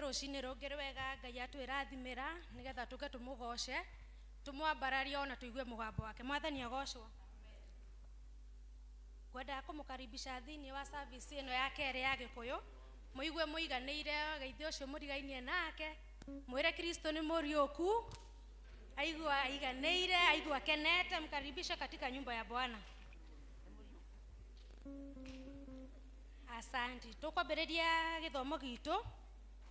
rucini rungi rwega Ngai atwirathimira nigetha tuke tumugoce tumwambararie ona tuigue mugambo wake. Mwathani agocwo. Kwenda kumukaribisha thini wa service ino ya kere ya Gikuyu muigue muiganire geithio cio murigainie nake mwire Kristo ni muriuku aigua iganire aigua kenete mkaribisha katika nyumba ya Bwana. Asante. Tukwambiriria githomo gitu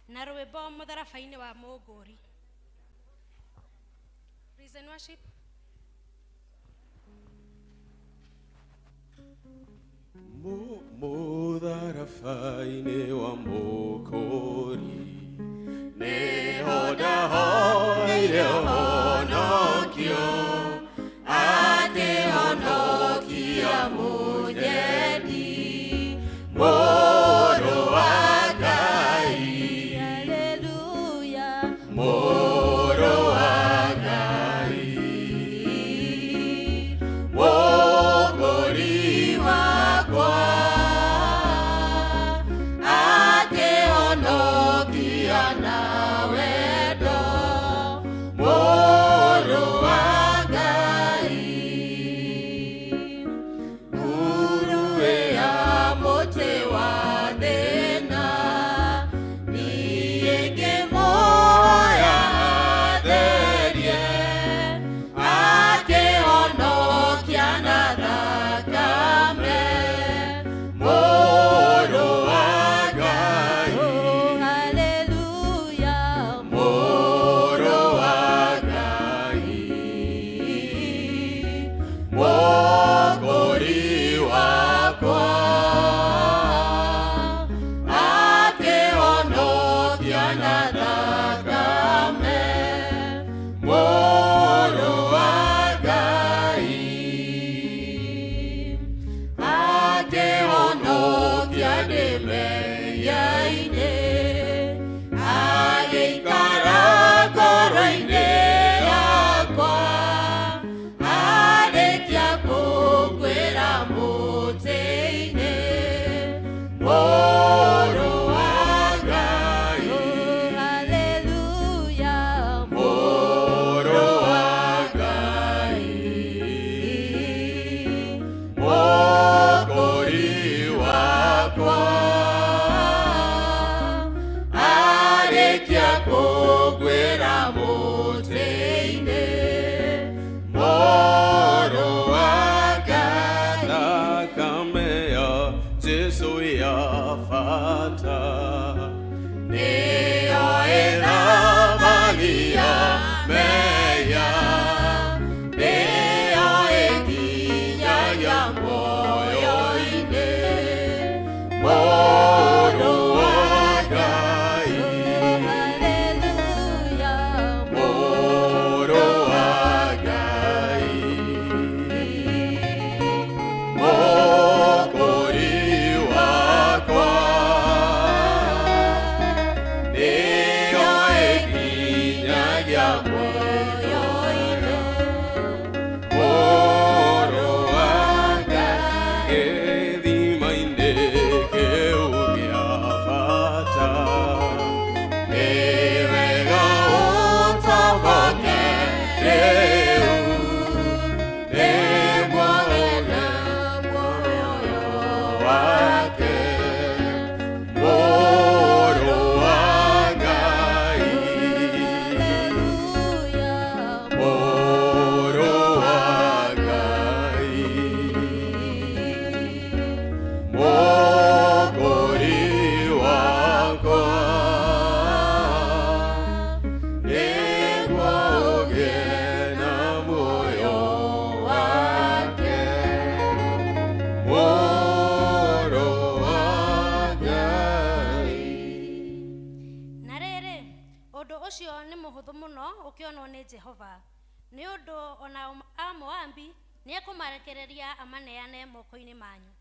na rwimbo mutharabaini wa Munguri. Praise and worship. Mutharabaini wa Munguri neho ndahoire honokio akĩhonokia mũnyendi mũrũ wa Ngai. Haleluya. Mũrũ wa Ngai Mũngũri wakwa akĩhonokia na wendo mũrũ wa Ngai. Nguruwe ya mũtĩ wa thĩna niĩ ngĩmũhoya atherie akĩhonokia na thakame mũrũ wa Ngai. Haleluya. Mũrũ wa Ngai Mũngũri wakwa akĩhonokia na thakame mũrũ wa Ngai akĩhonokia ndĩmĩiya-inĩ agĩikara ngoro-inĩ yakwa arĩkia kũngwĩra mũtĩ-inĩ mũrũ wa Ngai. Haleluya. Mũrũ wa Ngai Mũngũri wakwa arĩkia kũngwĩra mũtĩ-inĩ mũrũ wa Ngai. Thakame ya Jesũ ya bata nĩyo ĩthambagia mehia nĩyo ĩnginyagia muoyo-inĩ mũrũ wa Ngai. Haleluya. Mũrũ wa Ngai Mũngũri wakwa nĩyo ĩnginyagia muoyo-inĩ mũrũ wa Ngai. Gĩthima-inĩ kĩu gĩa bata nĩ wega ũtoboke rĩu nĩguo muoyo wake mũrũ wa Ngai. Haleluya. Mũrũ wa Ngai Mũngũri wakwa nĩguo ũgĩe na muoyo wake mũrũ wa Ngai. Na rĩrĩ ũndũ ũcio nĩ mũhũthũ mũno ũkĩonwo nĩ Jehova nĩ ũndũ ona Amoabi nĩ ekũmarekereria amaneane moko-inĩ manyu.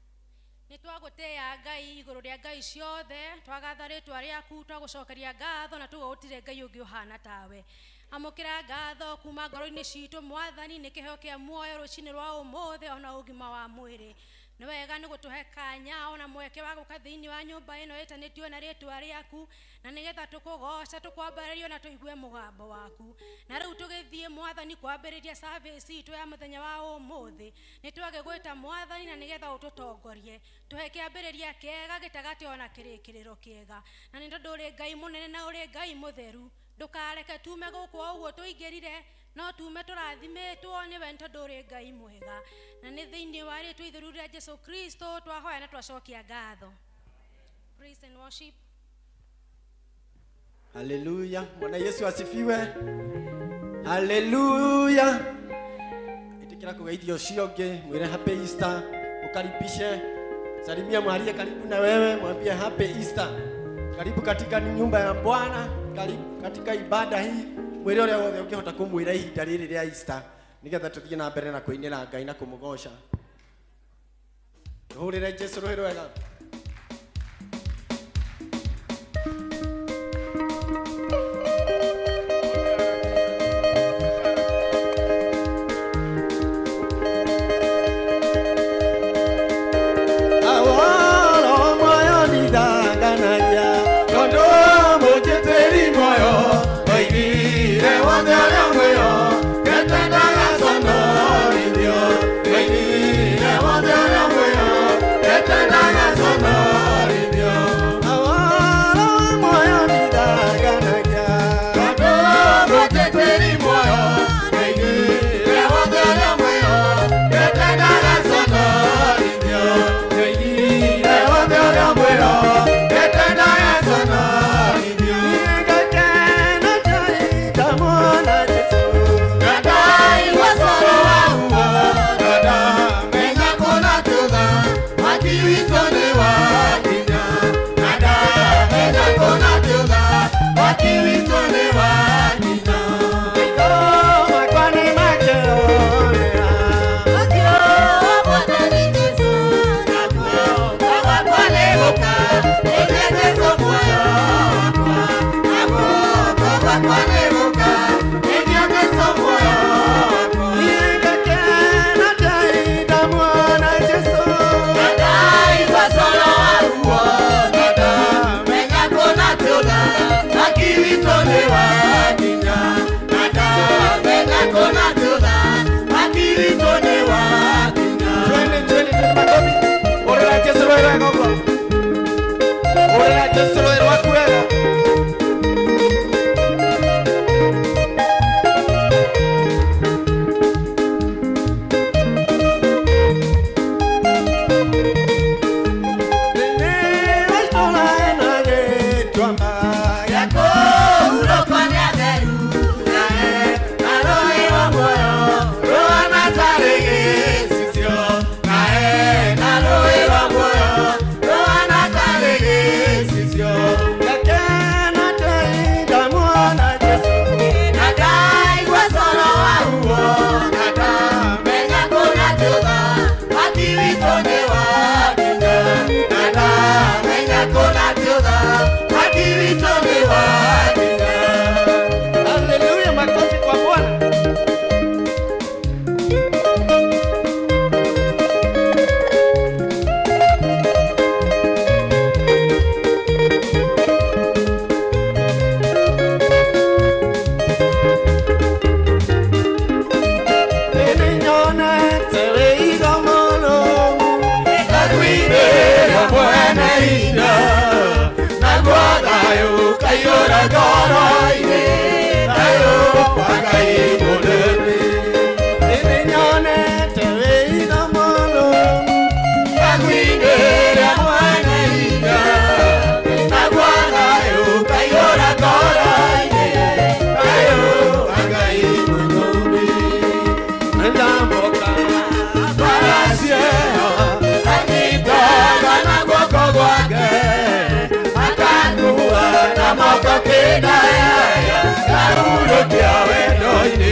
Nĩ twagũtĩĩa Ngai igũrũ rĩa ngai ciothe twagatha rĩtwa rĩaku twagũcokeria ngatho na tugo gũtirĩ Ngai ũngĩ ũhana tawe. Amũkĩra ngatho kuma ngoro-inĩ citũ Mwathani nĩ kĩheo kĩa muoyo rũcinĩ rwa ũmũthĩ ona ũgima wa mwĩrĩ. ni wega ni gutuhe kanya ona mweke wa guka thiini wa nyumba ino etanitio na ritwa riaku na nigetha tukugoca tukwambaririo na tuigue mugambo waku na riu tugithie mwathani kwambiriria service itu ya muthenya wa umuthi ni twage gwita mwathani na nigetha ututongorie tuhe kiambiriria kiega gitagati ona kirikiriro kiega na ni tondu uri Ngai munene na uri Ngai mutheru ndukareke tume guku uguo tuingirire no tume turathimitwo ni we tondu uri Ngai mwega na ni thiini wa ritwa itheru ria Jesu Kristo twahoya na twacokia ngatho. Praise and worship. Hallelujah. Bwana Yesu asifiwe. Hallelujah. Itikira kugeithio cionge mwire happy Easter. Ukaribishe. Salimia mwalie karibu na wewe, mwambie happy Easter. Karibu katika nyumba ya Bwana, karibu katika ibada hii. Mwire ule wothe ukihota kumwira ihinda riri ria Easter. Nigetha tuthie na mbere na kuinira Ngai na kumugosha. Tuhurire Jesu roho rwega. Moko kidaya, karulo kiawe no ini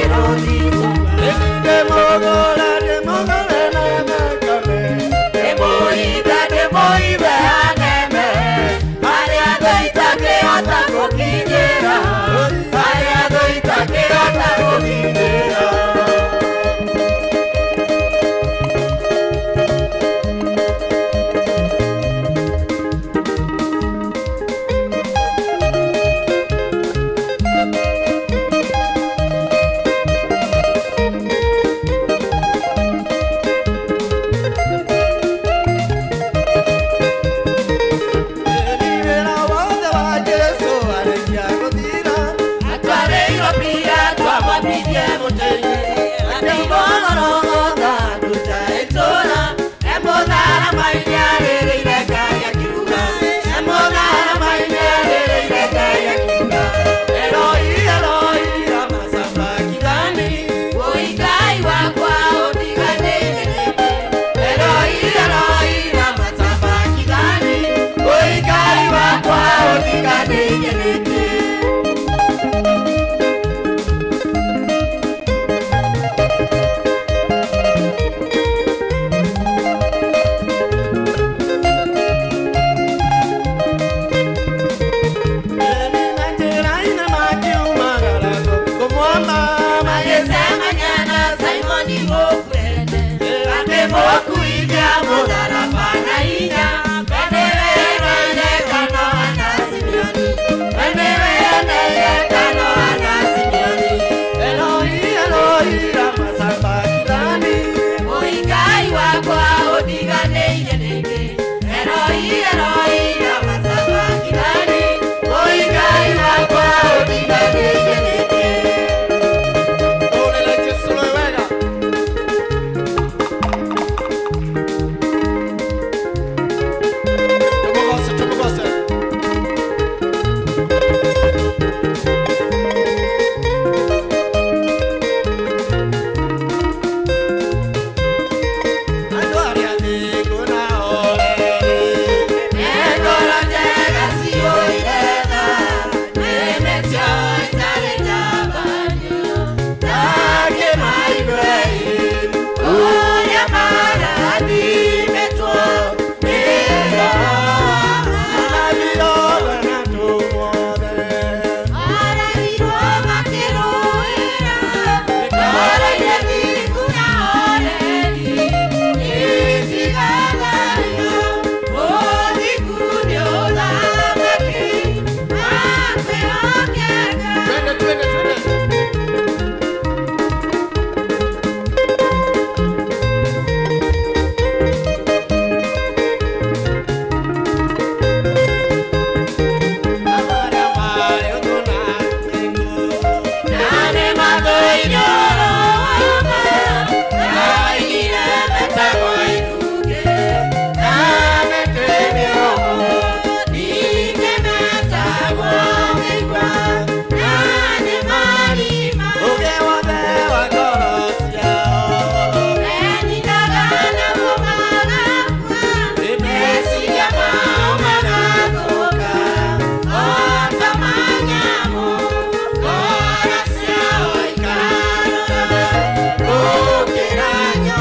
Melody.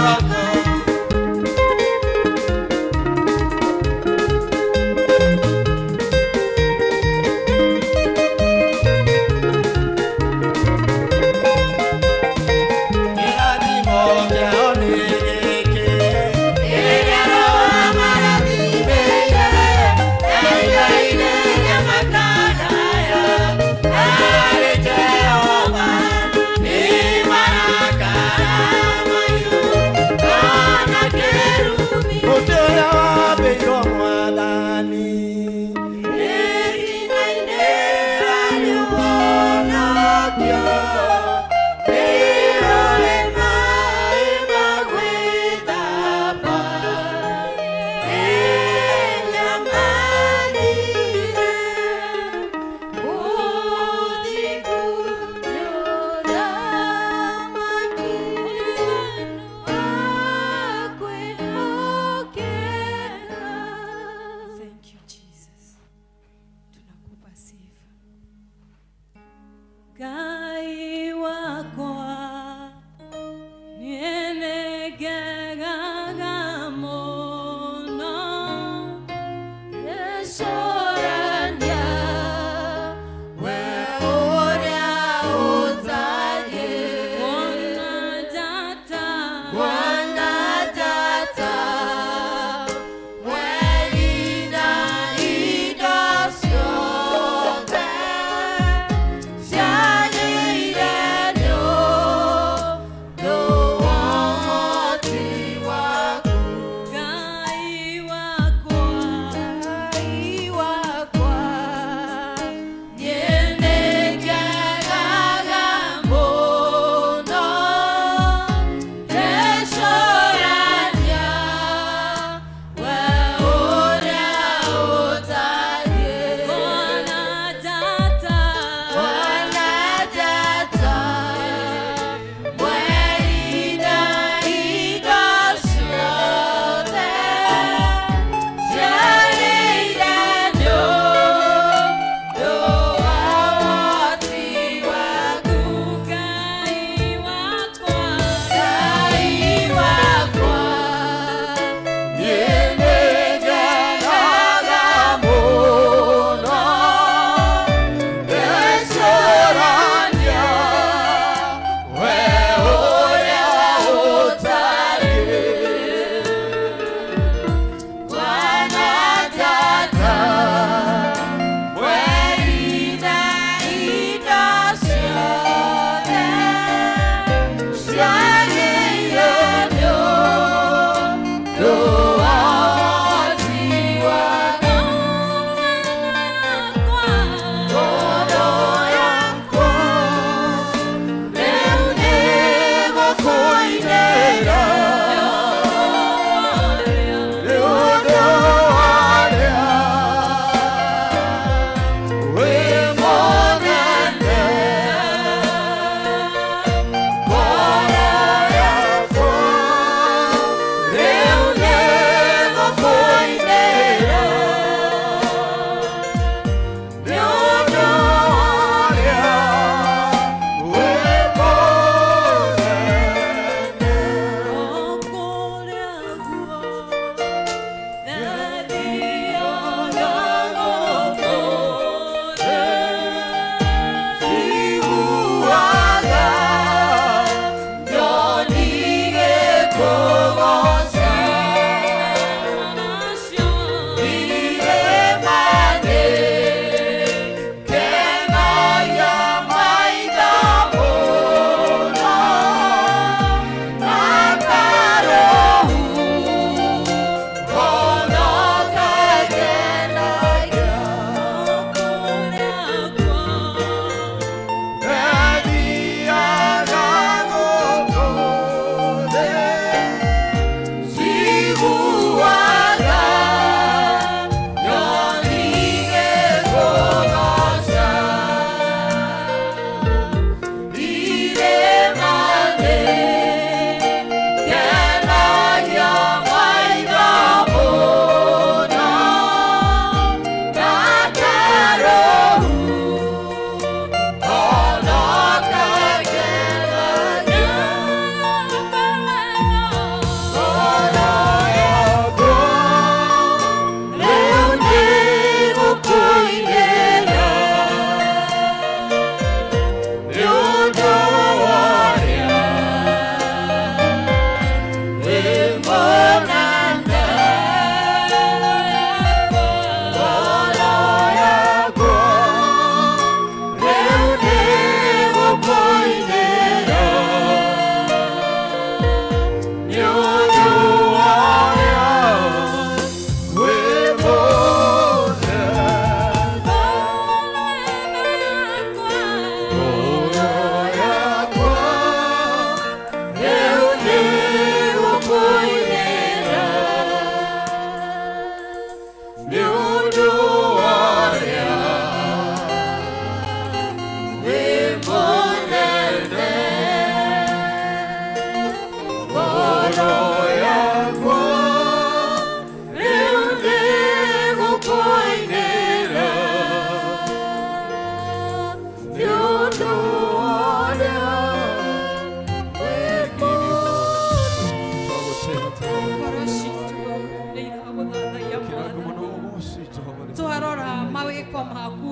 Oh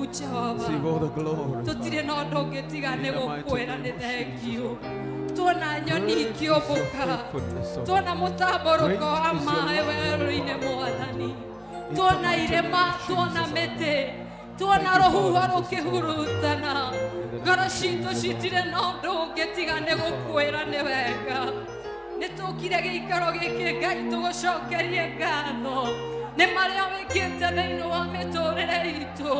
Jehova. Receive all the glory. Tutire no ndonge tigane gukwera ni thengio. Tuona nyoni ikioboka. Tuona mutamboruko wa maĩ werũ-inĩ Mwathani. Tuona irema, tuona mĩtĩ. Tuona rũhuho rũkĩhurutana. Ngoro citũ citire no ndũngĩ tigane gũkwĩra nĩ wega. Nĩtũkire gĩikaro gĩkĩ Ngai tũgũcokerie ngatho. Nĩ marĩa wĩkĩte thĩinĩ wa mĩtũrĩre itũ.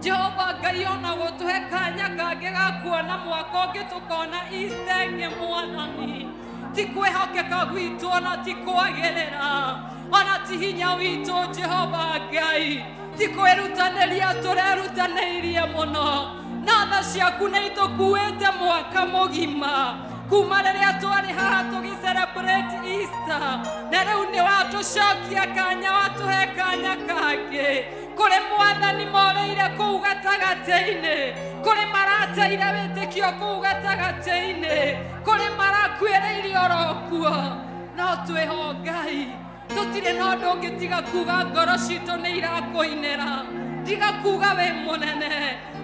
Jehova Ngai ona gũtũhe kanya kangĩ ga kuona mwaka ũngĩ tũkona Easter ĩngĩ Mwathani. Ti kwĩhokeka gwitũ ona ti kwagĩrĩra. Ona ti hinya witũ Jehova Ngai. Ti kwĩrutanĩria tũrerutanĩirie mũno. Na tha ciaku nĩ itũkuĩte mwaka mũgima. Kuma rĩrĩa twarĩ haha tũgĩ-celebrate Easter. Na rĩu nĩ watũcokia kanya, watũhe kanya kangĩ. Kũrĩ Mwathani morĩire kũu gatagatĩ-inĩ. Kũrĩ marateire wĩtĩkio kũu gatagatĩ-inĩ. Kũrĩ marakuĩrĩire oro kuo. No twĩho Ngai. Tũtirĩ na ũndũ ũngĩ tiga kuga ngoro citũ nĩ irakũinĩra. Tiga kuga wĩ mũnene.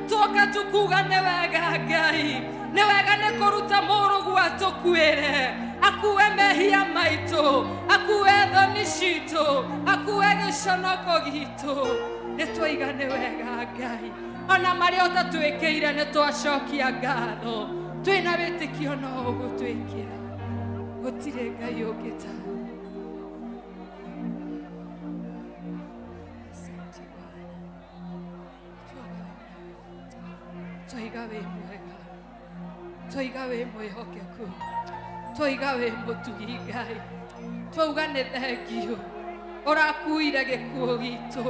Tuoka tukuga nĩ wega Ngai. Nĩ wega nĩ kũruta mũrũguo atũkuĩre. Akue mehia maitũ. Akue thoni citũ. Akue gĩconoko gitũ. Nĩ twaiga nĩ wega Ngai. Ona marĩa ũtatwĩkĩire nĩ twacokia ngatho. Twĩna wĩtĩkio no ũgũtwĩkĩra. Gũtirĩ Ngai ũngĩ ta. Twaiga wĩ mwega. Twaiga wĩ mwĩhokeku. Twaiga wĩ mũtugi Ngai. Twauga nĩ thengio. Ũrakuire gĩkuũ gitũ.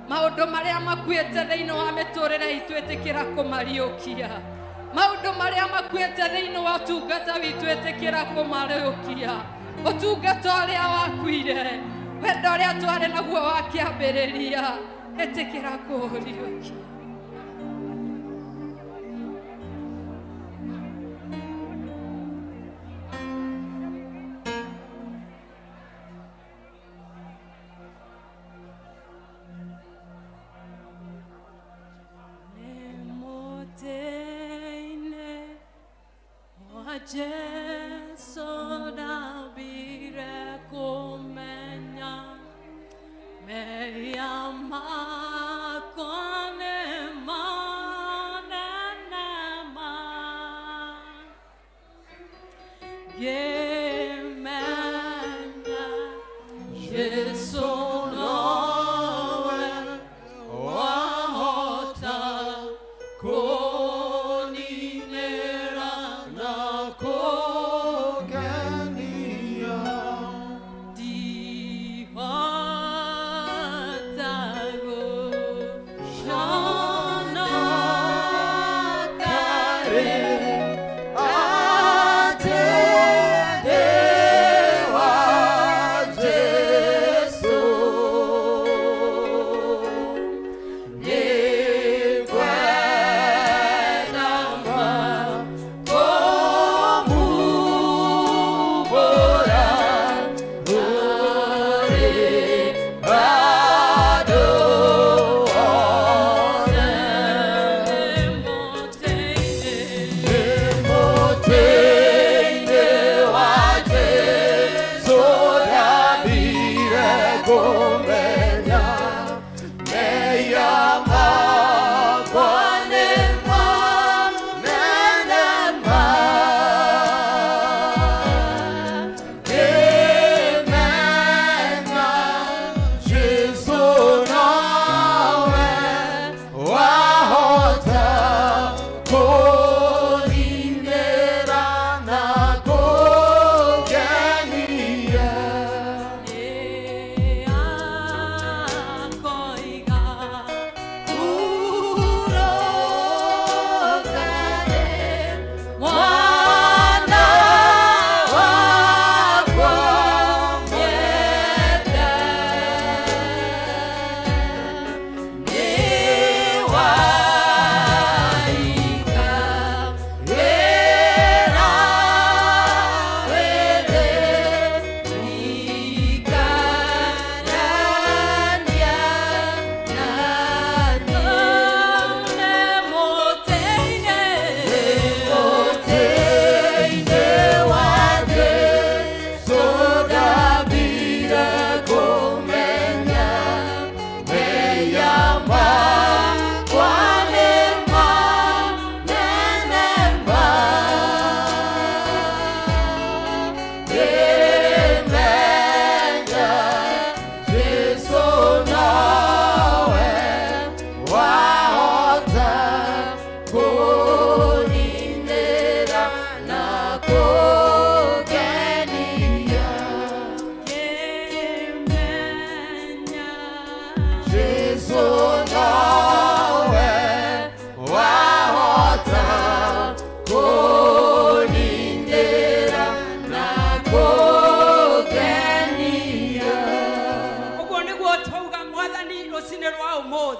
Maũndũ marĩa makuĩte thĩinĩ wa mĩtũrĩre itũ ĩtĩkĩra kũmariũkia. Maũndũ marĩa makuĩte thĩinĩ wa ũtungata witũ ĩtĩkĩra kũmariũkia. Ũtungata ũrĩa wakuire. Wendo ũrĩa twarĩ naguo wa kĩambĩrĩria ĩtĩkĩra kũũriũkia. Jesu nabire kumenya meya makone manenema gemenya Jesu nawe wahota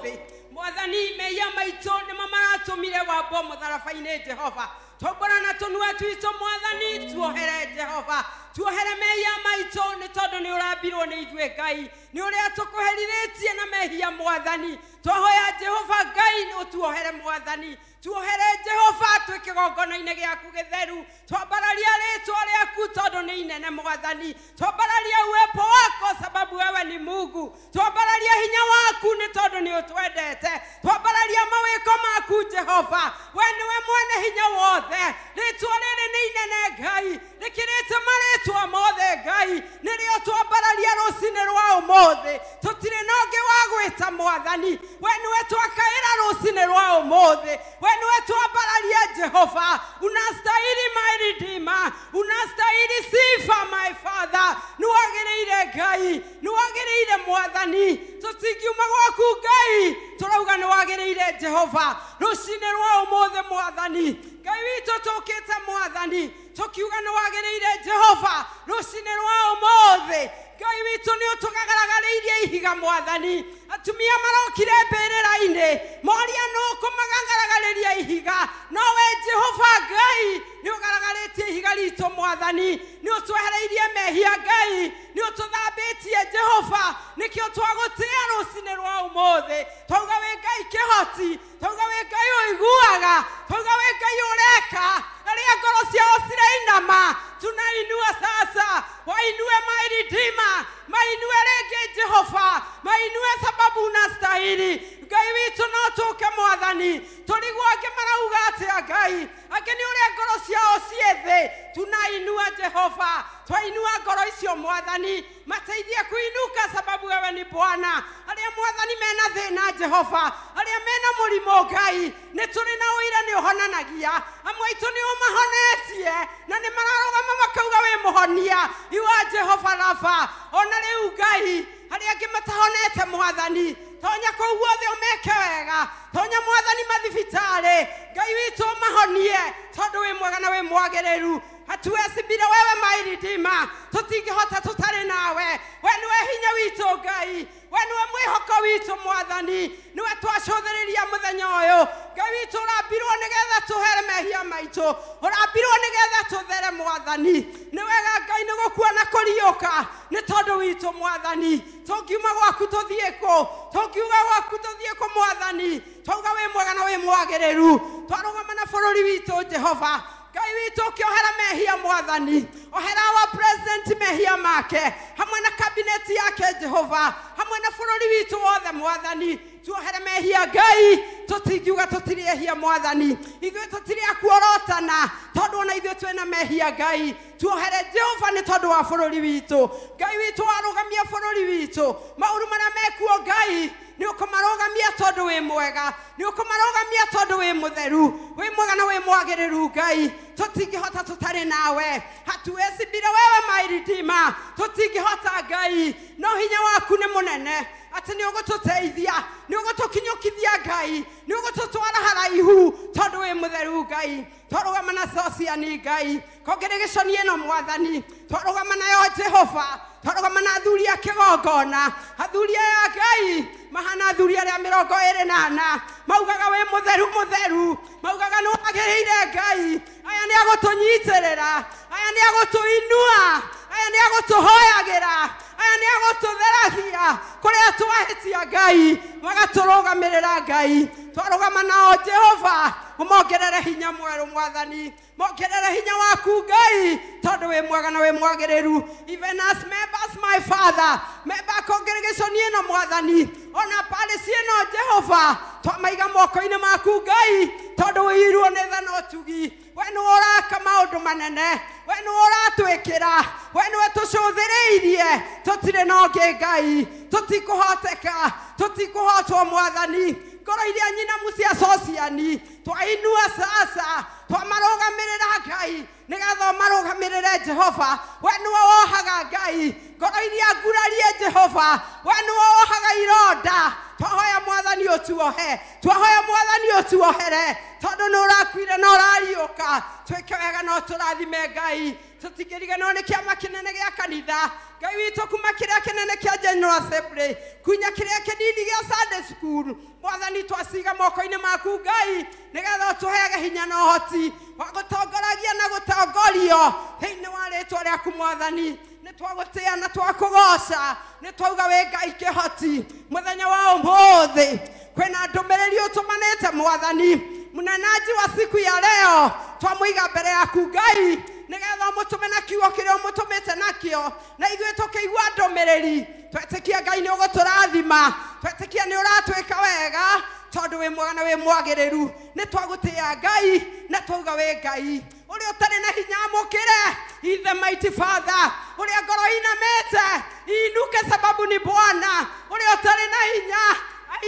muthi mwathani meya maitå nä mamaratåmire wambo må tharabai-inä Jehova tombora na tånua twitå mwathani tuohere Jehova tuohere meya maitå nä tondå nä å rambirwo nä ithuä Ngai nä å rä a tå kå herithä na mehia mwathani twahoya Jehova Ngai å tuohere mwathani tuohere Jehova twä kä gongona-inä gä aku gä theru twambararia rĩtwa rĩaku tondũ nĩ inene mwathani twambararia uwepo wako sababu wewe ni Mungu twambararia hinya waku nĩ tondũ nĩ ũtwendete twambararia mawĩko maku Jehova we nĩwe mwene hinya wothe rĩtwa rĩrĩ nĩ inene Ngai rĩkĩrĩte marĩtwa mothe Ngai nĩrĩo twambararia rũcinĩ rwa ũmũthĩ tũtirĩ na ũngĩ wa gwĩta mwathani we nĩwe twakaĩra rũcinĩ rwa ũmũthĩ we nĩwe twambararia Jehova unastahili my Redeemer unastahili sifa my Father niwagĩrĩire Ngai niwagĩrĩire mwathani tũtingiuma gwaku Ngai tũrauga niwagĩrĩire Jehova rũcinĩ rwa ũmũthĩ mwathani Ngai witũ tũkĩte mwathani tũkiuga niwagĩrĩire Jehova rũcinĩ rwa ũmũthĩ Ngai witũ nĩ ũtũgaragaririe ihiga mwathani atumia marokire mbĩrĩra-inĩ moria nũ kũmagaragariria ihiga nowe Jehova Ngai nĩ ũgaragaritie ihiga ritũ mwathani nĩ ũtwehereirie mehia Ngai nĩ ũtũthambĩtie Jehova nĩkĩo twagũtĩĩa rũcinĩ rwa ũmũthĩ twauga wĩ Ngai kĩhoti twauga wĩ Ngai ũiguaga twauga wĩ Ngai ũreka rĩrĩa ngoro ciao cirainama tunainua sasa wainue my Redeemer mainue rĩngĩ Jehova mainue sababu unastahili Ngai witũ no tũke mwathani tũrigwo angĩ marauga atĩa Ngai angĩ nĩ ũrĩa ngoro ciao ciĩ thĩ tunainua Jehova twainua ngoro icio mwathani mateithie kuinuka sababu wewe ni Bwana arĩa mwathani mena thĩna Jehova arĩa mena mũrimũ Ngai nĩ tũrĩ na ũira nĩ ũhonanagia amwe aitũ nĩ ũmahonetie na nĩ mararũgama makauga wĩ mũhonia you are Jehova Rapha ona rĩu Ngai arĩa angĩ matahonete mwathani tonya kũu guothe ũmeke wega tonya mwathani mathibitarĩ Ngai witũ mahonie tondũ wĩ mwega na wĩ mwagĩrĩru hatuwezi bila wewe my Redeemer tutingĩhota tũtarĩ nawe we nĩwe hinya witũ Ngai we nĩwe mwĩhoko witũ mwathani nĩwe twacũthĩrĩria mũthenya ũyũ Ngai witũ ũrambirwo nĩgetha tũhere mehia maitũ ũrambirwo nĩgetha tũthere mwathani nĩ wega Ngai nĩ gũkua na kũriũka nĩ tondũ witũ mwathani tũngiuma gwaku tũthiĩ kũ tũngiuga gwaku tũthiĩ kũ mwathani twauga wĩ mwega na wĩ mwagĩrĩru twarũgama na bũrũri witũ Jehova Ngai witũ ũkĩohera mehia mwathani ohera wa president mehia make hamwe na cabinet yake Jehova hamwe na bũrũri witũ wothe mwathani tuohere mehia Ngai tũtingiuga tũtirĩehia mwathani ithuĩ tũtirĩ akuorotana tondũ ona ithuĩ twĩna mehia Ngai tuohere Jehova nĩ tondũ wa bũrũri witũ Ngai witũ warũgamia bũrũri witũ maũndũ marĩa mekuo Ngai nĩ ũkũmarũgamia tondũ wĩ mwega nĩ ũkũmarũgamia tondũ wĩ mũtheru wĩ mwega na wĩ mwagĩrĩru Ngai tũtingĩhota tũtarĩ nawe hatuwezi bila wewe my Redeemer tũtingĩhota Ngai no hinya waku nĩ mũnene atĩ nĩ ũgũtũteithia nĩ ũgũtũkinyũkithia Ngai nĩ ũgũtũtwara haraihu tondũ wĩ mũtheru Ngai twarũgama na sociani Ngai congregation ĩno mwathani twarũgama nayo Jehova twarũgama na athuri a kĩgongona athuri aya Ngai mahana athuri arĩa 24 maugaga wĩ mũtheru mũtheru maugaga nĩ wagĩrĩire Ngai aya nĩ agũtũnyitĩrĩra aya nĩ agũtũinua aya nĩ agũtũhoyagĩra aya nĩ agũtũtheragia kũrĩa twahĩtia Ngai magatũrũgamĩrĩra Ngai twarũgama nao Jehova ũmongerere hinya mwerũ mwathani mongerere hinya waku Ngai tondũ wĩ mwega na wĩ mwagĩrĩru even as members my Father member congregation ĩno mwathani ona palace ĩno Jehova twamaiga moko-inĩ maku Ngai tondũ wĩirwo nĩ tha no tugi we nĩwe ũraka maũndũ manene we nĩwe ũratwĩkĩra we nĩwe tũcũthĩrĩirie tũtirĩ na ũngĩ Ngai tũtikũhoteka tũtikũhotwo mwathani ngoro iria nyinamu cia sociani twainua sasa twamarũgamĩrĩra Ngai nĩgetha marũgamĩrĩre Jehova we nĩwe wohaga Ngai ngoro iria ngurarie Jehova we nĩwe wohaga ironda twahoya mwathani ũtuohe twahoya mwathani ũtuohere tondũ nĩ ũrakuire na ũrariũka twĩke wega no tũrathime Ngai tũtingĩriganĩrwo nĩ kĩama kĩnene gĩa kanitha Ngai witũ kuma kĩrĩa kĩnene kĩa General Assembly kunya kĩrĩa kĩnini gĩa Sunday School Mwathani twaciga moko-inĩ maku Ngai nĩgetha ũtũheage hinya na ũhoti wa gũtongoragia na gũtongorio thĩinĩ wa rĩĩtwa rĩaku Mwathani nĩ twagũtĩĩa na twakũgoca nĩ twauga wĩ Ngai kĩhoti mũthenya wa ũmũthĩ kwĩna ndũmĩrĩri ũtũmanĩte Mwathani mnenaji wa siku ya leo twamũiga mbere yaku Ngai nĩgetha mũtũme na kiugo kĩrĩa mũtũmĩte nakĩo na ithuĩ tũkĩigua ndũmĩrĩri twetĩkia Ngai nĩ ũgũtũrathima twetĩkia nĩ ũratwĩka wega tondũ wĩ mwega na wĩ mwagĩrĩru nĩ twagũtĩĩa Ngai na twauga wĩ Ngai ũrĩa ũtarĩ na hinya amũkĩre in the mighty Father ũrĩa ngoro inamĩte inuke sababu ni Bwana ũrĩa ũtarĩ na hinya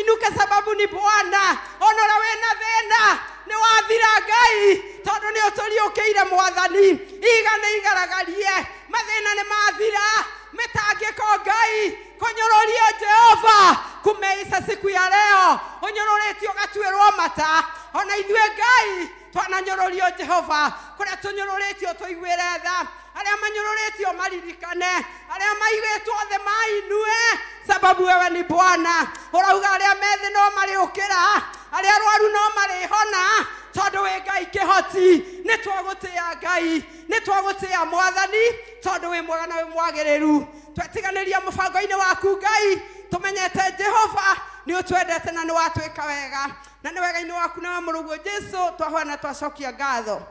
inuke sababu ni Bwana onora wena thĩna nĩ wathira Ngai tondũ nĩ ũtũriũkĩire Mwathani iga nĩ igaragarie mathĩna nĩ mathira mĩtangĩko Ngai kũnyũrũrio Jehova kumeisha siku ya leo ũnyũrũrĩtio gatuĩrwo mata ona ithuĩ Ngai twananyũrũrio Jehova kũrĩa tũnyũrũrĩtio tũiguĩre tha arĩa manyũrũrĩtio maririkane arĩa maigĩtwo thĩ mainue sababu wewe ni Bwana ũrauga arĩa methĩ no marĩũkĩra arĩa arwaru no marĩhona tondũ wĩ Ngai kĩhoti nĩ twagũtĩĩa Ngai nĩ twagũtĩĩa Mwathani tondũ wĩ mwega na wĩ mwagĩrĩru twetiganĩria mũbango-inĩ waku Ngai tũmenyete Jehova nĩ ũtwendete na nĩ watwĩka wega na nĩ wega-inĩ waku na wa mũrũguo Jesu twahũa na twacokia ngatho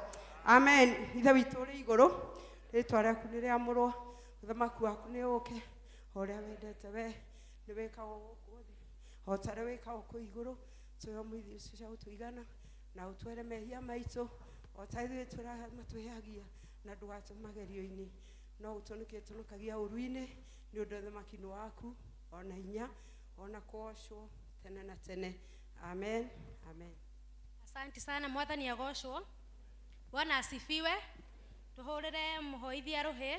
amen ithe witũ ũrĩ igũrũ rĩĩtwa rĩaku nĩ rĩamũrwo ũthamaki waku nĩ ũũke ũrĩa wendete we nĩ wĩkagwo gũkũ thĩ o tarĩ wĩkagwo kũ igũrũ tũhe mũithi ũcio cia gũtũigana na ũtwere mehia maitũ o ta ithuĩ matwĩhagia na ndũgatũmagerio-inĩ no ũtũnũkie tũnũkagia ũru-inĩ nĩ ũndũ ũthamaki-inĩ waku ona hinya ona kũgocwo tene na tene amen amen. Asante sana Mwathani agocwo Bwana asifiwe tuhũrĩre mũhoithia rũhĩ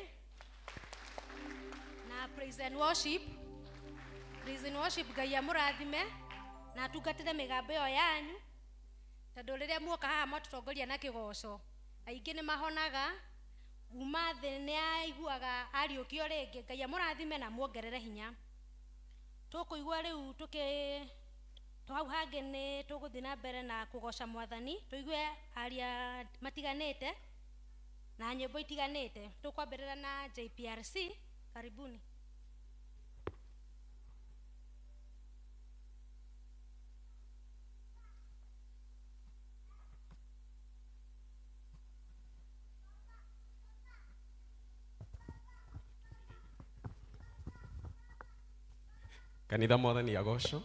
na praise and worship Ngai amũrathime na tungatĩre mĩgambo ĩyo yanyu tondũ rĩrĩa muoka haha mwatũtongoria na kĩgoco aingĩ nĩ mahonaga kuma thĩ nĩ aiguaga ariũkio rĩngĩ Ngai amũrathime na muongerere hinya tũkũigua rĩu hau hangĩ nĩ tũgũthiĩ na mbere na kũgoca Mwathani tũigue aria matiganĩte na nyĩmbo itiganĩte tũkwambĩrĩra na JPRC karibuni. Kanitha Mwathani agocwo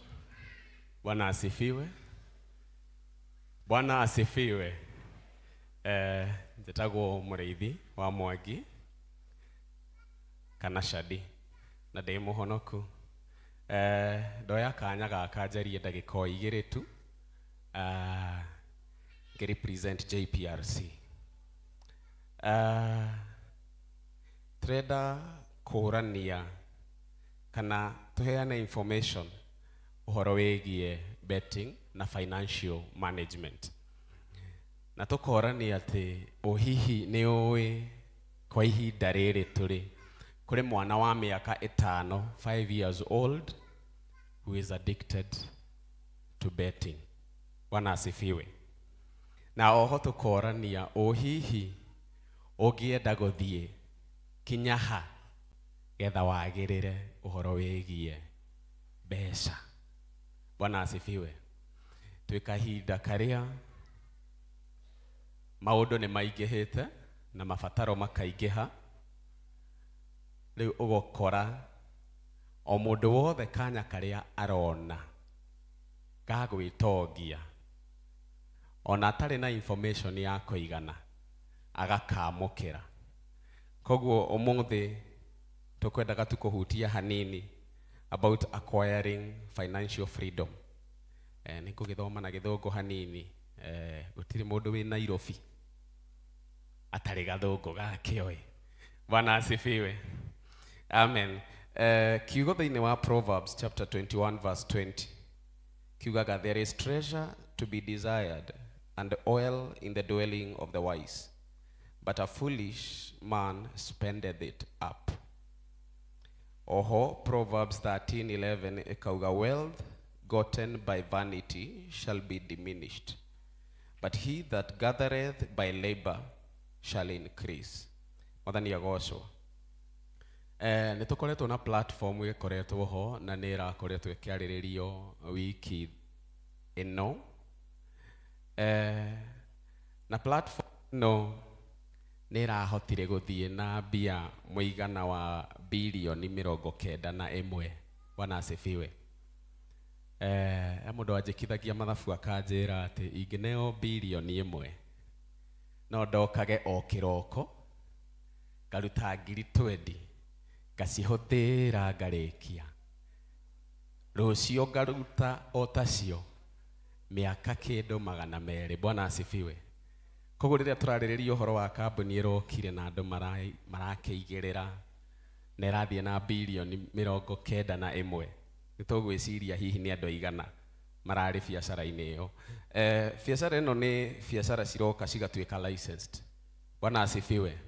Bwana asifiwe Bwana asifiwe njĩtagwo mũrĩithi wa Mwangi kana Shadi na ndĩ mũhonoku ndoya kanya gaka njarie ndagĩka o igĩrĩ tu ngĩrepresent JPRC tũrenda kũrania kana tuheane information ũhoro wĩgiĩ betting na financial management na tũkorania atĩ hihi nĩ ũĩ kwa ihinda rĩrĩ tũrĩ kũrĩ mwana wa mĩaka 5 years old who is addicted to betting. Bwana asifiwe. Na oho tũkorania hihi ũngĩenda gũthiĩ kinya ha getha wagĩrĩre ũhoro wĩgiĩ mbeca. Bwana asifiwe. Twĩ kahinda karĩa maũndũ nĩ maingĩhĩte na mabataro makaingĩha rĩu ũgũkora o mũndũ wothe kanya karĩa arona ga gwĩtongia ona atarĩ na information ya kũigana agakamũkĩra. Koguo ũmũthĩ tũkwendaga tukũhutia hanini about acquiring financial freedom. Nĩ ngũgĩthoma na gĩthũngũ hanini gũtirĩ mũndũ wĩ Nairobi atarĩ gathũngũ gakĩoĩ. Bwana asifiwe. Amen. Kiugo thĩinĩ wa Proverbs chapter 21 verse 20 kiugaga there is treasure to be desired and oil in the dwelling of the wise, but a foolish man spendeth it up. Oho, Proverbs 13:11 ikauga, wealth gotten by vanity shall be diminished, but he that gathereth by labor shall increase. Mwathani agocwo. Nĩ tũkoretwo na platform ĩkoretwo ho na nĩ ĩrakoretwo ĩkĩarĩrĩrio wiki ĩno. Na platform no nĩ ĩrahotire gũthiĩ na mbia mũigana wa bilioni 91. Bwana asifiwe. Mũndũ anjĩkithagia mathabu akanjĩra atĩ ingĩneo bilioni 1 no ndokage o kĩroko ngaruta ngiri 20 ngacihũthĩra ngarĩkia, rũciũ ngaruta o tacio mĩaka kĩndũ 200. Bwana asifiwe. Koguo rĩrĩa tũrarĩrĩria ũhoro wa kambuni ĩrokire na andũ marakĩigĩrĩra na ĩrathiĩ na bilioni 91, nĩ tũgwĩciria hihi nĩ andũ aigana mararĩ biacara-inĩ ĩyo. Biacara ĩno nĩ biacara ciroka cigatuĩka licensed. Bwana asifiwe.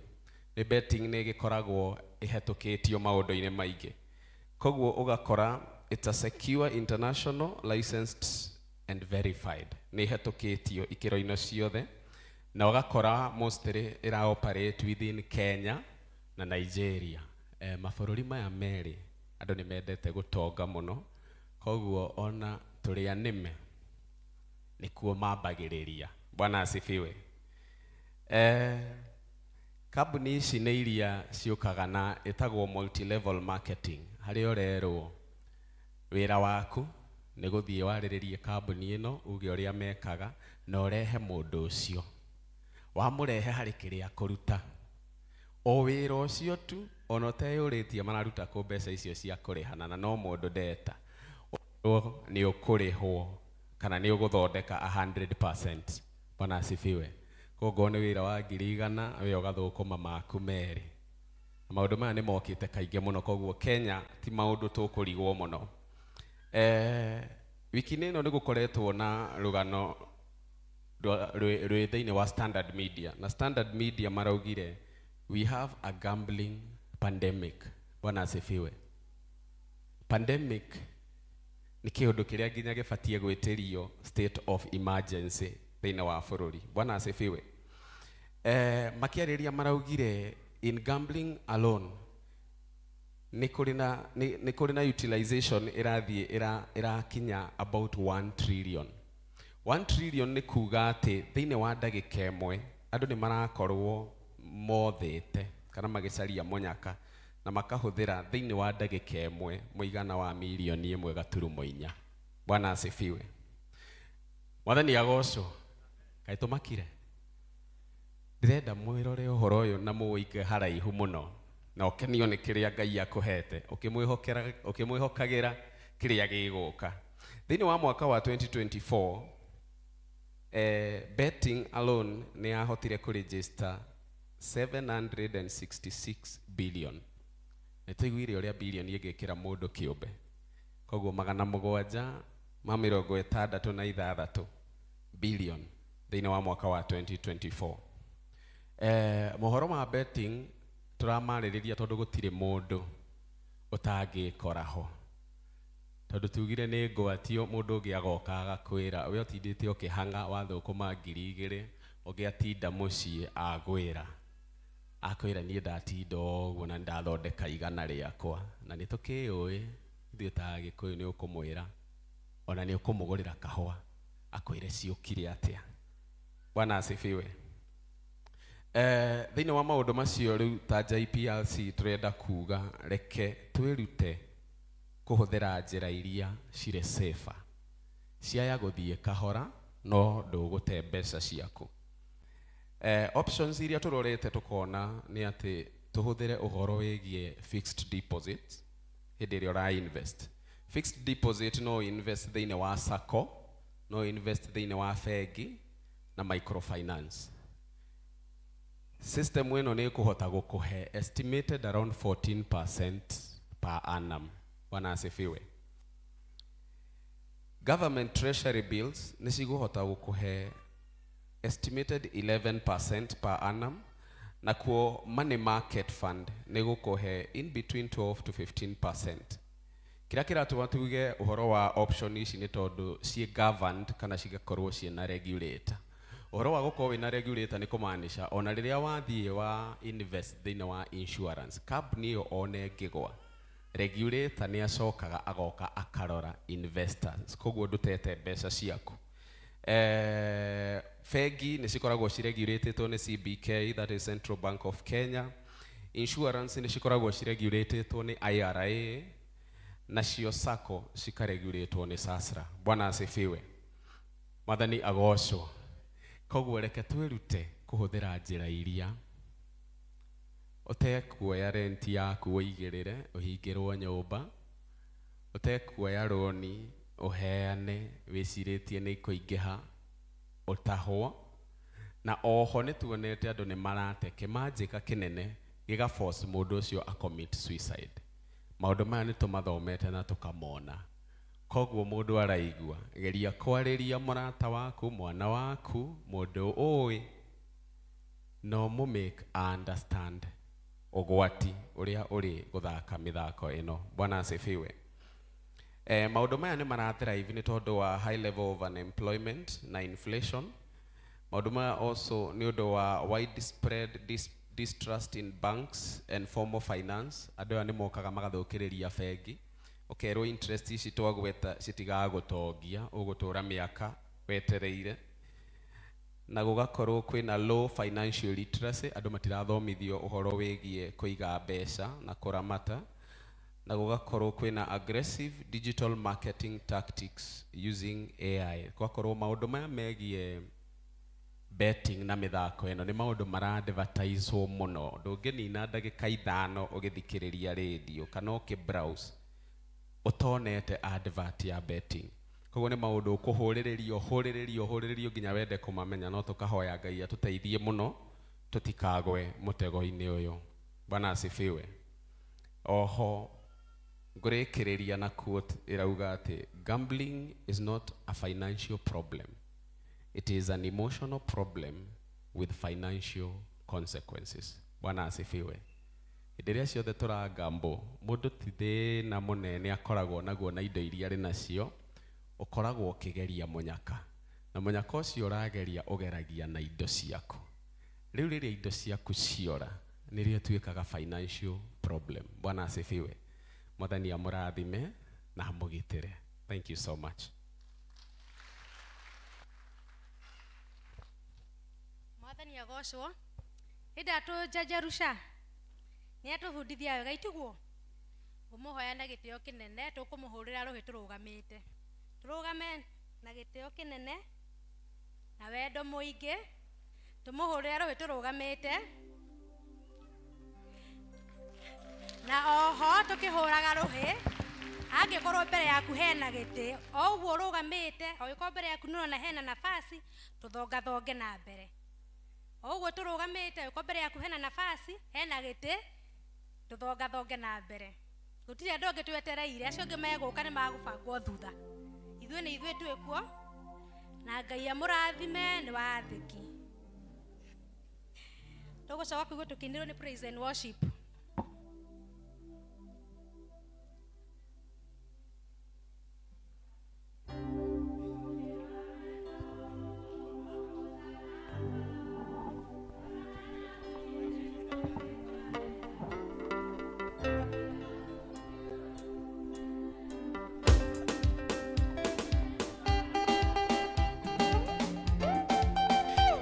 Nĩ betting nĩ ĩgĩkoragwo ĩhetũkĩtio maũndũ-inĩ maingĩ. Koguo ũgakora it's a secure, international, licensed and verified. Nĩ ĩhetũkĩtio ikĩro-inĩ ciothe. Na ũgakora mostly ĩra operate within Kenya na Nigeria. Mabũrũri maya merĩ andũ nĩ mendete gũtonga mũno. Koguo ona tũrĩa nĩme nĩkuo mambagĩrĩria. Bwana asifiwe. Kambuni ici nĩ iria ciũkaga na ĩtagwo multi-level marketing. Harĩa ũrerwo wĩra waku nĩ gũthiĩ warĩrĩrie kambuni ĩno, uge ũrĩa mekaga na ũrehe mũndũ ũcio. Wamũrehe harĩ kĩrĩa kũruta. O wĩra ũcio tu, ona ũteyũrĩtie mararuta kũ mbeca icio cia kũrĩhana, na no mũndũ ndeta nĩ ũkũrĩhwo kana nĩ ũgũthondeka 100%. Bwana asifiwe. Koguo nĩ wĩra wa 100 we ũgathũkũma maku merĩ. Maũndũ maya nĩ mokĩte kaingĩ mũno, koguo Kenya ti maũndũ tũkũrigwo mũno. Wiki-inĩ ĩno nĩ gũkoretwo na rũgano rwĩ thĩinĩ wa Standard Media. Na Standard Media maraugire we have a gambling pandemic. Bwana asifiwe. Pandemic nĩ kĩũndũ kĩrĩa nginya gĩbatiĩ gwĩtĩrio state of emergency thĩinĩ wa bũrũri. Bwana asifiwe. Makĩarĩria maraugire in gambling alone nĩ kũrĩ na utilization ĩrakinya about 1 trillion. 1 trillion nĩ kuga atĩ thĩinĩ wa ndagĩka ĩmwe andũ nĩ marakorwo mothĩte kana magĩcaria mũnyaka na makahũthĩra thĩinĩ wa ndagĩka ĩmwe mũigana wa milioni 1.4. Bwana asifiwe. Mwathani agocwo. Kaĩ tũmakire. Ndĩrenda mwĩrore ũhoro ũyũ na mũũige haraihu mũno na ũkenio nĩ kĩrĩa Ngai akũhete ũkĩmwĩhokagĩra kĩrĩa gĩgũka. Thĩinĩ wa mwaka wa 2024 betting alone nĩ yahotire kũregister 766 billion. Nĩ tũiguire ũrĩa bilioni ĩngĩkĩra mũndũ kĩũmbe. Koguo 766 billion thĩinĩ wa mwaka wa 2024. Mohoro ma betting tũramarĩrĩria tondũ gũtirĩ mũndũ ũtangĩkora ho. Tondũ tugire nĩ ngwatio mũndũ ũngĩ agoka agakwĩra we ũtindĩte ũkĩhanga wathũkũma 2,000 ũgĩatinda mũciĩ agwĩra. Akwĩra niĩ ndatinda ũguo na ndathondeka 100 rĩakwa. Na nĩ tũkĩũĩ ithuĩ ta Agĩkũyũ nĩ ũkũmwĩra ona nĩ ũkũmũgũrĩra kahũa akwĩre ciũkire atĩa. Bwana asifiwe. Thĩinĩ wa maũndũ macio rĩu ta JPLC tũrenda kuga reke twĩrute kũhũthĩra njĩra iria cirĩ safer. Ciaya gũthiĩ kahora no ndũgũte mbeca ciaku. Options iria tũrorete tũkona nĩ atĩ tũhũthĩre ũhoro wĩgiĩ fixed deposit hĩndĩ ĩrĩa ũra-invest. Fixed deposit no invest thĩinĩ wa sacco, no invest thĩinĩ wa bengi na microfinance. System ĩno nĩ ĩkũhota gũkũhe estimated around 14% per annum. Bwana asifiwe. Government treasury bills nĩ cigũhota gũkũhe estimated 11% per annum, na kuo money market fund nĩ gũkũhe in between 12 to 15%. Kĩrĩa kĩratũma tuge ũhoro wa option ici nĩ tondũ ciĩ governed kana cigakorwo ciĩna regulator. Ũhoro wa gũkorwo wĩna regulator nĩ kũmaanisha ona rĩrĩa wathiĩ wa invest thĩinĩ wa insurance, company ĩyo ona ĩngĩgwa, regulator nĩ acokaga agoka akarora investors, koguo ndũtete mbeca ciaku. Bengi nĩ cikoragwo ciregulatĩtwo nĩ CBK, that is Central Bank of Kenya. Insurance nĩ cikoragwo ciregulatĩtwo nĩ IRA, nacio SACCO cikaregulatwo nĩ SASRA. Bwana asifiwe. Mwathani agocwo. Koguo reke twĩrute kũhũthĩra njĩra iria ũtekuoya rent yaku ũigĩrĩre ũhingĩrwo nyũmba, ũtekuoya roni ũheane wĩcirĩtie nĩ ikũingĩha ũtahwo, na oho nĩ tuonete andũ nĩ marate kĩmanjĩka kĩnene gĩgaforce mũndũ ũcio a commit suicide. Maũndũ maya nĩ tũmathomete na tũkamona. Koguo mũndũ araigua, geria kwarĩria mũrata waku, mwana waku, mũndũ ũĩ, no mu make understand ũgwati ũrĩa ũrĩ gũthaka mĩthako ĩno. Bwana asifiwe. Maũndũ maya nĩ marathrive nĩ tondũ wa high level of unemployment na inflation. Maũndũ maya also nĩ ũndũ wa widespread distrust in banks and formal finance. Andũ aya nĩ mokaga magathũkĩrĩria bengi, ũkerwo interest ici twagweta citigagũtongia, ũgũtũra mĩaka wetereire, na gũgakorwo kwĩna low financial literacy, andũ matirathomithio ũhoro wĩgiĩ kũiga mbeca na kũramata, na gũgakorwo kwĩna aggressive digital marketing tactics using AI. Gũgakorwo maũndũ maya megiĩ betting na mĩthako ĩno nĩ maũndũ mara-advertisewo mũno. Ndũngĩnina ndagĩka 5 ũgĩthikĩrĩria radio kana ũkĩ-browse ũtonete advert ya betting. Koguo nĩ maũndũ ũkũhũrĩrĩrio nginya wende kũmamenya, no tũkahoya Ngai atũteithie mũno tũtikagwe mũtego-inĩ ũyũ. Bwana asifiwe. Oho ngũrĩkĩrĩria na quote ĩrauga atĩ gambling is not a financial problem. It is an emotional problem with financial consequences. Bwana asifiwe. Hĩndĩ ĩrĩa ciothe tũragambo, mũndũ ti thĩna mũnene akoragwo naguo na indo iria arĩ nacio, ũkoragwo ũkĩgeria mũnyaka, na mũnyaka ũcio ũrageria ũgeragia na indo ciaku. Rĩu rĩrĩa indo ciaku ciora nĩrĩo tuĩkaga financial problem. Bwana asifiwe. Mwathani amũrathime na amũgitĩre. Thank you so much. Mwathani agocwo. Hĩndĩ atũnjanjarusha nĩ atũbundithia wega itiguo. Ũmũhoya na gĩtĩo kĩnene, tũkũmũhũrĩra rũhĩ tũrũgamĩte. Tũrũgame na gĩtĩo kĩnene na wendo mũingĩ, tũmũhũrĩra rũhĩ tũrũgamĩte. Na oho tũkĩhũraga rũhĩ, angĩkorwo mbere yaku hena gĩtĩ, o ũguo ũrũgamĩte, o gĩkorwo mbere yaku nĩũrona hena nafasi, tũthongathonge na mbere. O ũguo tũrũgamĩte, gĩkorwo mbere yaku hena nafasi, hena gĩtĩ, tũthongathonge na mbere. Gũtirĩ andũ angĩ twetereire, acio angĩ megũka nĩ magũbangwo thutha. Ithuĩ nĩ ithuĩ twĩkuo, na Ngai amũrathime nĩ wathĩki. Tũgũcoka kuigua tũkĩinĩrwo nĩ praise and worship.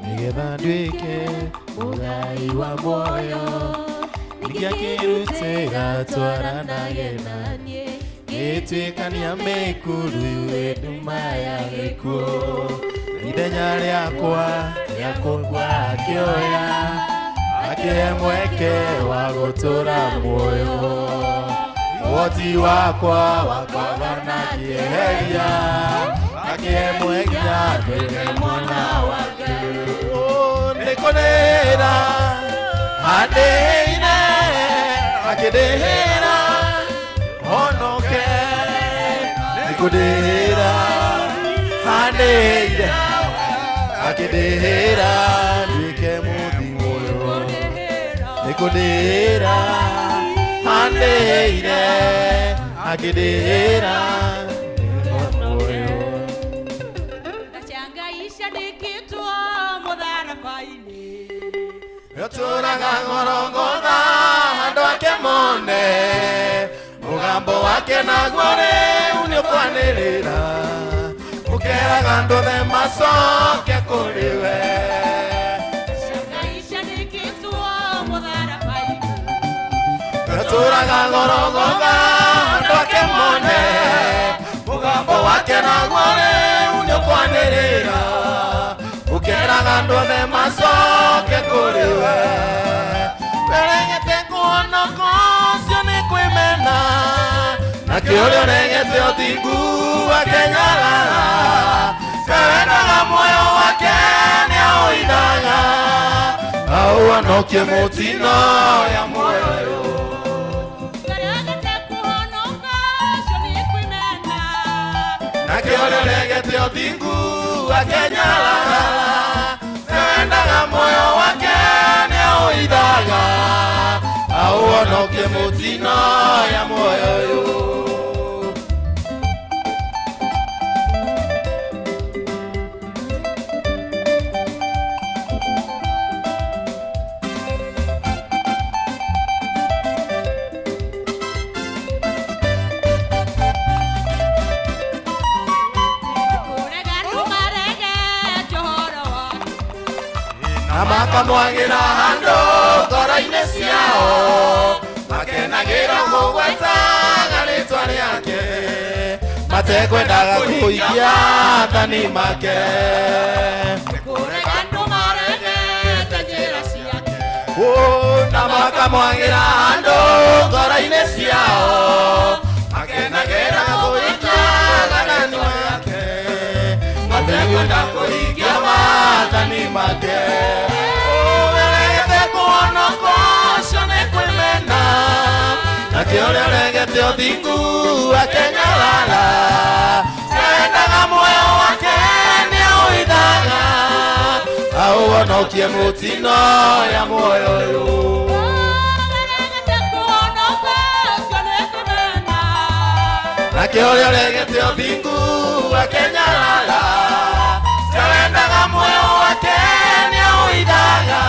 Nigetha nduĩke mũgai wa muoyo, ingĩakĩrutĩra twaranage naniĩ, gĩtuĩkania mĩkuru nduma ya gĩkuũ. Ithenya rĩakwa rĩa kũgwa akĩoya, akĩhe mweke wa gũtũra muoyo. Ũhoti wakwa wakwagana kĩeheria, akĩhe mweke nduĩke mwana wake. Nĩkũrĩra handĩine akĩndĩhĩra honoke. Nĩkũrĩra handĩine akĩndĩhĩra nduĩke mũthi muoyo. kundira handeire akindira moyo ndachangaisha ndikitwa mutharabai-ini yoturaga ngorongotha andũ ake mone mũgambo wake naguo rĩu nĩ ũkwanĩrĩra ũkeraga andũ the macoke kũrĩ we ndachangaisha ndikitwa mutharabai-ini yoturaga ngorongotha andũ ake mone mũgambo wake naguo rĩu nĩ ũkwanĩrĩra ũkeraga andũ the macoke kũrĩ we werengete kũhonoka ũcio nĩ kwĩmena nakĩo ũrĩa ũregete ũthingu wake nyarara wendaga muoyo wake nĩ aũithaga aũhonokie mũtino ya muoyo ũyũ werengete kũhonoka ũcio nĩ kwĩmena nakĩo ũrĩa ũregete ũthingu wake nyarara wendaga muoyo wake nĩ aũithaga aũhonokie mũtino ya muoyo ũyũ makamwagira handũ ngoro-inĩ ciao makenagĩra mũgwetaga rĩtwa rĩake matekwendaga kũikia athani make andũ maregete njĩra ciake na makamwagira handũ ngoro-inĩ ciao makenagĩra kũikia athani make matekwenda kũikia maathani make nakĩo ũrĩa ũregete ũthingu wake nyarara wendaga muoyo wake nĩ aũithaga aũhonokie mũtino ya muoyo ũyũ nakĩo ũrĩa ũregete ũthingu wake nyarara wendaga muoyo wake nĩ aũithaga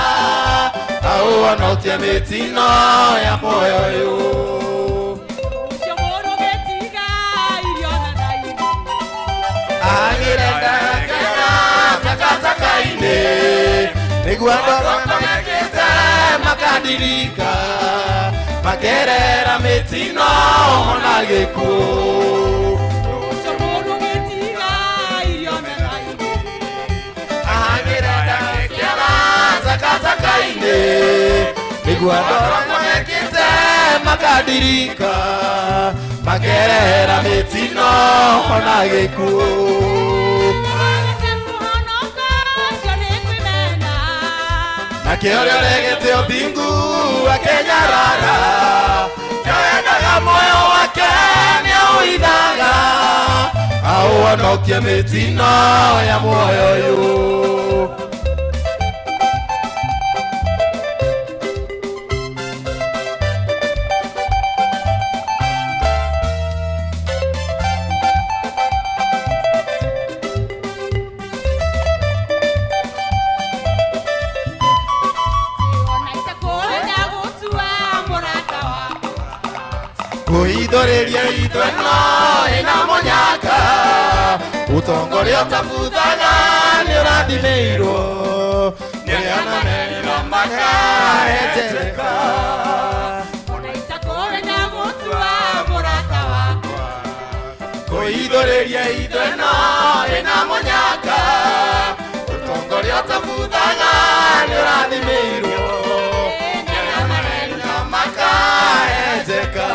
aũhonokie mĩtino ya muoyo ũyũ takataka-inĩ nĩguo andũ makomekete makandirika makerera mĩtino ona gĩkuũ ahagĩrenda gĩkĩra takataka-inĩ nĩguo andũ makomekete makandirika makerera mĩtino ona gĩkuũ nakĩo ũrĩa ũregete ũthingu wake nyarara wendaga muoyo wake nĩ aũithaga aũhonokie mĩtino ya muoyo ũyũ kũhithũrĩria itwe no ĩna mũnyaka ũtongoria ũtabuthaga nĩ ũrathimĩirwo nĩ ananenĩro makahenjeka kũhithũrĩria itwe no ĩna mũnyaka ũtongoria ũtabuthaga nĩ ũrathimĩirwo nĩ ananenĩro makahenjeka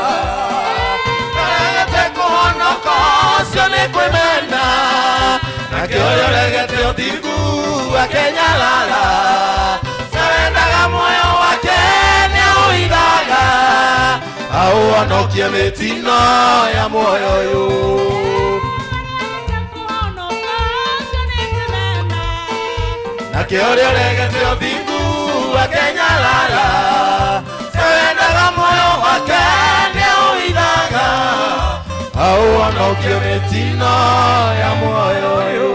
ũcio nĩ kwĩmena nakĩo ũrĩa ũregete ũthingu wake nyarara wendaga muoyo wake nĩ aũithaga aũhonokie mĩtino ya muoyo ũyũ nakĩo ũrĩa ũregete ũthingu akenyalala sewendaga moyo wake nĩũithaga auonokio mĩtino ya muoyo ũyũ.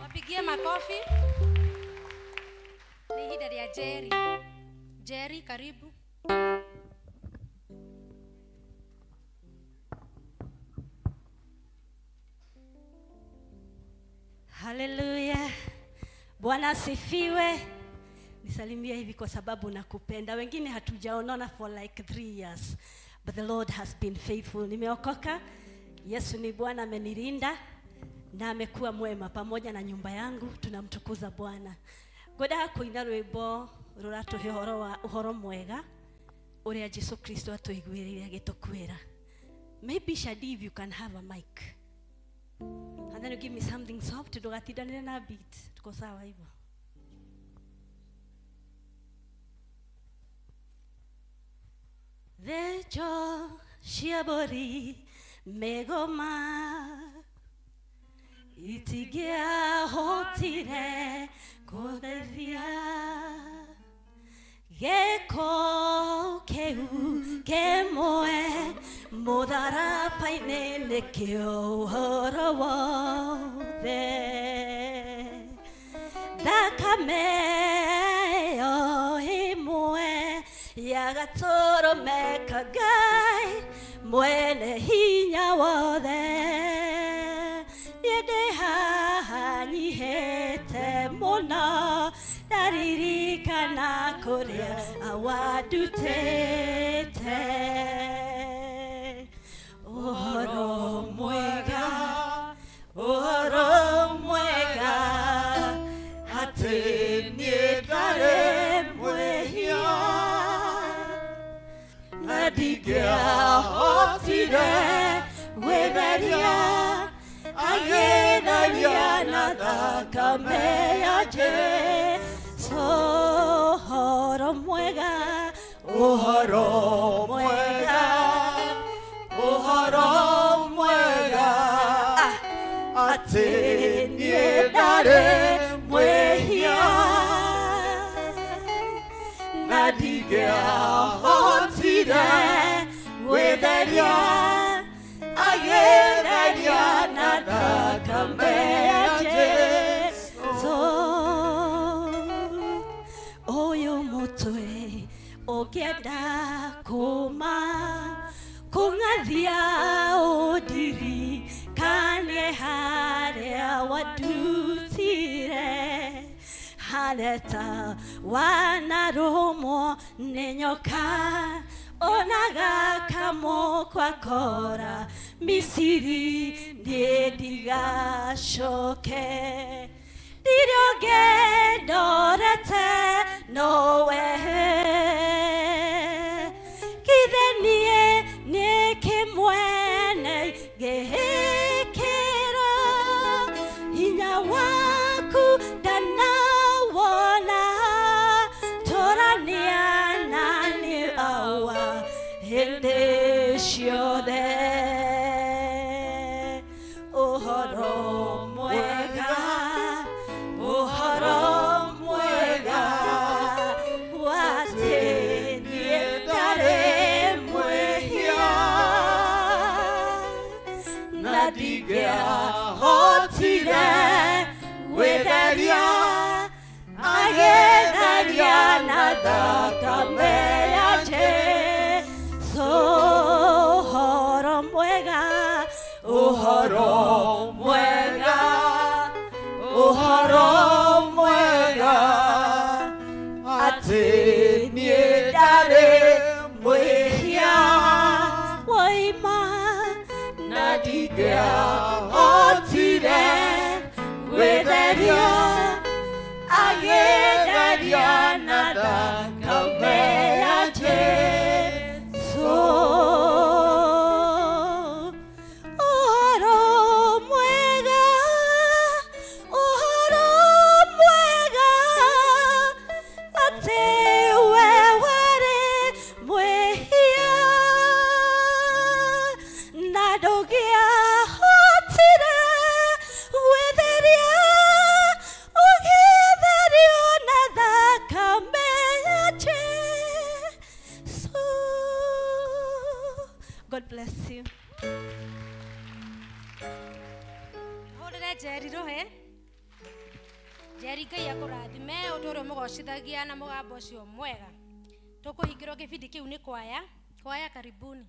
Wapigie makofi. Ni hida ya Jerry. Jerry, karibu. Hallelujah. Bwana asifiwe. Nisalimie hivi kwa sababu nakupenda. Wengine hatujaonana for like 3 years. But the Lord has been faithful. Nimeokoka. Yesu ni Bwana, amenilinda na amekuwa mwema pamoja na nyumba yangu. Tunamtukuza Bwana. Ngoda kuina rwimbo ruratuhe uhoro mwega uria Yesu Kristo atuiguirire agitukwira. Maybe Shadi, if you can have a mic. And then you give me something soft to gatidane na beat. Tuko sawa hivyo. Dejo shiabori megoma itigia hotire kodevia geko keu kemoe modara paine nekio horowode dakame yo himoe yagatoro mekagai mwene hinya wode yedeha nyihete mona daririkana korea awadutete ohoro mwega hate niedare mwehia nadigea hotire wedaria agedaria nadaka meyaje ohoro mwega ate niedare mwehia nadigea hotire wedaria agedaria nadaka meyaje oyo mutwe ogeda kungathia odiri kane harea wadutire haleta wanaromo nenyoka onaga kamo kwa kora misiri ndidiga shoke diroge dorete nowe kidenie neke mwene gehekera inya waku danawona torania nani awa hende shiode ohoro mwega wate niedare mwehia nadigea hotire wedaria agedaria nadaka meyaje ohoro mwega ate niedare mwehia waima nadigea hotire wedaria agedaria nadaka meyaje God bless you. Hũrĩre Njeri rũhĩ. Njeri Ngai akũrathime ũtũũre mũgocithagia na mũgambo ũcio mwega. Tũkũhingĩrwo kĩbindi kĩu nĩ kwaya. Kwaya karibuni.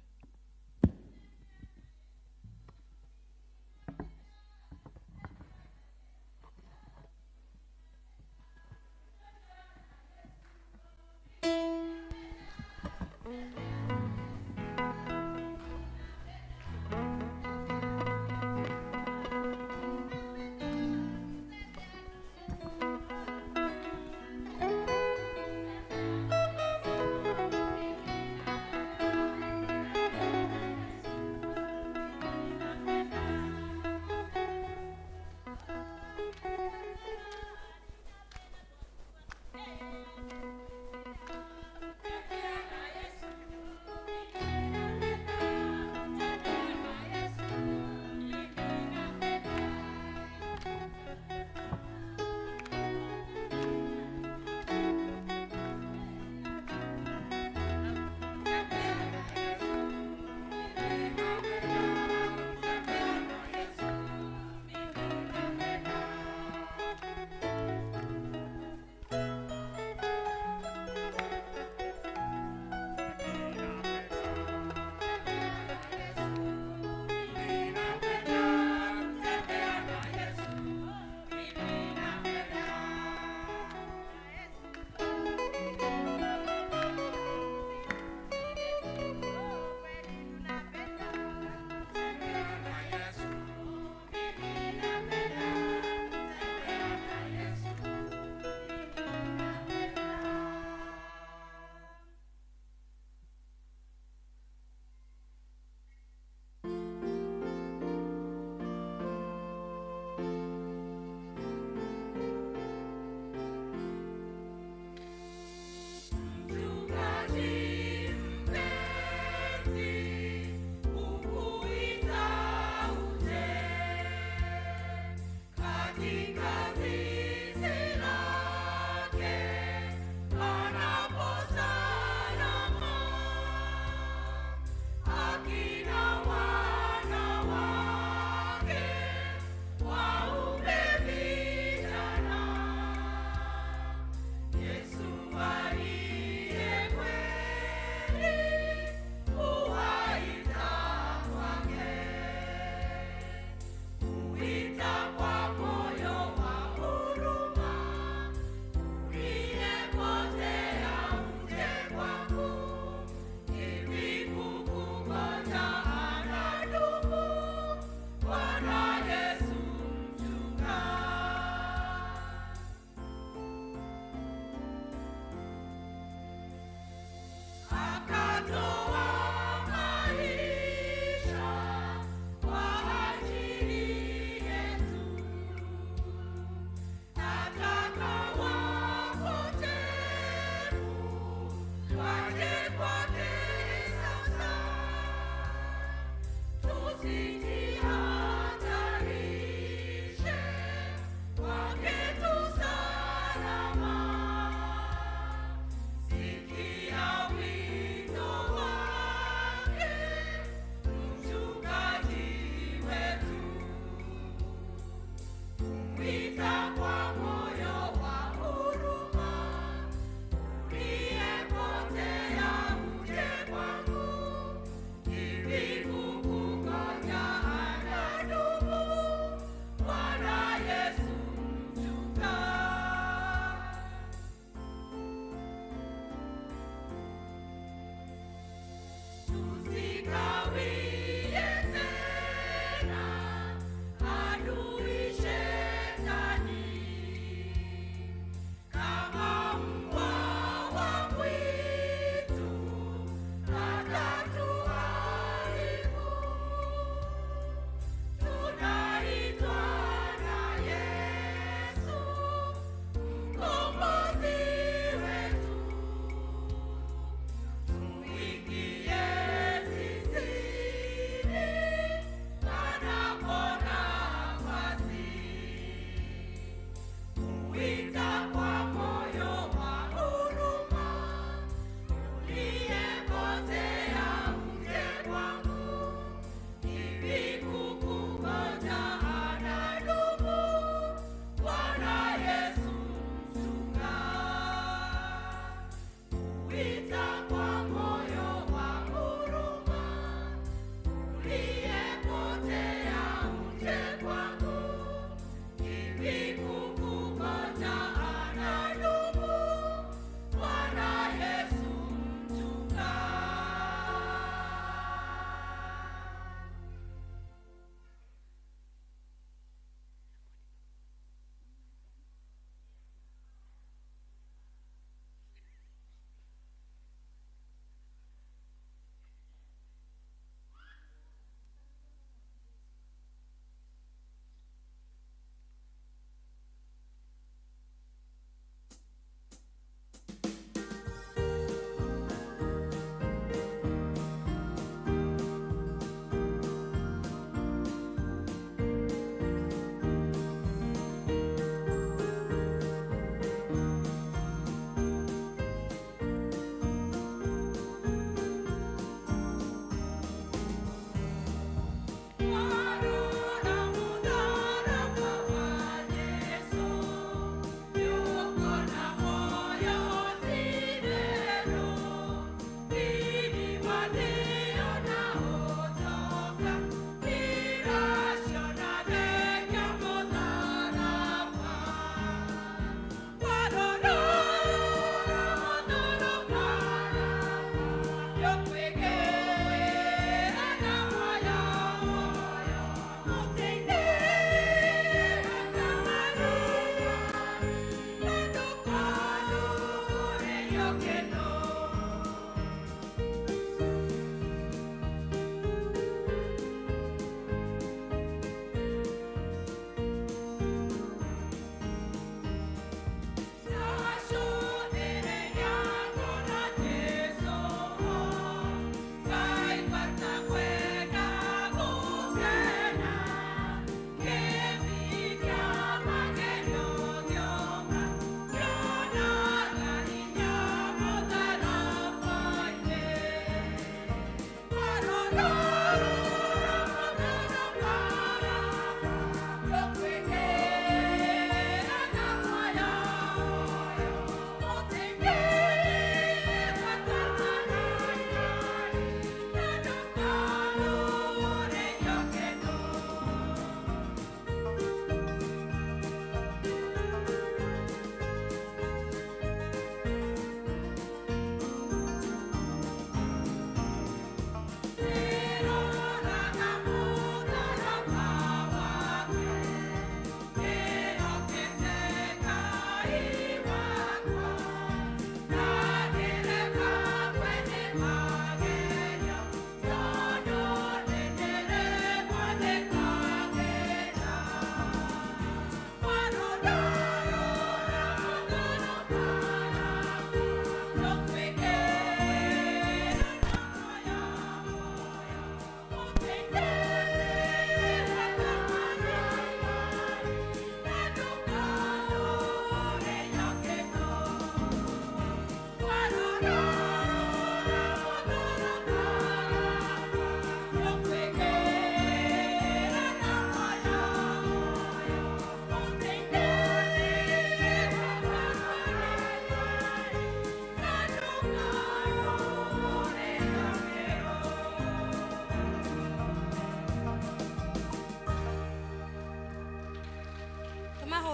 Vivu kukungoja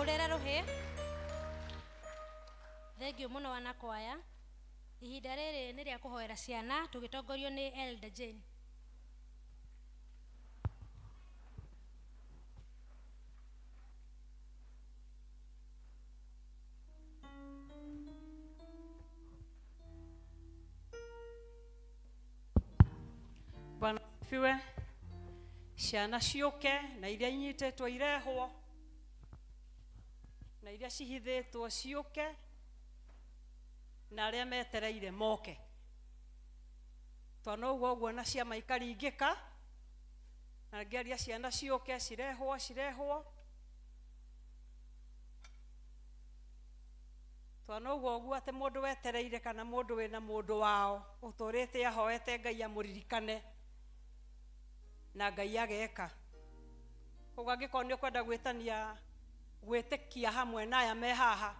tũhũrĩre rũhĩ. Thengiũ mũno wanakwaya. Ihinda rĩrĩ nĩ rĩa kũhoera ciana tũgĩtongorio nĩ Elder Jane. Bwana fiwe ciana ciũke na iria inyitetwo irehwo na iria cihithĩtwo ciũke na arĩa metereire moke. Twana ũguo na ciama ikaringĩka na ngĩaria ciana ciũke cirehwo. Twana ũguo atĩ mũndũ wetereire kana mũndũ wĩna mũndũ wao ũtũrĩte ahoete Ngai amũririkane na Ngai ageka. Koguo angĩkorwo nĩ ũkwenda gwĩtania gwĩtĩkia hamwe na aya me haha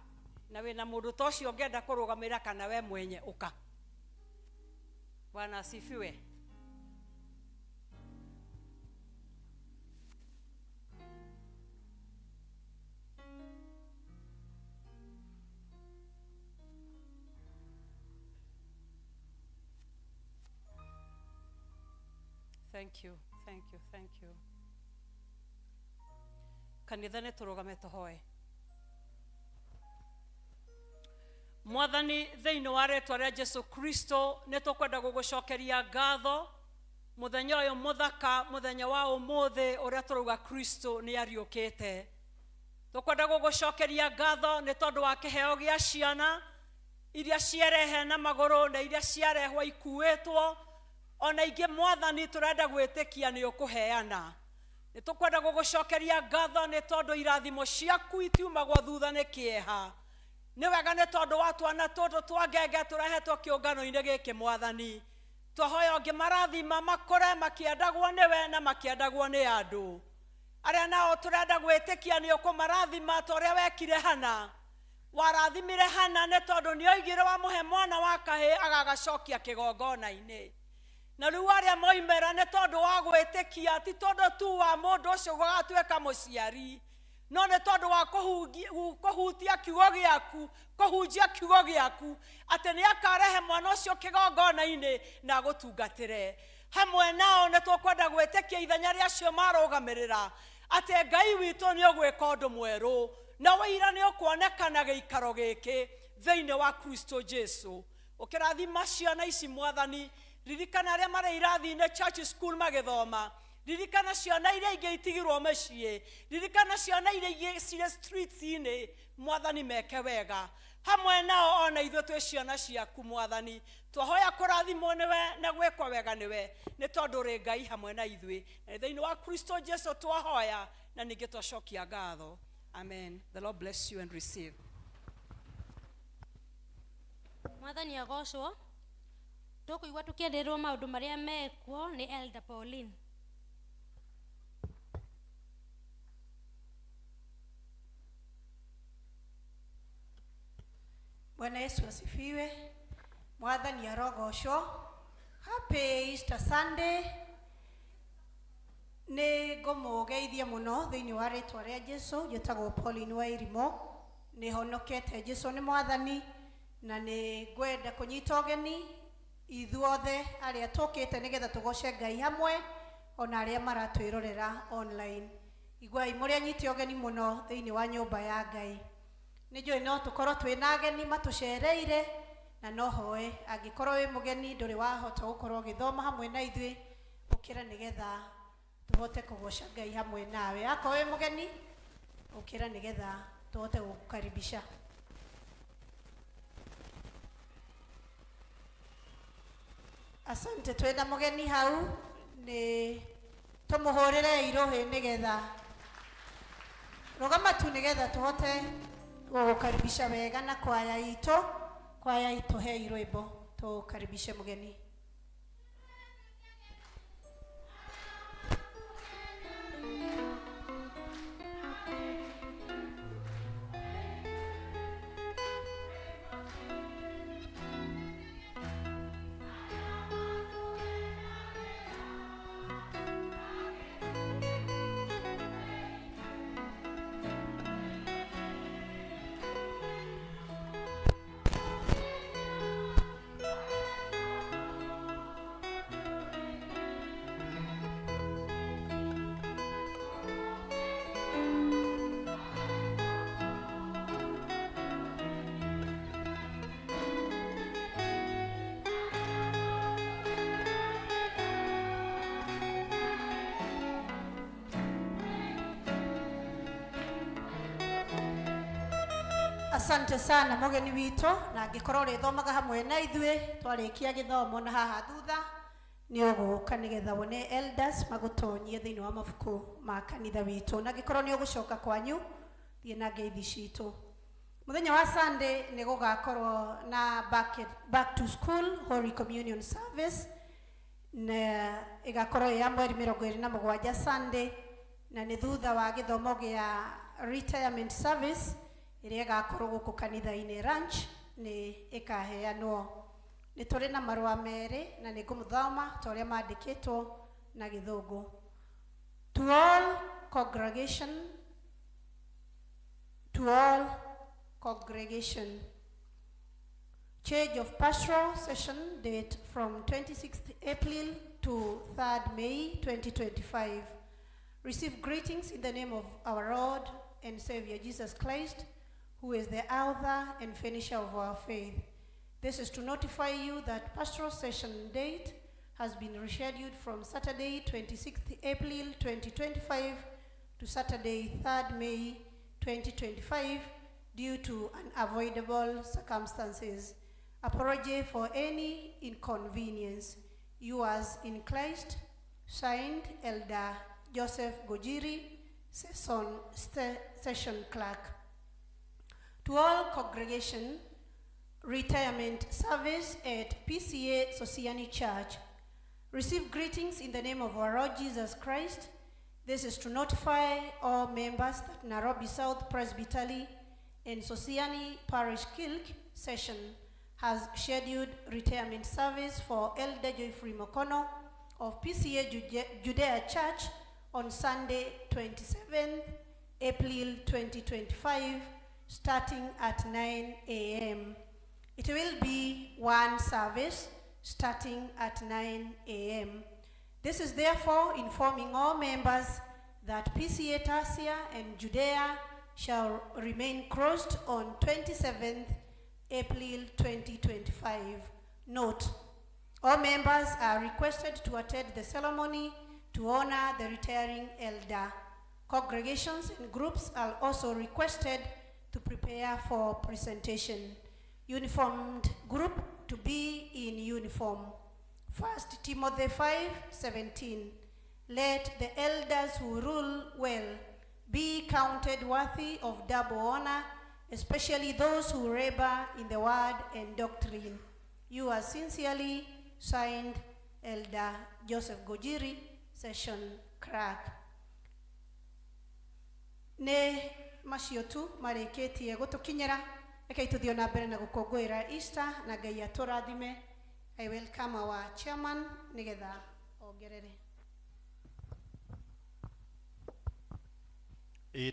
na wĩna mũndũ ta ũcio ũngĩenda kũrũgamĩra kana we mwenye ũka. Bwana asifiwe. Thank you. Kanitha nĩ tũrũgame tũhoe. Mwathani, thĩinĩ wa rĩĩtwa rĩa Jesu Kristo nĩ tũkwenda gũgũcokeria ngatho mũthenya ũyũ mũthaka, mũthenya wa ũmũthĩ ũrĩa tũrauga Kristo nĩ ariũkĩte. Tũkwenda gũgũcokeria ngatho nĩ tondũ wa kĩheo gĩa ciana iria ciarehe na magũrũ na iria ciarehwo ikuĩtwo. Ona ingĩ Mwathani tũrenda gwĩtĩkia nĩ ũkũheana. Nĩ tũkwenda gũgũcokeria ngatho nĩ tondũ irathimo ciaku itiumagwo thutha nĩ kĩeha. Nĩ wega nĩ tondũ wa twana tũtũ twa ngenge tũrehetwo kĩũngano-inĩ gĩkĩ Mwathani. Twahoya ũngĩ marathima makore makĩendagwo nĩwe na makĩendagwo nĩ andũ. Arĩa nao tũrenda gwĩtĩkia nĩ ũkũmarathima ta ũrĩa wekire Hana. Warathimire Hana nĩ tondũ nĩ oigire wamũhe mwana wa kahĩĩ agagacokia kĩgongona-inĩ. Na rĩu arĩa moimĩra nĩ tondũ wa gwĩtĩkia, ti tondũ tu wa mũndũ ũcio gũgatuĩka mũciari, no nĩ tondũ wa kũhutia kiugo gĩaku, kũhunjia kiugo gĩaku atĩ nĩ akarehe mwana ũcio kĩgongona-inĩ na gũtungatĩre. Hamwe nao nĩ tũkwenda gwĩtĩkia ithenya rĩacio marũgamĩrĩra atĩ Ngai witũ nĩ ũgwĩka ũndũ mwerũ na wĩira nĩ ũkuonekana gĩikaro gĩkĩ thĩinĩ wa Kristo Jesu. Ũkĩrathima ciana ici Mwathani, ririkana arĩa marĩ irathi-inĩ church school magĩthoma. Ririkana ciana iria ingĩ itigirwo mũciĩ. Ririkana ciana iria ingĩ cirĩ streets-inĩ. Mwathani meke wega. Hamwe nao ona ithuĩ twĩ ciana ciaku Mwathani. Twahoya kũrathimwo nĩwe na gwĩkwo wega nĩwe nĩ tondũ ũrĩ Ngai hamwe na ithuĩ. Na thĩinĩ wa Kristo Jesu twahoya na ningĩ twacokia ngatho. Amen. The Lord bless you and receive. Mwathani agocwo. Tũkũigua tũkĩenderwo maũndũ marĩa mekuo nĩ Elder Pauline. Bwana Yesu asifiwe. Mwathani arogocwo. Happy Easter Sunday. Nĩ ngũmũgeithia mũno thĩinĩ wa rĩĩtwa rĩa Jesũ. Njĩtagwo Pauline wa Irimo. Nĩ honokete Jesũ nĩ Mwathani na nĩ ngwenda kũnyita ũgeni ithuothe arĩa tũkĩte nĩgetha tũgoce Ngai hamwe ona arĩa maratwĩrorera online. Iguai mũrĩ anyite ũgeni mũno thĩinĩ wa nyũmba ya Ngai. Nĩ njũĩ no tũkorwo twĩna ageni matũcereire na no hoe angĩkorwo wĩ mũgeni ndũrĩ wahota gũkorwo ũgĩthoma hamwe na ithuĩ ũkĩra nĩgetha tũhote kũgoca Ngai hamwe nawe. Akorwo wĩ mũgeni ũkĩra nĩgetha tũhote gũkukaribisha. Asante, twenda mũgeni hau nĩ tũmũhũrĩre irũhĩ nĩgetha rũgama tu nĩgetha tũhote gũkaribisha wega na kwaya itũ he irwĩmbo tũkaribishe mũgeni. asante sana mogeni wito na ngĩkorwo rĩthomaga hamwe na ithuĩ twarĩkia gĩthomo na haha thutha nĩ ũgũka nĩgetha wone elders magũtonyie thĩinĩ wa mabuku ma kanitha witũ na ngĩkorwo nĩ ũgũcoka kwanyu thiĩ na ngeithi citũ mũthenya wa Sunday nĩ gũgakorwo na back to school Holy Communion service na ĩgakorwo ya mweri 27 Sunday na nĩ thutha wa gĩthomo gĩa retirement service ĩrĩa ĩgakorwo gũkũ kanitha-inĩ ranch nĩ ĩkaheanwo nĩ tũrĩ na marũa merĩ na nĩ ngũmũthoma ta ũrĩa mandĩkĩtwo na gĩthũngũ. To all congregation, change of pastoral session date from 26th April to 3rd May 2025. Receive greetings in the name of our Lord and Savior Jesus Christ, who is the author and finisher of our faith. This is to notify you that pastoral session date has been rescheduled from Saturday 26th April 2025 to Saturday 3rd May 2025 due to unavoidable circumstances. Apology for any inconvenience. Yours in Christ, signed Elder Joseph Gojiri, Session Clerk. To all congregation, retirement service at PCA Sosiani Church. Receive greetings in the name of our Lord Jesus Christ. This is to notify all members that Nairobi South Presbytery and Sosiani Parish Kilk session has scheduled retirement service for Elder Joyfrey Mokono of PCA Judea Church on Sunday 27th April 2025 starting at 9 a.m. It will be one service starting at 9 a.m. This is therefore informing all members that PCA Tarsia and Judea shall remain closed on 27th April 2025. Note, all members are requested to attend the ceremony to honor the retiring elder. Congregations and groups are also requested to prepare for presentation. Uniformed group to be in uniform. 1 Timothy 5:17. Let the elders who rule well be counted worthy of double honor, especially those who labor in the word and doctrine. You are sincerely signed, Elder Joseph Gojiri, Session Clerk. Ne macio tu marĩkĩtie gũtũkinyĩra reke itũthiĩ na mbere na gũkũngũĩra Easter na Ngai atũrathime. I welcome our chairman nĩgetha ongerere.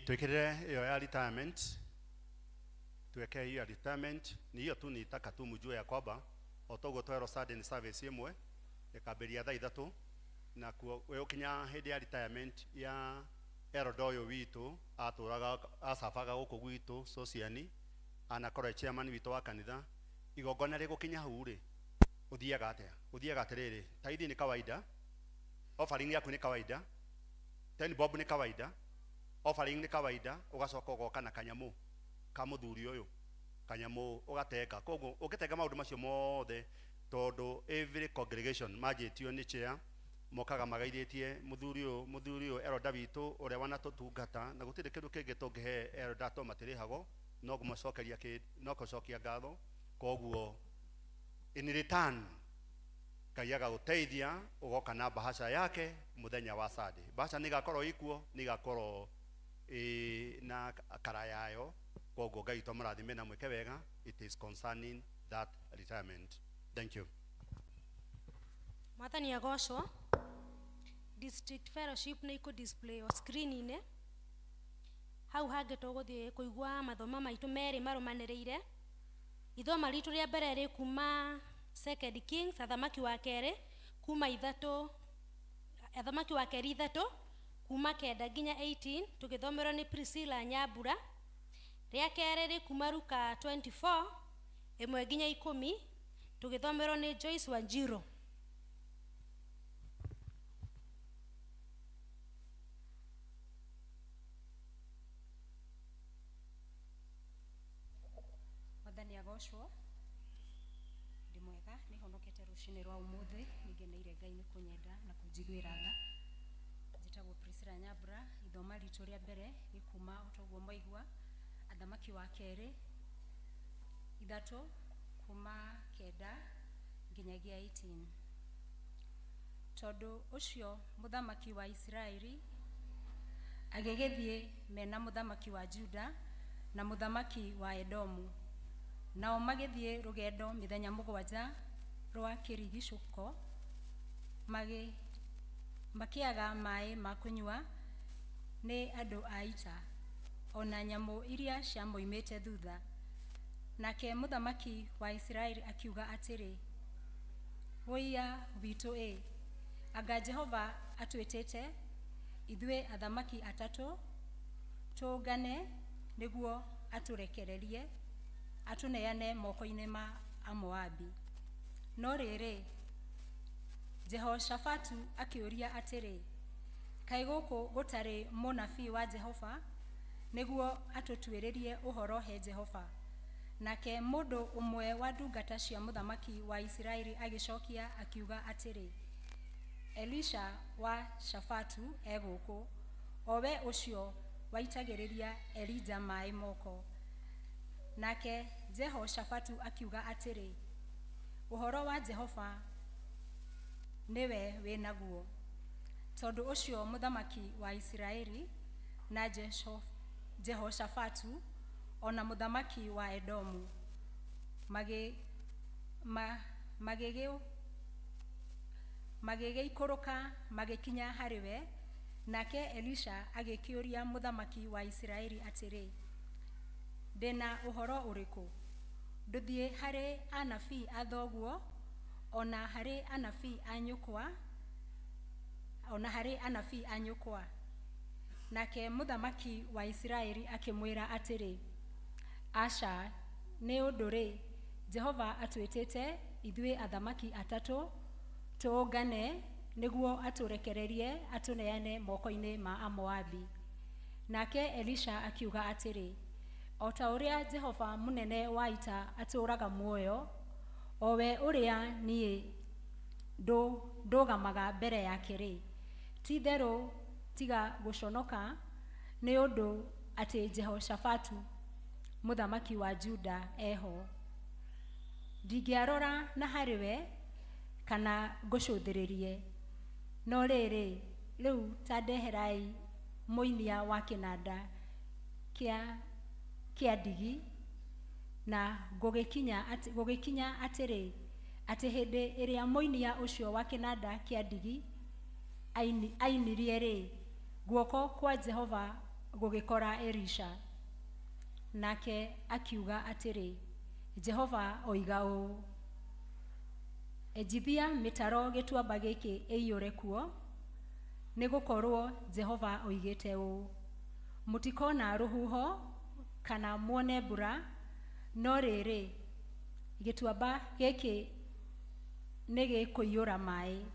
Twekere hiyo ya retirement, tuweke hiyo ya retirement, ni hiyo tu nitaka tu mjue ya kwamba otogo twero Sunday service imwe ikaberia thaa ithatu na wewe kinya hedi ya retirement ya erodoyo witu aturaga asafaga guku gwitu Sosiani anakora chairman witu wa kanitha igogona rigukinya hure uthiaga atiriri taithi ni kawaida, offering yaku ni kawaida, ten bob ni kawaida, offering ni kawaida, ugacoka ugoka na kanyamu ka muthuri uyu kanyamu ugateka koguo ukitega maundu macio mothe tondu every congregation majitio ni chair mokaga magaithĩtie muthuri uyu eroda witu uria wanatutungata na gutire kindu kingi tungihe eroda to matirihago no gumacokeria no gucokia ngatho koguo in return kayaga guteithia ugoka na bahasha yake muthenya wa Sunday. Bahasha nigakorwo ikuo nigakorwo na karayayo koguo Ngai tomurathime na mweke wega. It is concerning that retirement. Thank you. Mwathani agocwo. District fellowship nĩ ikũ display o screen-inĩ hau hangĩ tũgũthiĩ kũigua mathoma maitũ merĩ marũmanĩrĩire. Ithoma ritũ rĩa mbere rĩ kuma 2 Kings athamaki wa kerĩ kuma 3 athamaki wa kerĩ 3 kuma 9 nginya 18 tũgĩthomerwo nĩ Priscilla Nyambura. Rĩa kerĩ rĩ kuma Luka 24 1 nginya 10 tũgĩthomerwo nĩ Joyce Wanjiru. agocwo ndi mwega ni honokete rucini rwa umuthi ningeneire Ngai ni kunyenda na kunjiguira tha njitagwo Priscilla Nyambura ithoma ritu ria mbere gikuma utoguo maigua athamaki wa keri ithatu kuma kenda nginyagia 18 tondu ucio muthamaki wa Israeli agegethie mena muthamaki wa Juda na muthamaki wa Edomu nao magethie rugendo mithenya mugwanja rwa kirigicuko makiaga mai makunywa ni andu a ita ona nyamu iria cia moimite thutha nake muthamaki wa Israeli akiuga atiri woia witu anga Jehova atwitete ithwe athamaki atatu tungane niguo aturekererie atuneane moko-ini ma Amoabi no riri Jehoshafatu akiuria atiri kai guku gutari munabii wa Jehova niguo atutwiririe uhoro he Jehova nake mundu umwe wa ndungata cia muthamaki wa Israeli agicokia akiuga atiri Elisha wa Shafatu eguku owe ucio waitagiriria Elija mai moko nake Jehoshafatu akiuga atiri uhoro wa Jehova niwe winaguo tondu ucio muthamaki wa Israeli na Jehoshafatu ona muthamaki wa Edomu magigeikuruka magikinya hariwe nake Elisha agikiuria muthamaki wa Israeli atiri ndina uhoro uriku nduthie hari anabii athoguo ona hari anabii anyukwa nake muthamaki wa Israeli akimwira atiri asha ni unduri Jehova atwitete ithwe athamaki atatu tungane niguo aturekererie atuneane moko-ini ma Amoabi nake Elisha akiuga atiri ota uria Jehova munene wa ita aturaga muoyo owe uria nie ndugamaga mbere yake ri ti theru tiga guconoka ni undu ati Jehoshafatu muthamaki wa Juda eho ndingiarora na hariwe kana ngucuthiririe no riri riu tandeherai muinia wa kinanda kia ndigi na gugikinya atiri ati hindi iria muinia ucio wa kinanda kia ndigi ainirie ri guoko kwa Jehova gugikora Elisha nake akiuga atiri Jehova oiga uu ejithia mitaro gituamba giki eiyure kuo nigukorwo Jehova oigite uu mutikona ruhuho kana muone mbura no riri gituamba giki nigikuiyura mai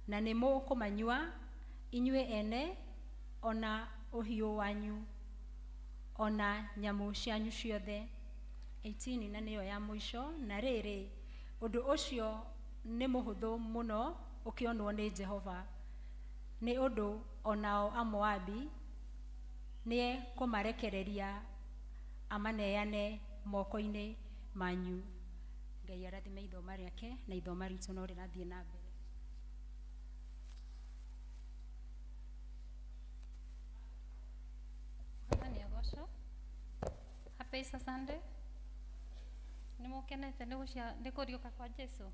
na nimukumanyua inyue ene ona uhiu wanyu ona nyamu cianyu ciothe 18 na niyo ya mwisho na riri undu ucio ni muhuthu muno ukionwo ni Jehova ni undu onao Amoabi nie kumarekereria amaneane moko-ini manyu Ngai arathime ithoma riake na ithoma ritu no rirathie na mbere Happy Easter Sunday. Nimukenete ni kuriuka kwa Jesu.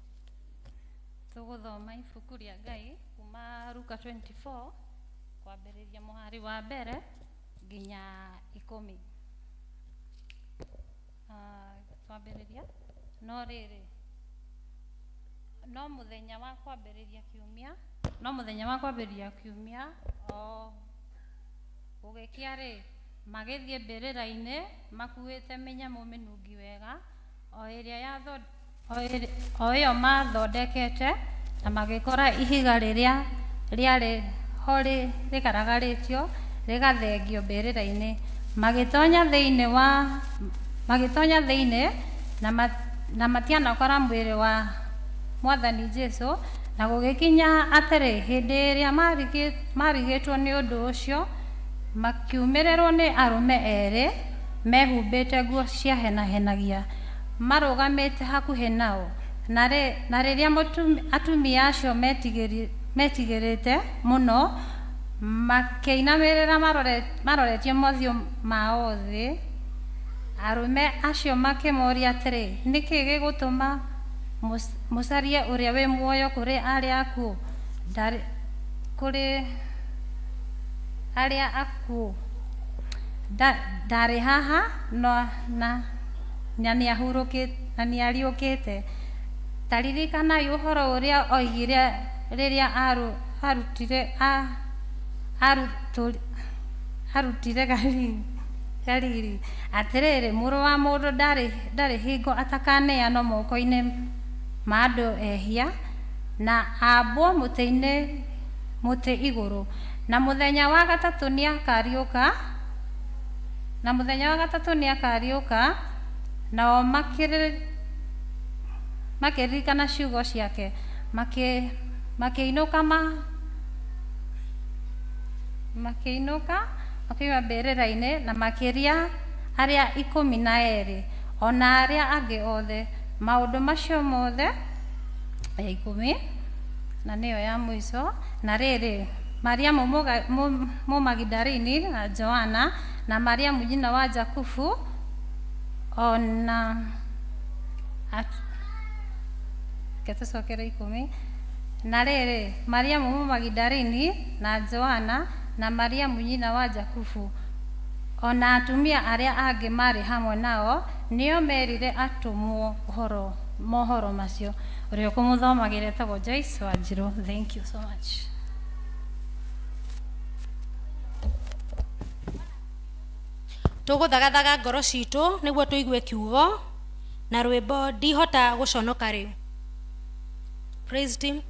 Tuguthoma ibuku ria Ngai kuma Luka 24 kwambiriria muhari wa mbere nginya 10. Twambiriria no riri no muthenya wa kwambiriria kiumia o ugikia ri magethie mbirira-ini makuite minyamu minungi wega o iyo mathondekete na magikora ihiga riria riari hori rigaragaritio rigathengio mbirira-ini magitonya thiini wa magĩtonya thĩinĩ na matianakora mwĩrĩ wa Mwathani Jesu, na gũgĩkinya atĩrĩ hĩndĩ ĩrĩa marigĩtwo nĩ ũndũ ũcio, makiumĩrĩrwo nĩ arũme erĩ mehumbĩte nguo cia henahenagia marũgamĩte hakuhĩ nao, na rĩrĩa atumia acio metigĩrĩte mũno, makĩinamĩrĩra maroretie mothiũ mao thĩ, arũme acio makĩmoria atĩrĩ, nĩkĩ gĩgũtũma mũcarie ũrĩa wĩ muoyo kũrĩ arĩa akuũ? Kũrĩ arĩa akuũ ndarĩ haha na nĩariũkĩte. Ta ririkanai ũhoro ũrĩa oigire rĩrĩa arutire Galili atĩrĩrĩ, mũrũ wa mũndũ ndarĩ hingo atakaneanwo moko-inĩ ma andũ ehia na ambwo mũtĩ igũrũ, na mũthenya wa gatatũ nĩakariũka. Nao makĩririkana ciugo ciake, makĩinũka makiuma mbĩrĩra-inĩ na makĩria arĩa 12 ona arĩa angĩ othe. Maũndũ macio mothe ya 10 na nĩyo ya mũico. Na rĩrĩ, Mariamu Mũmagidalini na Joana na Mariamu nyina wa Jakubu ona ketũcokere 10. Na rĩrĩ, Mariamu Mũmagidalini na Joana na Mariamu nyina wa Jakubu ona atumia arĩa angĩ marĩ hamwe nao nĩo merire atũmwo mohoro macio. Ũrĩa ũkũmũthomagĩra etagwo Joyce Wanjirũ. Thank you so much. Tũgũthagathaga ngoro citũ nĩguo tũigue kiugo na rwĩmbo ndihota gũconoka rĩu. Praise team.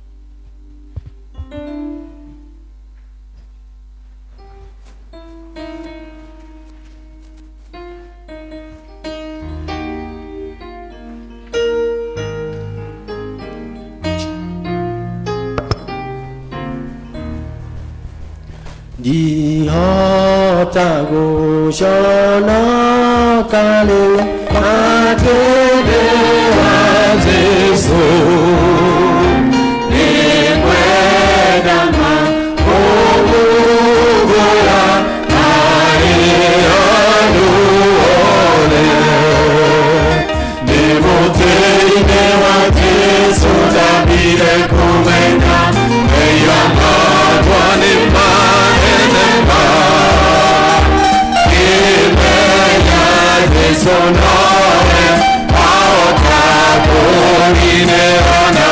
Dihota gũconoka rĩu atĩrĩ wa Jesu, nĩkwenda makũgũgũra harĩ andũ othe. Nĩ mũtĩ-inĩ wa Jesu ndambire kũmenya wĩra makwa nĩ mahenema. Kĩmenya Jesu nowe ahota kũnginĩra na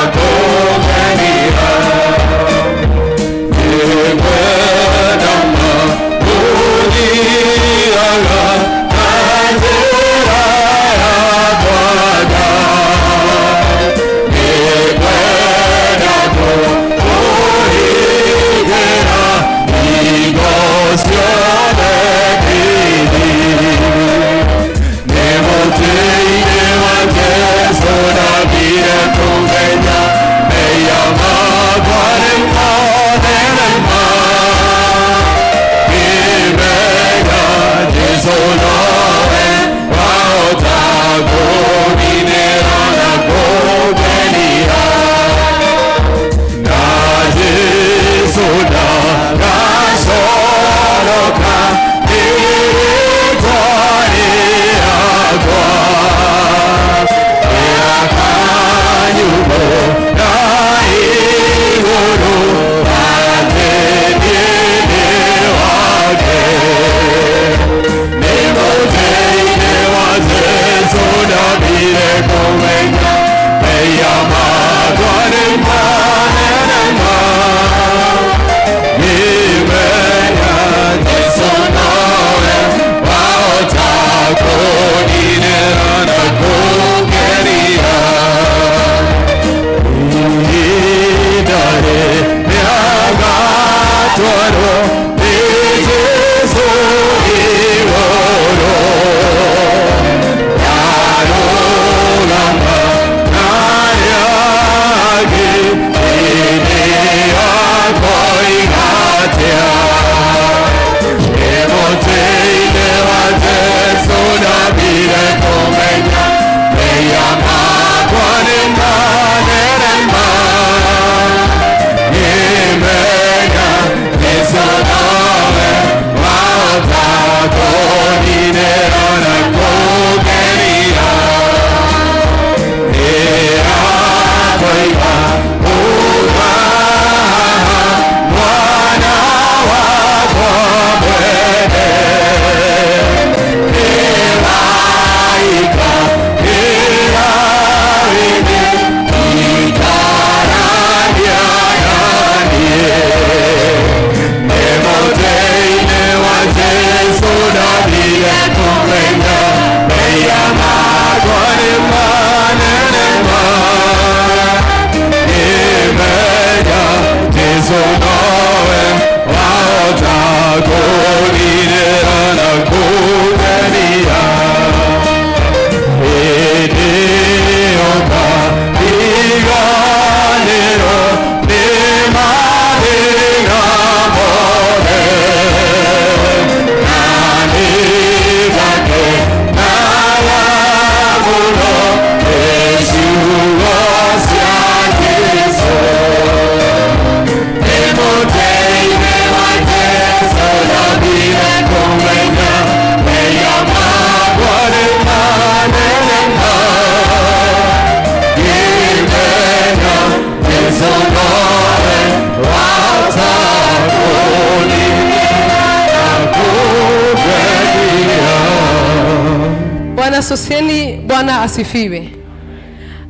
Asociani Bwana asifiwe.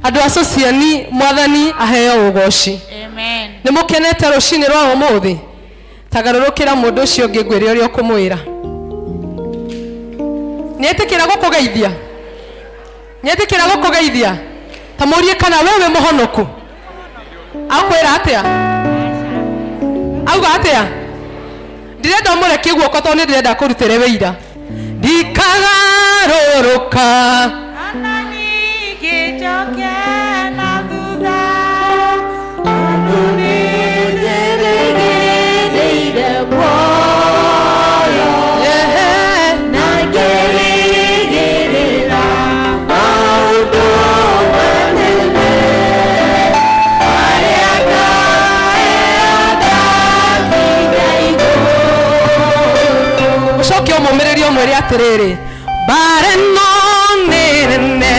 Adu asociani mwathani aheo ugoci. Amen. Nimukenete rucini rwa umuthi. Tagarurukira mundu ucio ngigwire uri okumwira. Nietikira gukugeithia. Nietikira gukugeithia. Tamurie kana wewe muhonoku. Akwira atia? Auga atia? Ndirenda umureke guoko to ni ndirenda kurutire wira. Ndikagarũrũka Anani gĩcoke na thutha Andũ nĩnjeregereire muoyo Na ngerĩgĩrĩra maũndũ manene Marĩa ngaheanga igũrũ Ucoke ũmũmĩrĩrie ũmwĩre atĩrĩrĩ bare no nene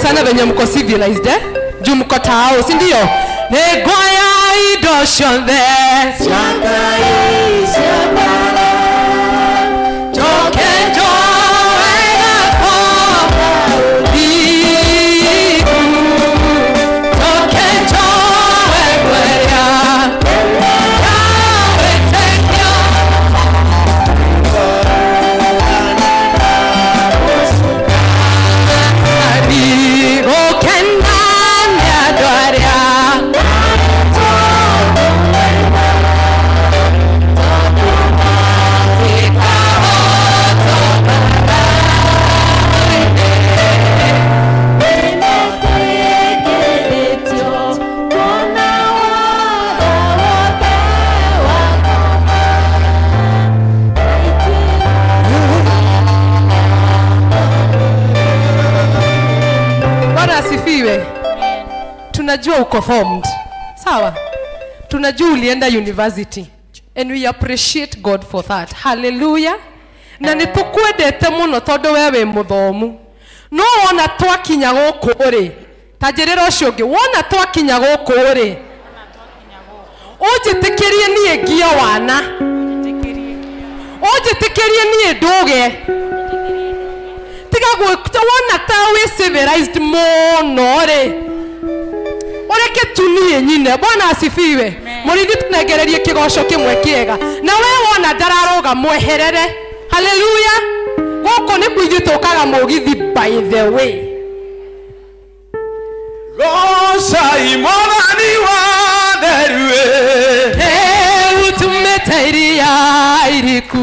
sana venye mko civilized juu mko tao si ndio negoya indo ciothe joke njoega joke njoegweria tunajua uko formed sawa tunajua ulienda university and we appreciate God for that hallelujah na nitukwendete muno tondu wewe muthomu no wona twakinya guku uri tajirira ucio ungi wona twakinya guku uri ujitikirie nie ngia wana ujitikirie nie nduge tiga gwita wona ta we civilized muno ri ureke tunie nyine Bwana asifiwe murithi tunegererie kigoco kimwe kiega na we wona ndararoga mweherere haleluya goko ni kuithi tukaga mugithi by the way gocai mwathani wa therue utumeteiria iriku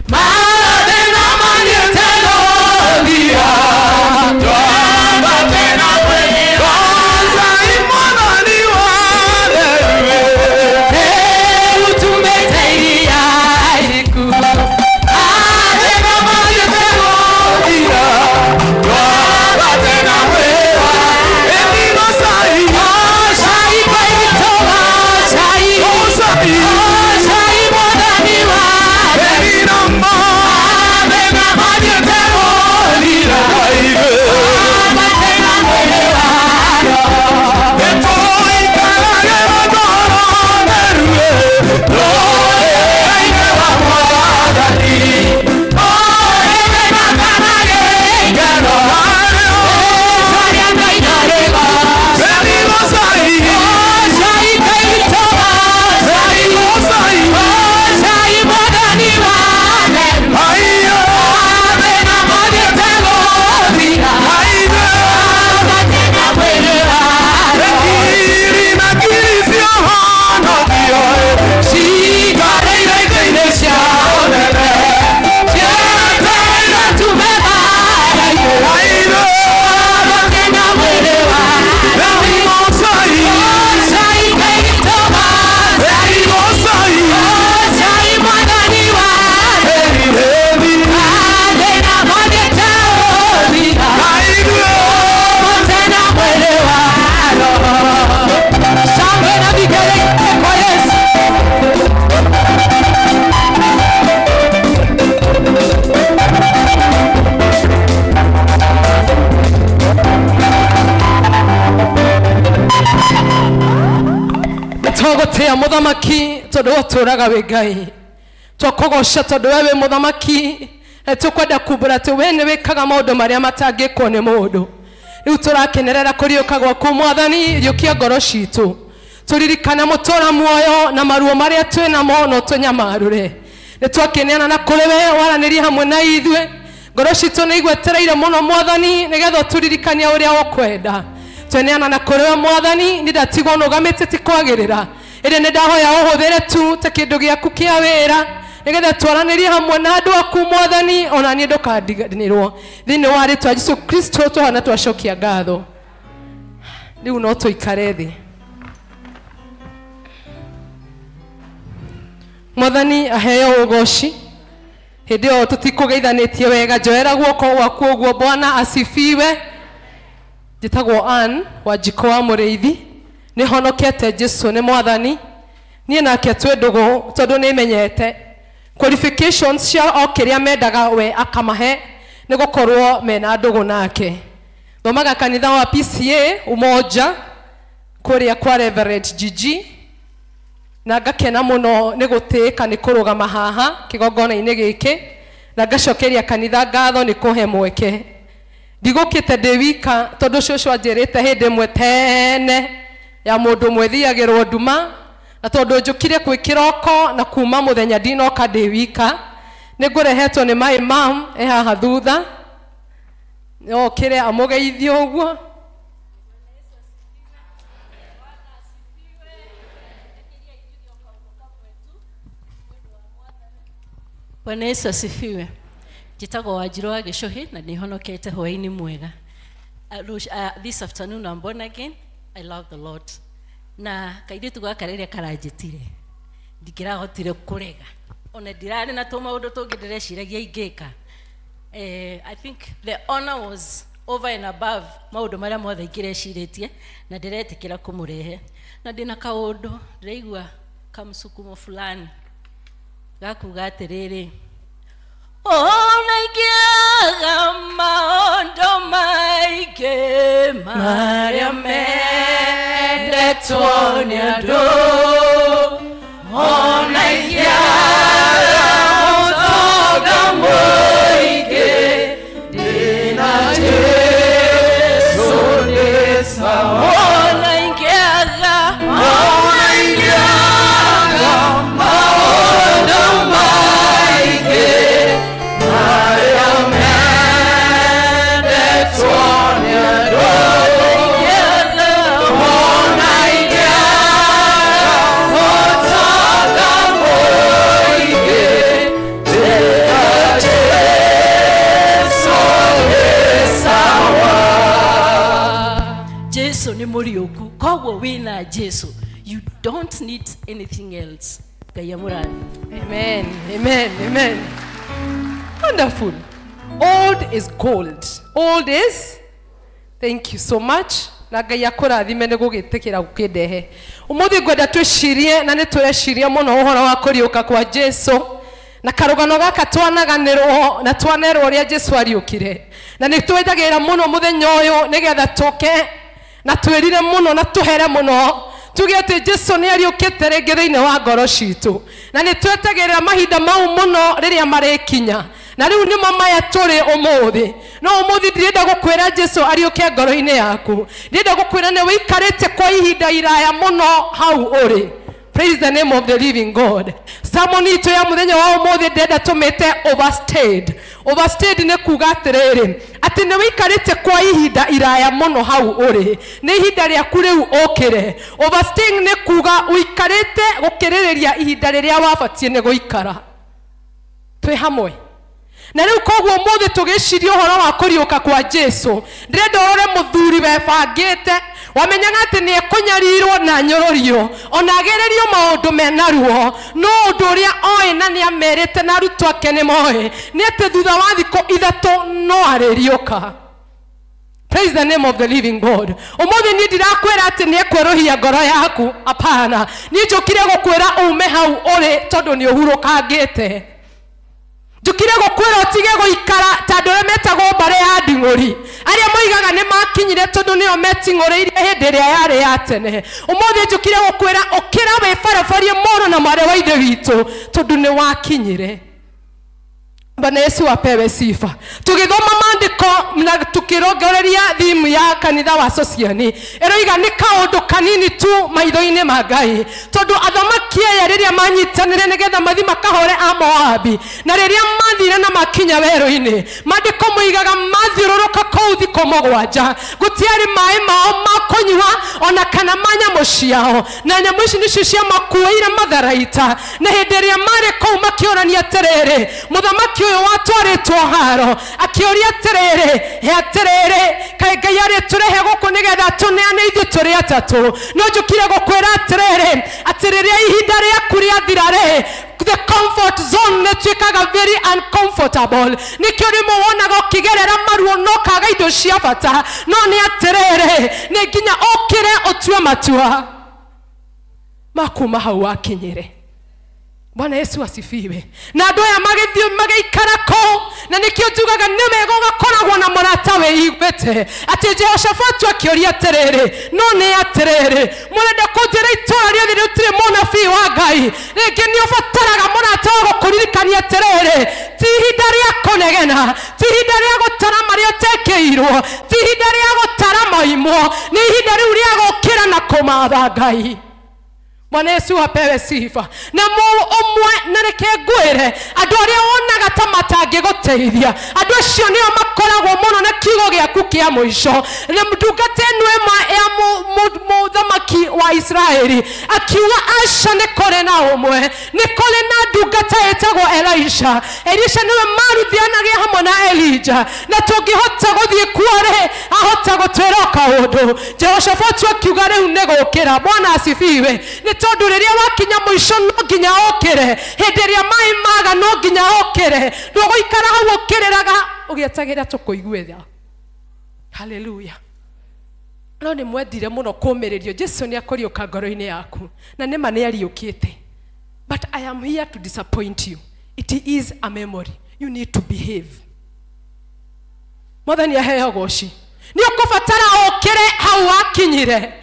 mathina manyetegothia twambatena kwĩra gocai mwathani wa therue utumeteiria iriku mathina manyetegothia twambatena kwĩra gocai gocai kwaitoga gocai gocai mwathani wa therue nitwagotea muthamaki tondu waturaga wi ngai twakogosha tondu wewe muthamaki tukwenda kumbura ati we ni wikaga maundu maria matangikwo ni mundu riu turakenerera kuriuka gwaku mwathani riukia ngoro citu turirikana mutura muoyo na maruo maria twina mono tunyamarure nitwakeneana na kuri we waranirie hamwe na ithwe ngoro citu ni igwetereire muno mwathani nigetha turirikania uria ukwenda tweneana na kuri we mwathani nindatigwo nugamite ti kwagirira iri ni ndahoya uhuthire tu ta kindu giaku kia wira nigetha twaranirie hamwe na andu aku mwathani ona ni ndukandiganirwo thiini wa ritwa Jesu Kristo tuhana twacokia ngatho riu no tuikare thi mwathani aheo ugoci hindi o tutikugeithanitie wega njoera guoko gwaku uguo Bwana asifiwe njitagwo Ann Wanjiko wa Muriithi ni honokete Jesu ni mwathani nie nake twendugu tondu ni menyete qualifications cia okiria mendaga we akamahe ni gukorwo mena ndugu nake thomaga kanitha wa PCA umoja kuria kwa Reverend Gigi na ngakena muno ni gutika ni kurugama haha kigongona-ini giki na ngacokeria kanitha ngatho ni kuhe mweke ndigukite ndi wika tondu cucu anjirite hindi mwe tene ya mundu mwethiagirwo nduma na tondu njukire kwi kiroko na kuma muthenya ndinoka ndi wika ni ngurehetwo ni my mom haha thutha okire amugeithio uguo Bwana Yesu asifiwe. Njitagwo Wanjiru wa Gicuhi na nihonokete hwaini mwega. This afternoon I'm born again. I love the Lord. Na kairitu gaka riria karanjitire. Ndikirahotire kurega. Ona ndirari na tumaundu tungi ndireciragia ingika. I think the honor was over and above maundu maria mothe ingireciritie na ndiretikira kumurehe. Na ndina kaundu ndiraigua kamsukumo fulani. Gakuga atiriri ona ingiaga maondo maingĩ marĩa mendetwo nĩ andũ ona ingiaga ũtonga mũingĩ ndĩna Jesũ nĩ sawa ona ingiaga Jesu ni muriuku kogwo wina Jesu you don't need anything else. Amen, amen, amen. Wonderful. Old is gold. Old is, thank you so much. Na Ngai akurathime ni gugitikira gukindehe. Umuthi ngwenda twicirie na ni tureciria muno uhoro wa kuriuka kwa Jesu. Na karugano gaka twanaganirwo na twanerwo ria Jesu ariukire. Na ni twethagira muno muthenya uyu nigetha tuke na twirire muno na tuhere muno. Tugete Jesu ni ariukite ringi thiini wa ngoro citu na ni twetagirira mahinda mau muno riria marekinya na riu nimo maya turi umuthi no umuthi ndirenda gukwira Jesu ariuke ngoro-ini yaku ndirenda gukwira ni wikarite kwa ihinda iraya muno hau uri. Praise the name of the living God. Sermon itu ya muthenya wa umuthi ndenda tumite overstayed. Overstayed ni kuga atiriri ati ni wikarite kwa ihinda iraya muno hau uri ni ihinda riaku riu okire. Overstaying ni kuga wikarite gukiririria ihinda riria wabatie ni guikara. Twi hamwe na riu kogwo umuthi tugiciria uhoro wa kuriuka kwa Jesu ndirenda urore muthuri webangite wamenyaga ati ni ekunyarirwo na nyororio ona agererio maundu mena ruo no undu uria oi na ni amerite na arutwo ake ni moe ni ati thutha wa thiko ithatu no aririuka. Praise the name of the living God. Umuthi ni ndirakwira ati ni ekweruhia ngoro yaku apana ni njukire gukwira ume hau uri tondu ni uhurukangite njukire gukwira utige guikara tondu ria metagwo mbare ya nding'uri aria moigaga ni makinyire tondu nio meting'uriire hindi ria yari ya tene. Umuthi njukire gukwira ukira thabarie mono na mware wa ithe witũ tondũ nĩ wakinyire. Bwana Yesu apewe sifa. Tukithoma maandiko na tukirongoreria thimu ya kanitha wa Sociani, eroiga ni kaundu kanini tu maitho-ini ma Ngai, tondu athamaki aya riria manyitanire nigetha mathi makahore a Moabi, na riria mathire na makinya werũ-ini, maandiko moigaga mathiũrũrũka kũu thikũ mũgwanja, gũtiarĩ maĩ mao ma kũnyua ona kana ma nyamũ ciao, na nyamũ ici nicio ciamakuĩire matharaita, na hĩndĩ ĩrĩa marĩ kũu makĩũrania atĩrĩrĩ, mũthamaki uyu watwaritwo haro akioria atiriri kaĩ Ngai ariturehe guku nigetha tuneane ithuĩ tũrĩ atatũ, no njũkire gũkwĩra atĩrĩrĩ ihinda rĩaku rĩathira the comfort zone nĩtuĩkaga very uncomfortable, nĩkĩo rĩmwe wonaga ũkĩgerera maruo no kaga indo cia bata, no nĩ atĩrĩrĩ nĩ nginya ũkĩre ũtue matua makuma hau wakinyire. Bwana Yesu asifiwe. Na andũ aya magĩthiĩ magĩikara kũu, na nĩkĩo njugaga nĩ wega ũgakoragwo na mũrata wĩiguĩte atĩ Jehoshafatu akĩũria atĩrĩrĩ, no nĩ atĩrĩrĩ, mũrenda kũnjĩra itũũra rĩothe rĩtirĩ mũnabii wa Ngai? Rĩngĩ nĩ ũbataraga mũrata wa gũkũririkania atĩrĩrĩ, ti ihinda rĩa kũnegena, ti ihinda rĩa gũtara marĩa ũtekĩirwo, ti ihinda rĩa gũtara moimwo, nĩ ihinda rĩu rĩa gũkĩra na kũmatha Ngai. Bwana Yesu apewe sifa. Na umwe na reke ngwĩre andũ arĩa wonaga ta matangĩgũteithia, andũ acio nĩo makoragwo mũno na kiugo gĩaku kĩa mũico. Na ndungata ĩno ĩmwe ya mũthamaki wa Israeli akiuga aca nĩ kũrĩ na ũmwe, nĩ kũrĩ na ndungata ĩtagwo Elisha. Elisha nĩwe maruthianagia hamwe na Elijah, na tũngĩhota gũthiĩ kuo-rĩ ahota gũtwĩra kaũndũ. Jehoshafatu akiuga rĩu nĩ gũkĩra. Bwana asifiwe. Tondu riria wakinya muico no nginya okire, hindi ria mai maga no nginya okire, ndũgũikara hau ũkĩrĩraga ũgĩetagira tũkũigue tha. Hallelujah. No nĩ mwendire mũno kũmĩrĩrio. Jesu nĩ akũriũka ngoro-inĩ yaku, na nĩma nĩ ariũkĩte. But I am here to disappoint you. It is a memory. You need to behave. Mwathani aheo goci. Nĩ ũkũbatara ũkĩre hau wakinyire.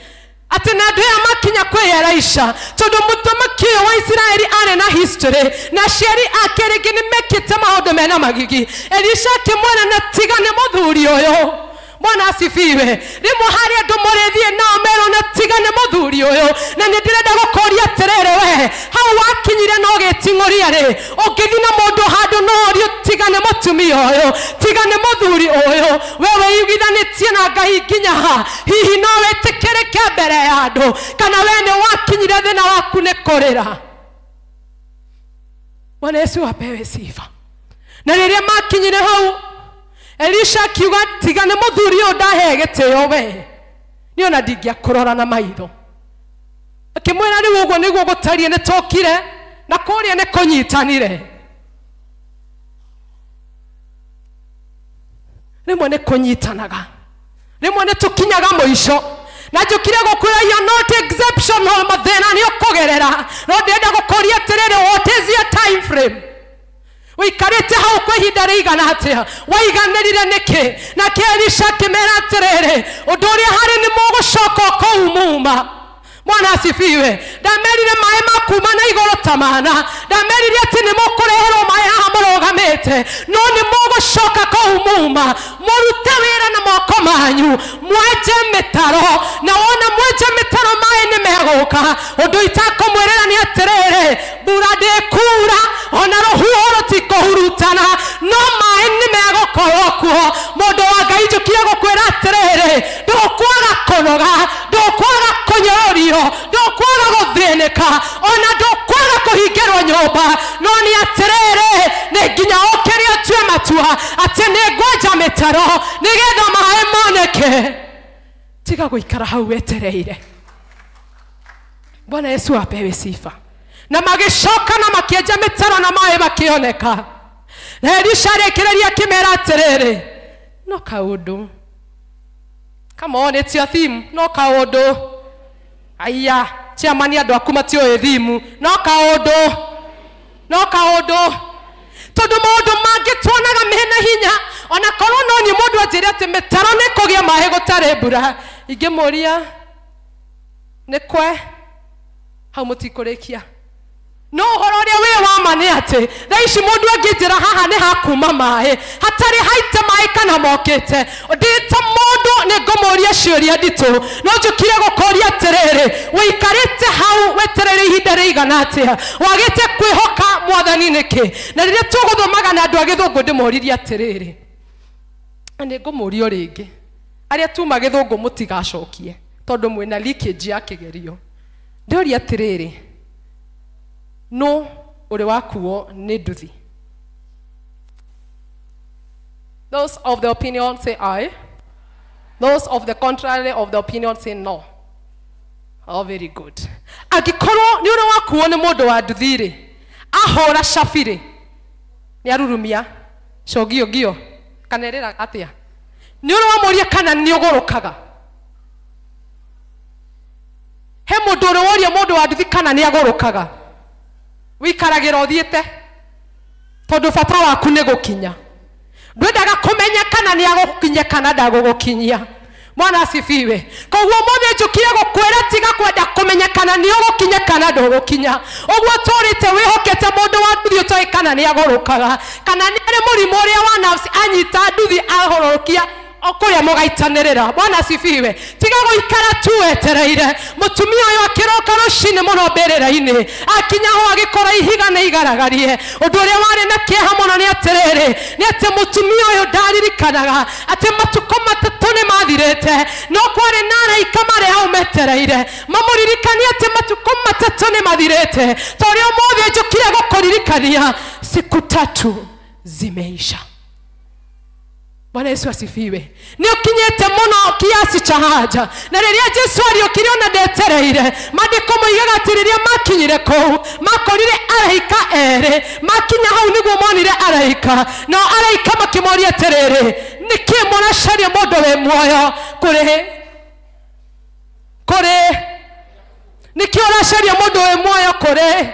Ati na andũ aya makinya kwĩ Elisha, tondũ mũthamaki wa Israeli arĩ na history, na aciari ake rĩngĩ nĩ mekĩte maũndũ mena magigi. Elisha akĩmwĩra na tigane mũthuri ũyũ. Bwana asifiwe. Rĩmwe harĩ andũ mũrĩthiĩ nao merwo na tigane mũthuri ũyũ, na nĩ ndĩrenda gũkũria atĩrĩrĩ we, hau wakinyire no gĩting'ũria-rĩ, ũngĩthiĩ na mũndũ handũ no ũrio tigane mũtumia ũyũ, tigane mũthuri ũyũ, we wĩiguithanĩtie na Ngai nginya ha, hihi no wĩtĩkĩrĩke mbere ya andũ, kana we nĩ wakinyire thĩna waku nĩ kũrĩra. Bwana Yesu apewe sifa. Na rĩrĩa makinyire hau, Elisha akiuga tigane mũthuri ũyũ ndahe gĩtĩo we, nĩ ona ndingĩakũrora na maitho. Akĩmwĩra rĩu ũguo nĩguo gũtarie nĩ tũkire, na kũrĩa nĩ kũnyitanire. Rĩmwe nĩ kũnyitanaga, rĩmwe nĩ tũkinyaga mũico, na njũkire gũkwĩra you are not exceptional, mathĩna nĩ ũkũgerera. No ndĩrenda gũkũria atĩrĩrĩ, what is your time frame? Wĩikarĩte hau kwa ihinda rĩigana atĩa? Waiganĩrire nĩkĩ? Nake Elisha akĩmera atĩrĩrĩ, ũndũ ũrĩa harĩ nĩ mũgũcoka kũu muma. Bwana asifiwe. Ndamerire maĩ makuma na igũrũ ta mana, ndamerire atĩ nĩ mũkũreherwo maĩ haha mũrũgamĩte, no nĩ mũgũcoka kũu muma, mũrute wĩra na moko manyu, mwenje mĩtaro, na wona mwenje mĩtaro maĩ nĩ megũka. Ũndũ itakũmwĩrĩra nĩ atĩrĩrĩ, mbura ndĩkura, ona rũhuho rũtikũhurutana, no maĩ nĩ megũkorwo kuo. Mũndũ wa Ngai njũkire gũkwĩra atĩrĩrĩ, ndũkwaga kũnoga, ndũkwaga kũnyororio, ndũkwaga gũthĩnĩka, ona ndũkwaga kũhingĩrwo nyũmba, no nĩ atĩrĩrĩ nĩ nginya ũkĩre ũtue matua atĩ nĩ ngwenja mĩtaro nĩgetha maĩ moneke. Tiga gũikara hau wetereire. Bwana Yesu apewe sifa. Na magĩcoka na makĩenja mĩtaro na maĩ makĩoneka. Na Elisha arĩkĩrĩria akĩmera atĩrĩrĩ, no kaũndũ. Come on, it's your theme. No kaũndũ. Aya, chiamani andũ aku matiũĩ thimu. No kaũndũ. No kaũndũ. Tondũ maũndũ mangĩ tuonaga mena hinya, ona korwo no niĩ mũndũ anjĩre atĩ mĩtaro nĩ kũgĩa maĩ gũtarĩ mbura, ingĩmũria nĩ kwe hau mutikurikia no horo ria we wa mane ate thaici mundu angijira haha ni hakuma mai hatari haite mai kana mokete ndita mundu ni ngomoria ciuria nditu no njukire gukoria atiriri wikarite hau weterere ihinda riigana atia wagite kwihoka mwathani niki na riria tuguthomaga na andu agithungu ndimoririe atiriri ni ngomorio ringi aria tuma githungu mutigacokie tondu mwina leakage ya kigerio ndoria atiriri no uri wakuo ni nduthi. Those of the opinion say aye. Those of the contrary of the opinion say no. Oh, very good. Agikorwo ni uri wakuo ni mundu wa nduthi ri ahora cafiri ni arurumia cogio gio kanerera atia ni uri wamuria kana ni ugurukaga he mundu uri woria mundu wa nduthi kana ni agurukaga wikaragira othiete tondu bata waku ni gukinya ndwendaga kumenya kana ni agukinya kana ndagukinyia mwana asifiwe koguo mothe njukire gukwira tiga kwenda kumenya kana ni ugukinya kana ndugukinya uguo turite wihokete mundu wa nduthi utoi kana ni agurukaga kana ni ari murimu uria wa nafsi anyita nduthi ahorokia okuria mugaitanirira bwana asifiwe tiga guikara tu wetereire mutumia uyu akiroka rucini muno mberera-ini akinya ho agikora ihiga na igaragarie undu uria wari na kieha muno ni atiriri ni ati mutumia uyu ndaririkanaga ati matuko matatu ni mathirite no kwari na araika mari hau metereire mamuririkania ati matuko matatu ni mathirite tori umuthi njukire gukuririkania siku 3 zimeisha. Bwana Yesu asifiwe. Ni ukinyete muno kiasi cha haja. Na riria Yesu ariokire ona ndetereire. Mandiko moigaga ati riria makinyire kou makorire araika ere. Makinya hau niguo monire araika. No araika makimoria atiriri niki munacaria mundu we muoyo kuri niki uracaria mundu we muoyo kuri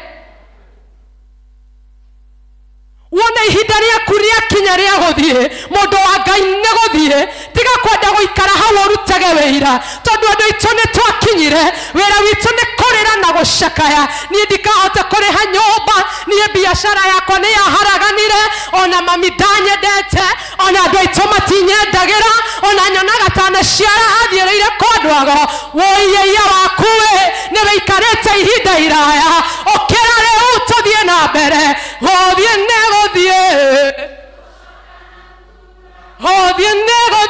wona ihinda riaku riakinya ria guthie mundu wa Ngai ni guthie tiga kwenda guikara hau urutage wira tondu andu aitu ni twakinyire wira witu ni kurira na gucakaya ni ndikahota kuriha nyumba ni biashara yakwa ni yaharaganire ona mami ndanyendete ona andu aitu matinyendagira ona nyonaga tana ciara athireire kodwago woiyeia waku ni wikarite ihinda iraya okera riu tuthie na mbere guthie nego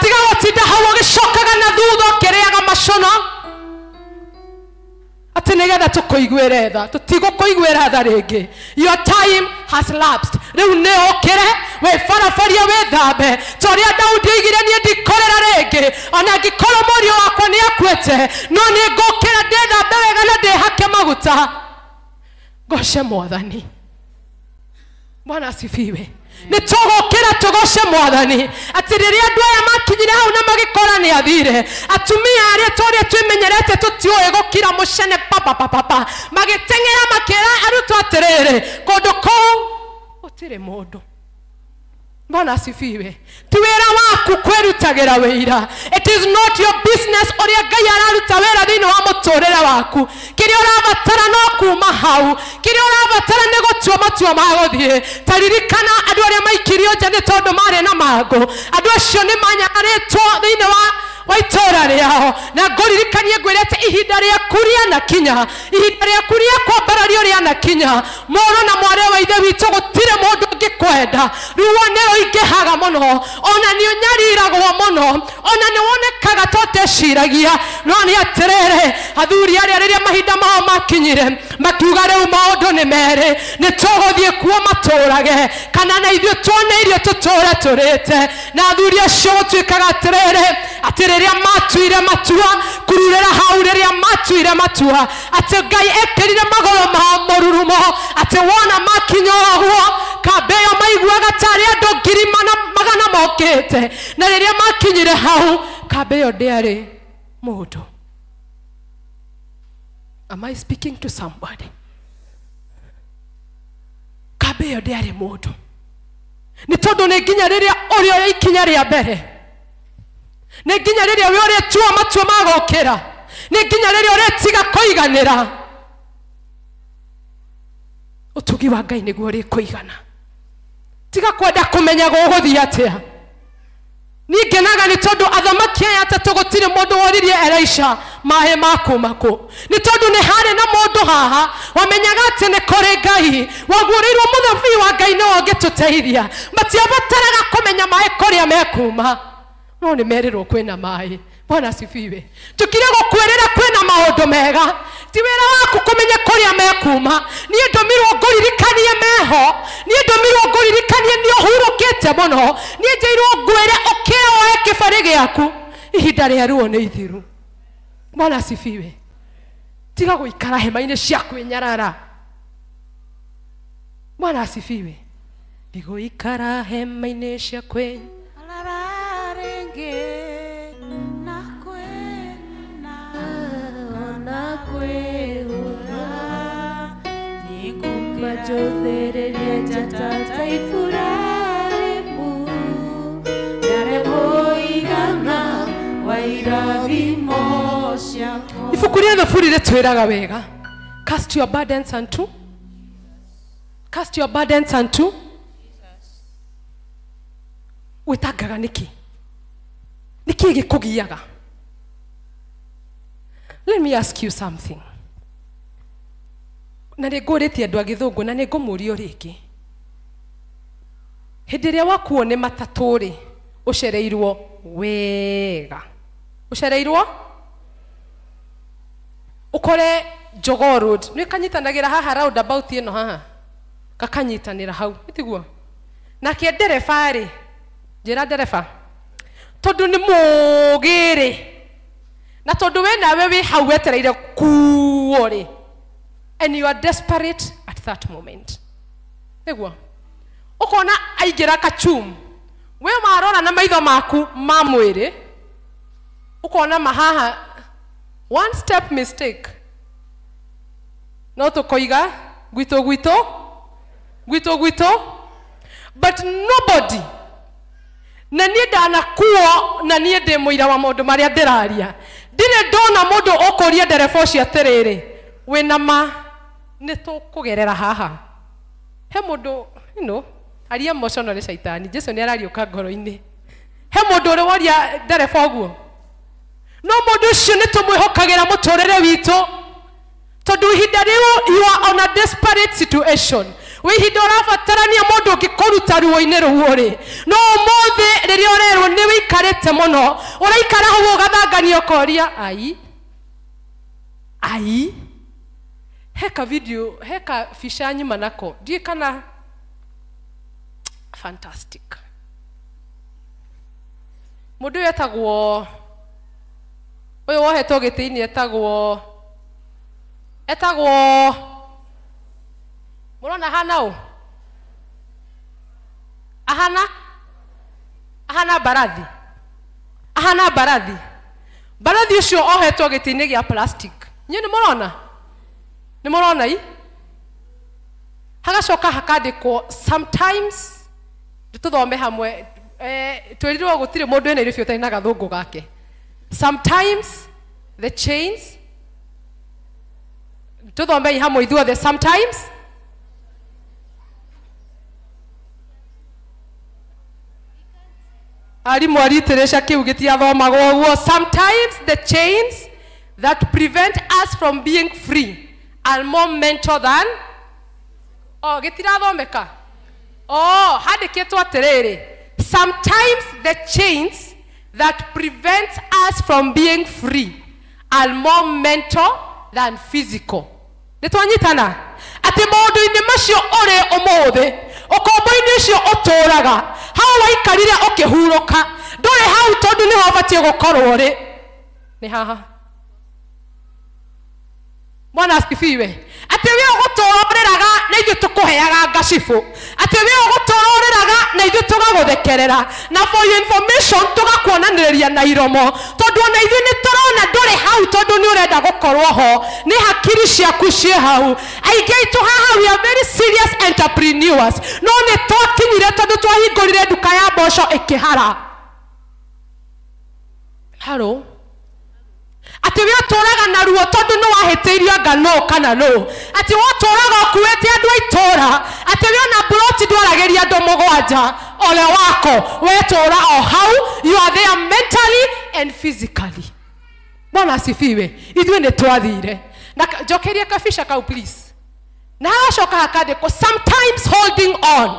tiga gutinda hau ugicokaga na thutha ukiriaga macono ati nigetha tukuiguire tha tutigukuiguira tha ringi your time has lapsed riu ni ukire we farafaria we thambe toria Daudi oigire nie ndikorera ringi ona ngikorwo murio wakwa ni akuite no ni ngukira ndithambe wega na ndihake maguta goshe mwathani. Bwana asifiwe. Ni tugukira tugoshe mwathani ati riria andu aya makinyire hau na magikora ni athire atumia aria turi twimenyerete tutiuĩ gukira mucene papa magiteng'era makira arutwo atiriri kundu kuu gutiri mundu. Bwana asifiwe. Ti wira waku kwirutagira wira. It is not your business uria Ngai araruta wira thiini wa muturire waku. Kiria urabatara no kuma hau. Kiria urabatara ni gutua matua ma guthie. Taririkana andu aria maikirio nja ni tondu mari na mangu. Andu acio ni manyangaritwo thiini wa itora riao na nguririkanie ngwirete ihinda riaku rianakinya ihinda riaku ria kwambarario rianakinya moro na mware wa ithe witu gutire mundu ngikwenda ruo ni ruingihaga muno ona ni unyariragwo muno ona ni wonekaga toteciragia no ni atirere athuri aria riria mahinda mao makinyire makiuga riu maundu ni mere ni tuguthie kuo maturage kana na ithuĩ tuone irio tuture turite na athuri acio gutuikaga atirere riria matuire matua kururira hau riria matuire matua ati Ngai ekirire magoro ma mururumo ati wona makinya guo kambeyo maiguaga tari andu 100,000 mokite na riria makinyire hau kambeyo ndiari mundu. Am I speaking to somebody? Kambeyo ndiari mundu ni tondu ni nginya riria urio ikinya ria mbere ni nginya riria we uria tua matua magokira nĩ nginya rĩrĩa ũretiga kũiganĩra ũtugi wa Ngai nĩguo ũrĩkũigana. Tiga kwenda kũmenya gũgũthiĩ atĩa. Ningenaga nĩ tondũ athamaki aya atatũ gũtirĩ mũndũ woririe Elisha maaĩ ma kuuma kũ. Nĩ tondũ nĩ harĩ na mũndũ haha wamenyaga atĩ nĩ kũrĩ Ngai, waguũrĩirwo mũthamaki wa Ngai no ũngĩtũteithia. Matiabataraga kũmenya maaĩ kũrĩa mekuuma, no nĩ merĩrwo kwĩna maaĩ. Bwana asifiwe. Tukire gũkwĩrĩra kwĩna maũndũ mega, ti wĩra waku kũmenya kũrĩa mekuuma. Niĩ ndomirwo ngũririkanie meho, niĩ ndomirwo ngũririkanie nĩ ũhurũkĩte mũno, niĩ njĩirwo ngwĩre ũkĩoe kĩbarĩ gĩaku ihinda rĩaruo nĩ ithiru. Bwana asifiwe. Tiga gũikara hema-inĩ cia kwĩnyarara. Bwana asifiwe. Ndigũikara hema-inĩ cia kwĩnyarara rĩngĩ. Majothereria jatata ifurahimu Daremo igana wairabimo siako. Ibuku rĩa Thaburi rĩtwĩraga wega, cast your burdens unto, cast your burdens unto witangaga niki gĩkũgiaga. Let me ask you something. Na nĩngũrĩtie andũ a Gĩthũngũ na nĩngũmũria rĩngĩ. Hĩndĩ ĩrĩa wakuo nĩ matatũ rĩ, ũcereirwo wega. Ũcereirwo? Ũkore Jogoo Road. Nĩ kanyitanagĩra haha roundabout ĩno haha. Gakanyitanĩra hau. Nĩtiguo? Nake ndereba rĩ, njĩra ndereba. Tondũ nĩ mũũgĩ rĩ. Na tondũ we nawe wĩ hau wetereire kuo rĩ. And you are desperate at that moment. Nĩguo. Ũkona aingĩra kachum. We marora na maitho maku ma mwĩrĩ. Ũkona mahaha one step mistake. No tũkoiga gwitũ. But nobody. Na niĩ ndanakuo na niĩ ndĩ mũira wa maũndũ marĩa ndĩraria. Ndirĩ ndona mũndũ ũkũria ndereba ũcio atĩrĩrĩ. Wĩna ma nĩ tũkũgerera haha. He mũndũ, aria emotional shaitani. Jesu nĩ arariũka ngoro-inĩ. He mũndũ ũrĩ woria ndereba ũguo. No mũndũ ũcio nĩ tũmwĩhokagĩra mũtũrĩre witũ. Tondũ ihinda rĩu you are on a desperate situation. We ihinda ũrabatarania mũndũ ũngĩkũruta ruo-inĩ rũu ũrĩ. No ũmũthĩ rĩrĩa ũrerwo nĩ wĩikarĩte mũno, ũraikara hau ũgathangania ũkoria ai. Heka video, heka fisha nyuma nako. Ndiye kana fantastic. Mũndũ etagwo ũyũ wohetwo gĩtĩ-inĩ etagwo mũrona hana ũ? Ahana Barathi. Barathi ũcio ohetwo gĩtĩ-inĩ gĩa plastic. Nyinyi nĩ mũrona? Nĩ mũrona ii? Hagacoka hakandĩkwo sometimes tũthome hamwe twĩrirwo gũtirĩ mũndũ ena irĩbio ũtarĩ na gathũngũ gake. Sometimes the chains tũthome hamwe ithuothe. Sometimes arimũ aritĩrĩca kĩu gĩtiathomagwo ũguo. Sometimes the chains that prevent us from being free are more mental than gĩtirathomeka. Handĩkĩtwo atĩrĩrĩ. Sometimes the chains that prevent us from being free are more mental than physical. Nĩtwanyitana atĩ maũndũ-inĩ macio ũrĩ ũmũthĩ ũkombo-inĩ ũcio ũtũraga hau waikarire ũkĩhurũka ndũrĩ hau tondũ nĩ wabatiĩ gũkorwo rĩ nĩ haha. Bwana asifiwe. Atĩ we ũgũtũroreraga na ithuĩ tũkũheaga ngacibũ. Atĩ we ũgũtũroreraga na ithuĩ tũgagũthekerera. Na for your information tũgakuonanĩrĩria na iromo. Tondũ ona ithuĩ nĩ tũrona ndũrĩ hau tondũ nĩ ũrenda gũkorwo ho. Nĩ hakiri ciaku ciĩ hau. Aingĩ aitũ haha we are very serious entrepreneurs. No nĩ twakinyire tondũ twahingũrire nduka ya mboco ĩkĩhara. Haro. ati we toraga na ruo tondu no wahetirio ngano kana no ati wo toraga okuete andu aitora ati we na broti ndwarageria andu mugwanja ole wako we tora o how you are there mentally and physically. Bwana asifiwe. Ithuĩ nĩ twathire na njokerie kabisha kau please na acoka akandĩkwo sometimes holding on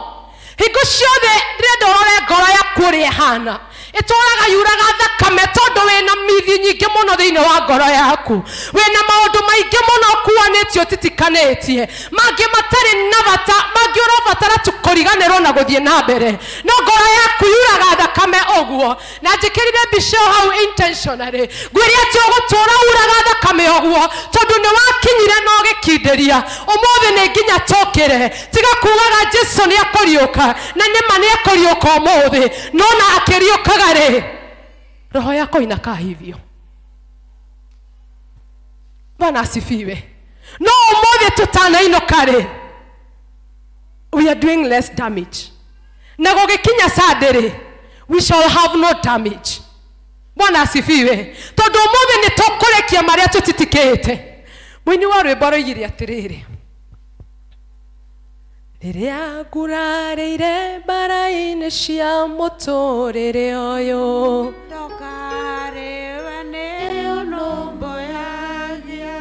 hingo ciothe ndĩrenda ũrore ngoro yaku ũrĩa ĩhana ĩtũraga yuraga thakame tondũ wĩna mithi nyingĩ mũno thĩinĩ wa ngoro yaku wĩna maũndũ maingĩ mũno ũkuanĩtio ũtitikanĩtie mangĩ matarĩ na bata mangĩ ũrabatara kũriganĩrwo na gũthiĩ na mbere no ngoro yaku yuraga thakame ũguo na njĩkĩrire mbica hau intentionally ngwĩre atĩ ũgũtũra uraga thakame ũguo tondũ nĩ wakinyire na ũgĩkindĩria ũmũthĩ nĩ nginya tũkĩre tiga kugaga Jesũ nĩ akũriũka na nĩma nĩ akũriũka ũmũthĩ no na akĩriũkaga roho yako inakaa hivyo. Bwana asifiwe. No umoja tutanainũka we are doing less damage na gũgĩkinya Sunday we shall have no damage. Bwana asifiwe. Tondũ ũmũthĩ nĩ tũkũrekia marĩa tũtitikĩte. Mũini wa rwĩmbo roigire atĩrĩrĩ rĩrĩa ngurarĩire mbara-inĩ cia mũtũrĩre ũyũ ndokarĩwe nĩ ũnũmbũyagia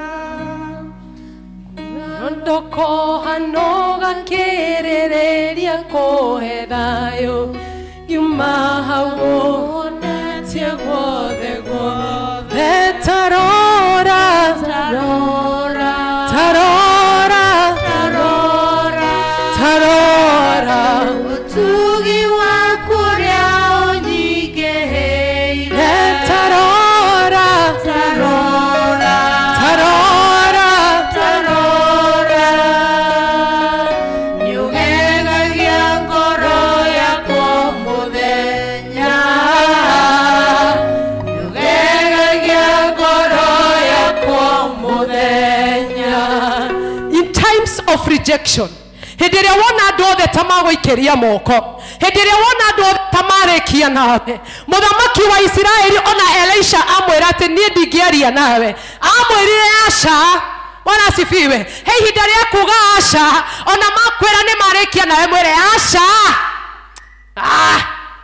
ndokoha no gakĩrĩrĩria kũhe thayũ yuma hau onetie guothe guothe tarora tarora tarora tarora utugi wa kũrĩa ũnyingĩhĩire tarora tarora tarora tarora nĩũgegagia ngoro yakwa mũthenya nĩũgegagia ngoro yakwa mũthenya. In times of rejection hĩndĩ ĩrĩa wona andũ othe ta magũikĩria moko hĩndĩ ĩrĩa wona andũ othe ta marĩkia nawe mũthamaki wa Isiraeli ona Elisha amwĩra atĩ niĩ ndingĩaria nawe amwĩrire aca. Bwana asifiwe. He ihinda rĩa kuga aca ona makwĩra nĩ marĩkia nawe mwĩre aca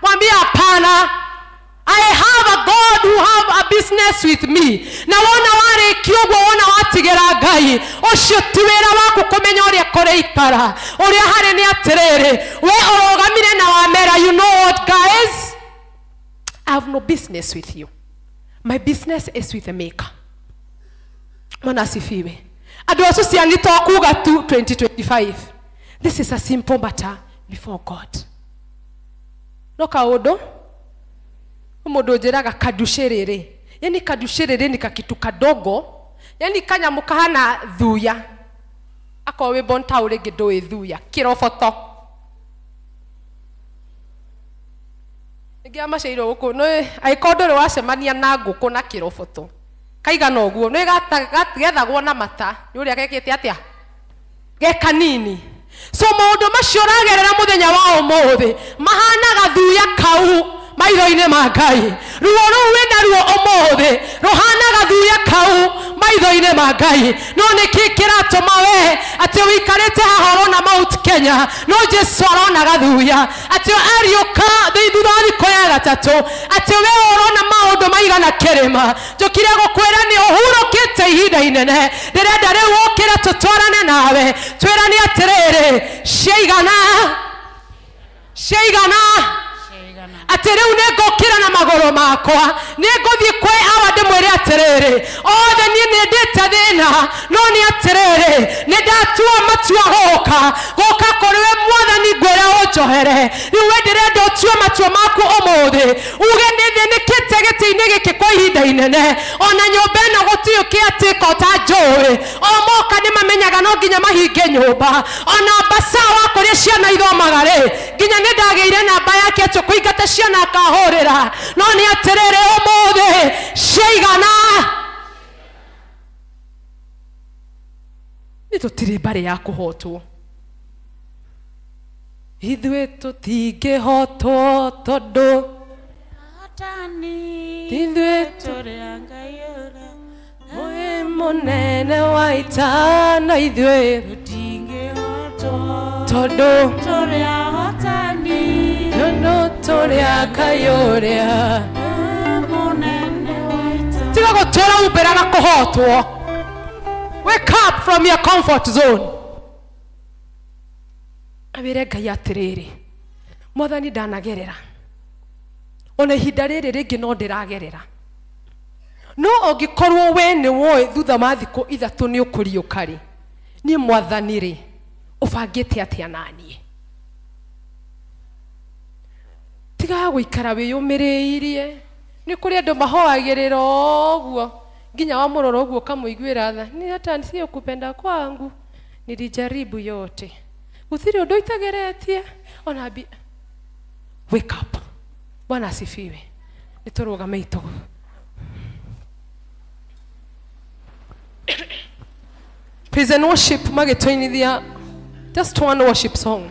mwambie hapana. I have a God who have a business with me. Na wona warĩkia ũguo wona watigĩra Ngai ũcio ti wĩra waku kũmenya ũrĩa kũrĩikara ũrĩa harĩ nĩ atĩrĩrĩ we ũrũgamire na wamera you know what guys I have no business with you. My business is with the maker. Bwana asifiwe. Andũ acio cianĩtwo kuga tu 2025 this is a simple matter before God. No kaũndũ mũndũ njĩraga kadushĩrĩrĩ yani kadushĩrĩrĩ ni kakitu kadogo yani kanyamu kahana thuya akowe bonta ũrĩngĩ ndũĩ thuya kĩroboto nĩgĩa macairwo gũkũ nĩ aikondoro wacemania na ngũkũ na kĩroboto kaigana ũguo nĩ gethagwo na mata nĩ ũrĩa gekĩte atĩa gekanini. So maũndũ macio ũragerera mũthenya wa ũmũthĩ mahanaga thuya kau maitho-inĩ ma Ngai. Ruo rũu wĩna ruo ũmũthĩ rũhanaga thuya kau maitho-inĩ ma Ngai. No nĩkĩ kĩratũma we atĩ wĩikarĩte haha ũrona Mount Kenya no Jesũ aronaga thuya atĩ ariũka thutha wa thikũ ya gatatũ atĩ we ũrona maũndũ maigana kĩrĩma. Njũkire gũkwĩra nĩ ũhurũkĩte ihinda inene ndĩrenda rĩu ũkĩre tũtwarane nawe twĩrane atĩrĩrĩ ciaigana atĩ rĩu nĩngũkĩra na magũrũ makwa nĩngũthiĩ kwĩ awa ndĩmwĩre atĩrĩrĩ othe niĩ nĩndĩte thĩna no nĩ atĩrĩrĩ nĩndatua matua gũka kũrĩ we Mwathani ngwĩre ũnjohere rĩu we ndĩrenda ũtue matua maku ũmũthĩ uge nĩthĩnĩkĩte gĩtĩ-inĩ gĩkĩ kwa ihinda inene ona nyũmba ĩno gũtirĩ kĩatĩka ũtanjũĩ o moka nĩmamenyaga no nginya mahinge nyũmba ona mbasawa kũrĩa ciana ithomaga nginya nĩndagĩire namba yake tũkũingata ciana akahũrĩra no nĩ atĩrĩrĩ ũmũthĩ ciaigana nĩ tũtirĩ mbarĩ ya kũhotwo ithuĩ tũtingĩhotwo tondũ ithuĩ munene wa itana ithuĩ tondũ tũrĩa Ngai ũrĩa tiga gũtũra umbĩra na kũhotwo. Wake up from your comfort zone. Awĩre Ngai atĩrĩrĩ, Mwathani ndanagerera, ona ihinda rĩrĩ rĩngĩ no ndĩragerera, no ũngĩkorwo we nĩ woĩ thutha wa thikũ ithatũ nĩ ũkũriũka rĩ, niĩ Mwathani rĩ ũbangĩte atĩa naniĩ? Tiga gũikara wĩyũmĩrĩirie. Nĩ kũrĩ andũ mahoagĩrĩra ũguo nginya wamũrora ũguo ũkamũiguĩra tha, ni hata sio kupenda kwangu, nilijaribu yote, gũtirĩ ũndũ itageretie ona bi. Wake up. Bwana asifiwe. Nĩtũrũgame itũgũ. Praise and worship magĩtũinithia just one worship song.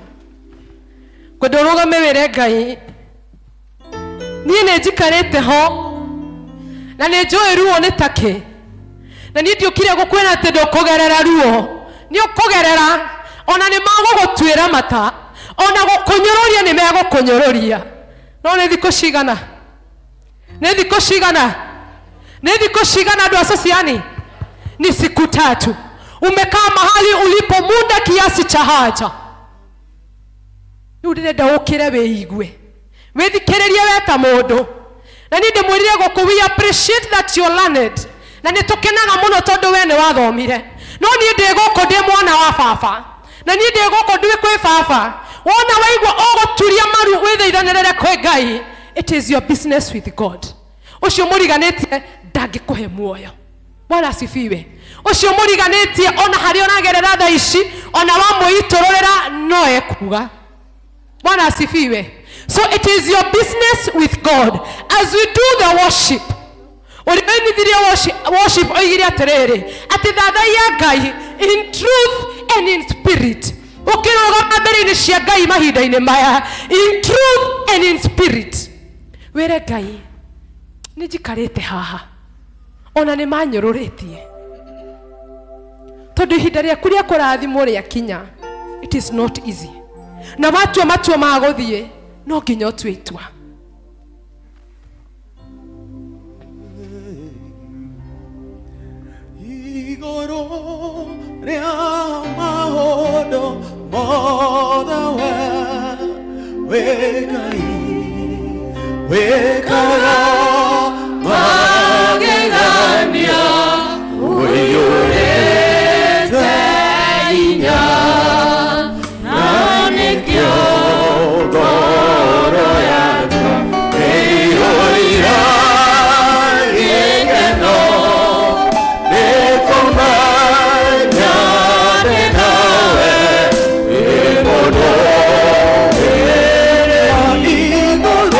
Kũndũrũgame wĩre Ngai, niĩ nĩ njikarĩte ho na nĩ njũĩ ruo nĩ takĩ, na niĩ ndiũkire gũkwĩra atĩ ndũkũgerera ruo, nĩ ũkũgerera, ona nĩ magũgũtuĩra mata, ona gũkũnyũrũria nĩ megũkũnyũrũria. No nĩ thikũ cigana? Nĩ thikũ cigana? Nĩ thikũ cigana andũ asociani? Ni siku 3. Umekaa mahali ulipo muda kiasi cha haja. Rĩu ndĩrenda ũkĩre wĩigue, wĩthikĩrĩrie we ta mũndũ. Na niĩ ndĩmwĩrire gũkũ, we appreciate that you learned, na nĩ tũkenaga mũno tondũ we nĩ wathomire. No niĩ ndĩ gũkũ ndĩ mwana wa baba, na niĩ ndĩ gũkũ ndĩ kwĩ baba. Wona waigua ũgũturia maru wĩthaithanĩrĩre kwĩ Ngai, it is your business with God. Ũcio mũriganĩtie ndangĩkũhe muoyo. Bwana asifiwe. Ũcio mũriganĩtie ona harĩ onagerera tha ici, ona wamwĩitũrũrĩra no ekuga. Bwana asifiwe. So it is your business with God. As we do the worship, worship oigire atĩrĩrĩ, atĩ thathaia Ngai in truth and in spirit. Ũkĩrũgama mbere-inĩ cia Ngai mahinda-inĩ maya, in truth and in spirit. Wĩre Ngai, nĩ njikarĩte haha, ona nĩ manyũrũrĩtie, tondũ ihinda rĩaku rĩa kũrathimwo rĩakinya. It is not easy. Na watua matua ma gũthiĩ, no nginya ũtue itua. Igũrũ rĩa maũndũ mothe we Ngai wĩkaga magegania, ũiyũrĩte hinya, na nĩkĩo ngoro yakwa ĩiyũire gĩkeno nĩ kũmenya ndĩ nawe wĩ mũndũ wĩrĩa igũrũ.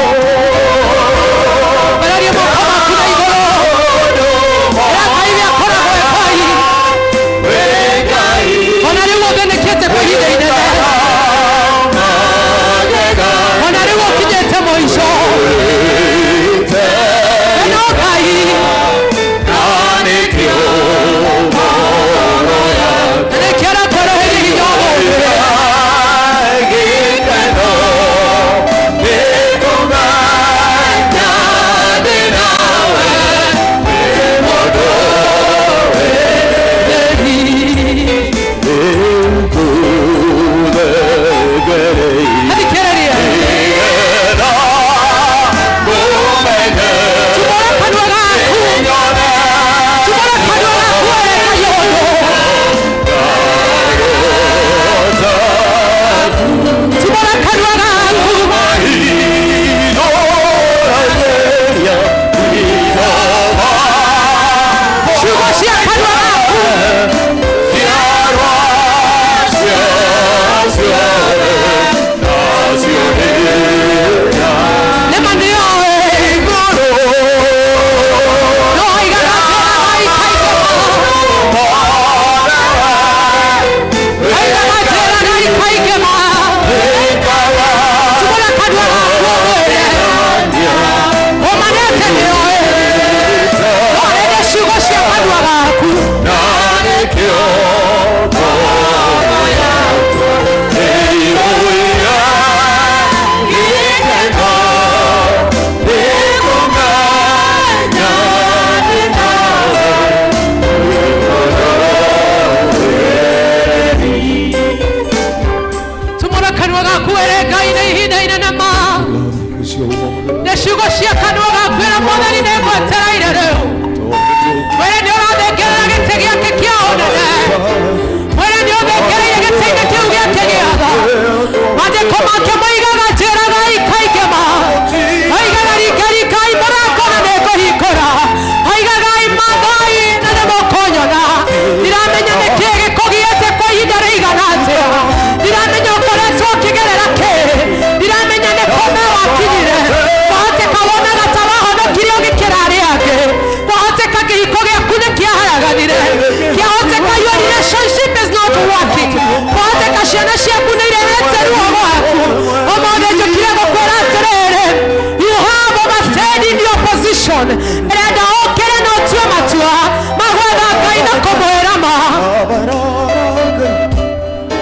Renda okere no tue matua magwetha Ngai na kumwirama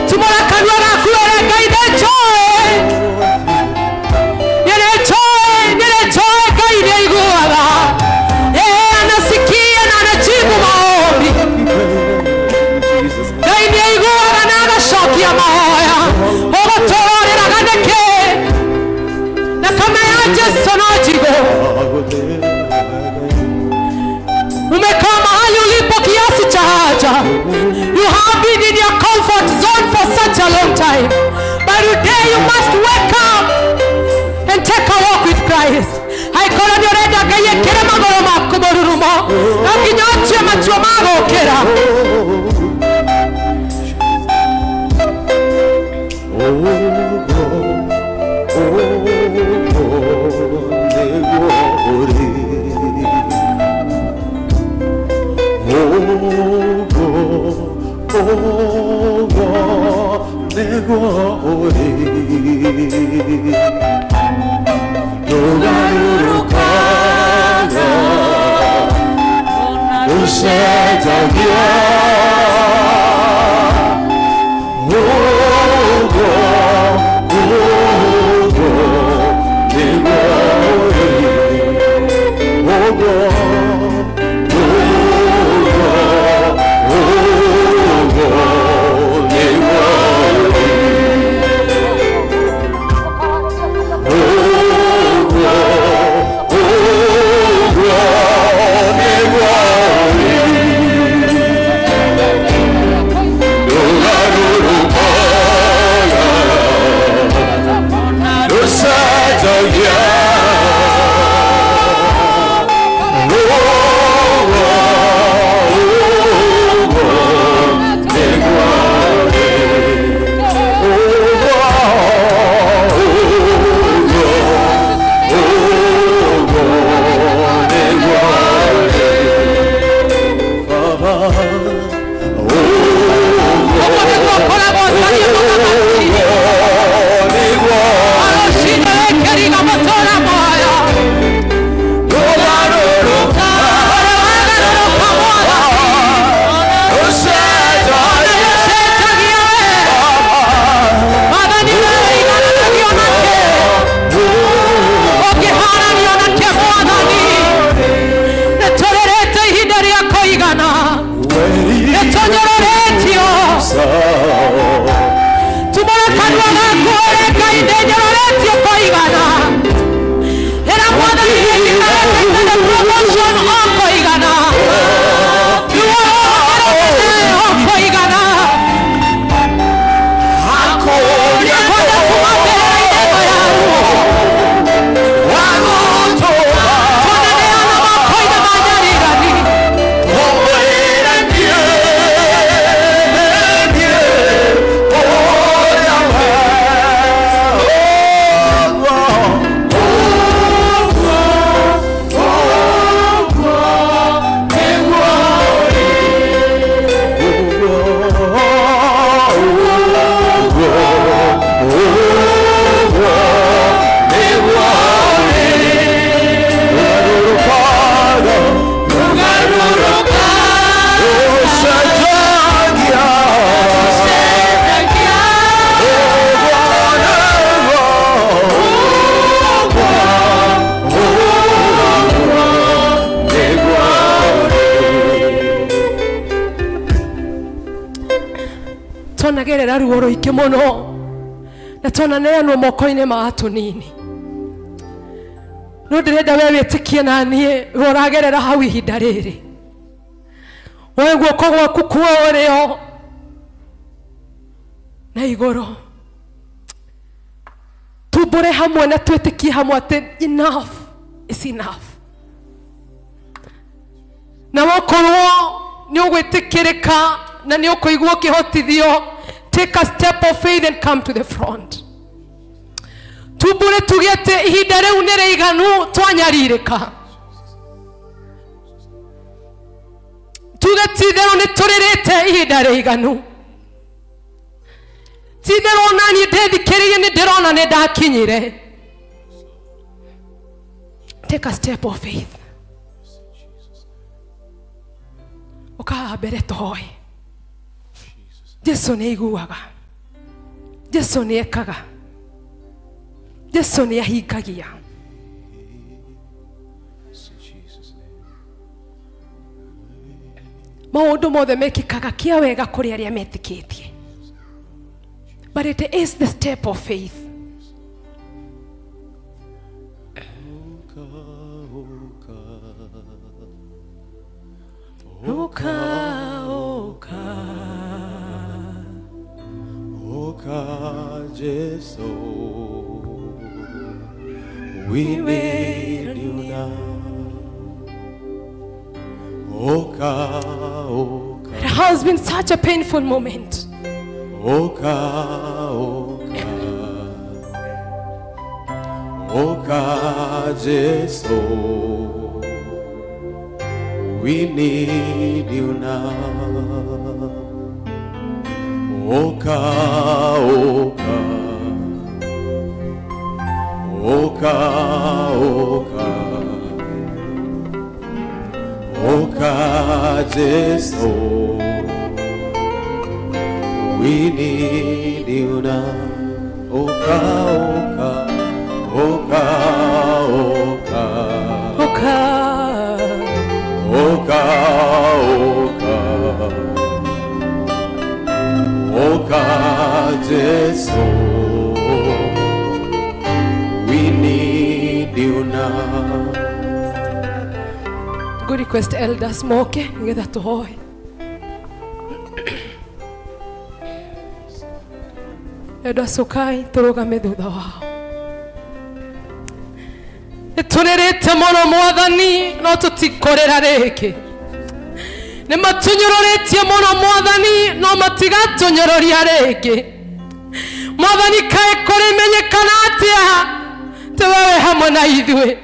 tumora kanua gaku ere Ngai ndejoe nyerejoe Ngai nĩaiguaga anasikia na anajibu maombi Ngai nĩaiguaga na agacokia mahoya ũgũtũũrĩraga nĩkĩ na kama ya Yesu no jigo umekaa mahali ulipo kiasi cha haja. You have been in your comfort zone for such a long time, but today you must wake up and take a walk with Christ. Haikora nĩ ũrenda Ngai ekĩre magũrũ maku mũrurumo no nginya ũtue matua ma gũũkĩra. Tonagerera ruo ruingi muno na tonaneanwo moko-inĩ ma atunini no ndirenda we wĩtĩkie na niĩ ũragerera hau ihinda rĩrĩ we guoko gwaku kuorĩo na igũrũ tumbũre hamwe na twĩtĩkie hamwe atĩ enough is enough na wakorwo nĩ ũgwĩtĩkĩrĩka na nĩ ũkũigua ũkĩhotithio take a step of faith and come to the front tumbũre tuge atĩ ihinda rĩu nĩ rĩiganu twanyarirĩka tuge ti-itherũ nĩ tũrĩrĩte ihinda rĩiganu ti-itherũ ona niĩ ndĩthikĩrĩirie nĩ ndĩrona nĩ ndakinyire take a step of faith Ukaha mbere tũhoe. Jesu nĩ aiguaga. Jesu nĩ ekaga. Jesu nĩ ahingagia. Maũndũ mothe mekĩkaga kĩa wega kũrĩ arĩa metĩkĩtie. But it is the step of faith. Oka, oka, oka, Jesu, we need you now. Oka, oka. It has been such a painful moment. Oka, oka, oka, Jesu. We need you now. Oka, oka, oka, oka, oka, Jesu. We need you now. Oka, oka, oka, oka, oka. Oka, oka, oka, Jesu. We need you now. Good request, elders. Moke, ngetha tuhoe. Elders ukai, turugame thutha wao. Turerete mono mwathani no tutikorera riki. Ni matunyororetie mono mwathani no matigatunyoria riki. Mwathani kae kuri menyekana atia te wewe hamwe na ithuĩ.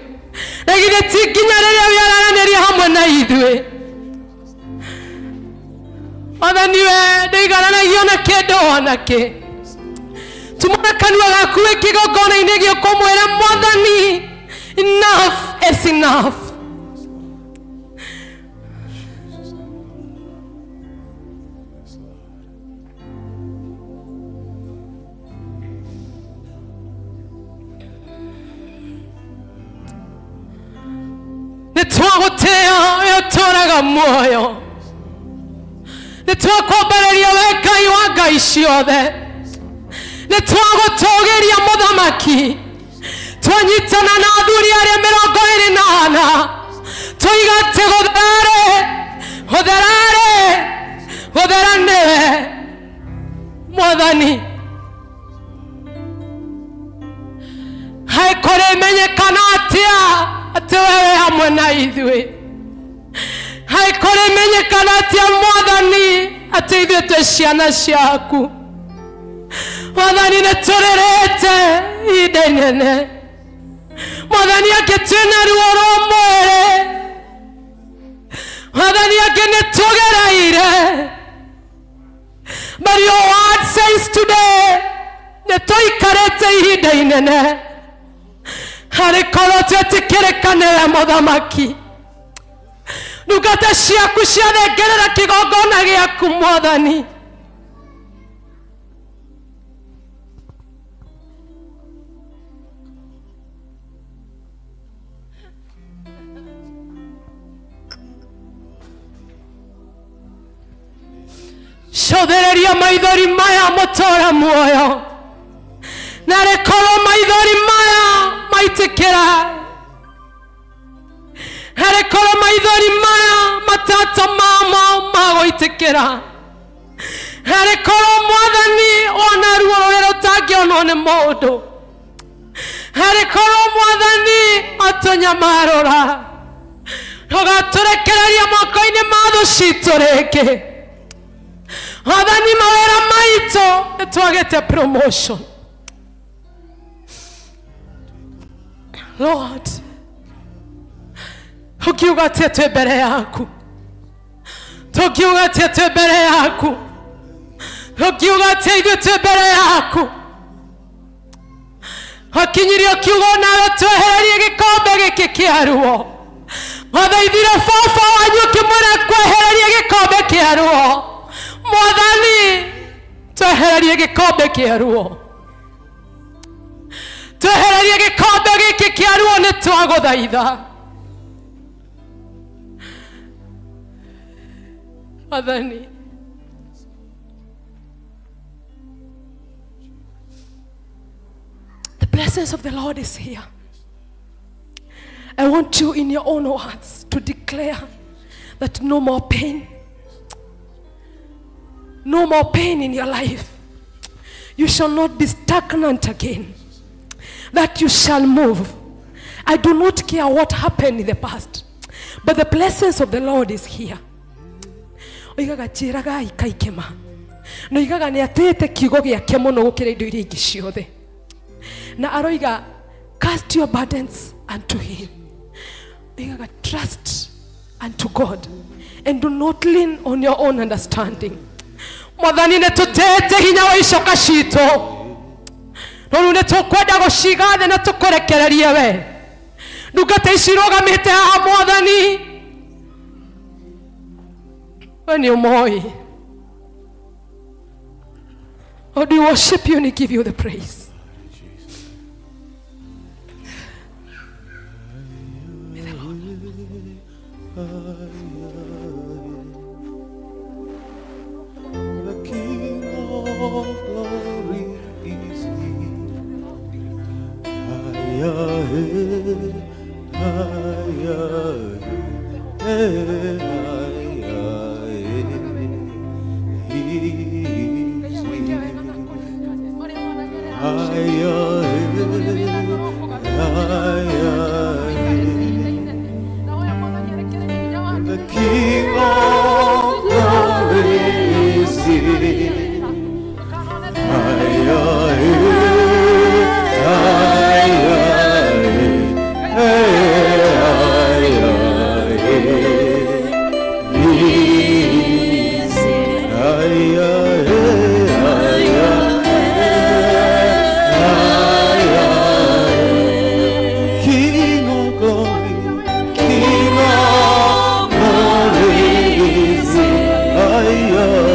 Na githĩ ti nginya rĩrĩa wĩaranĩria hamwe na ithuĩ. Mwathani we ndĩigananagio na kĩndũ ona kĩ. Tumana kanua gaku kĩgongona-inĩ gĩũkũmwĩra Mwathani, enough is enough. Nitwagutea yoturaga muoyo. Nitwakwambareria we Ngai wa ngai ciothe. Nitwagutugiria muthamaki. Twanyitana na athuri arĩa 24 twiga atĩ gũtherane Mwathani. Hai kũrĩ menyekana atĩa atĩ wewe hamwe na ithuĩ. Hai kũrĩ menyekana atĩa Mwathani atĩ ithuĩ twĩ ciana ciaku. Mwathani nĩtũrĩrĩte ihinda inene. Mwathani ake twĩna ruo rwa mwĩrĩ. Mwathani ake nĩtũgereire. But your word says today nĩtũikarĩte ihinda inene harĩ korwo twĩtĩkĩrĩkanĩre Mũthamaki. Ndungata ciaku ciathengerera kĩgongona gĩaku Mwathani. Cothereria maithori maya mũtũũra muoyo. Na rĩkorwo maithori maya maitĩkĩra. Harĩkorwo maithori maya matata mamo magũitĩkĩra. Harĩkorwo Mwathani ona ruo rũrĩa rũtangĩonwo nĩ mũndũ. Harĩkorwo Mwathani atũnyamarũra. Ndũgatũrekereria moko-inĩ ma thũ citũ rĩngĩ. Mwathani mawĩra maitũ nĩtwagĩte promotion. Lord, tukiuga atĩ twĩ mbere yaku. Tukiuga atĩ twĩ mbere yaku. Tukiuga atĩ ithuĩ twĩ mbere yaku. Hakinyirio kiugo nawe twehererie gĩkombe gĩkĩ kĩa ruo. wathaithire baba wanyu ũkĩmwĩra kwehererie gĩkombe kĩa ruo. Mwathani, twehererie gĩkombe kĩa ruo, twehererie gĩkombe gĩkĩ kĩa ruo, nĩ twagũthaitha. Mwathani, the presence of the Lord is here. I want you in your own words to declare that no more pain, no more pain in your life. You shall not be stagnant again, that you shall move. I do not care what happened in the past, but the presence of the Lord is here. Oigaga njĩraga ikaikema, no oigaga nĩ atĩte kiugo gĩake mũno gũkĩra indo iria ingĩ ciothe, na aroiga cast your burdens unto him. Oigaga trust unto God and do not lean on your own understanding. Mwathani, nĩ tũtete hinya wa icoka citũ, no rĩu nĩ tũkwenda gũciga thĩ na tũkũrekererie we. Ndungata ici irũgamĩte haha Mwathani, we nĩ ũmoĩ. Lord, we worship you and we give you the praise. May the Lord The King of glory is The King of glory is here. King of glory, King of glory is here.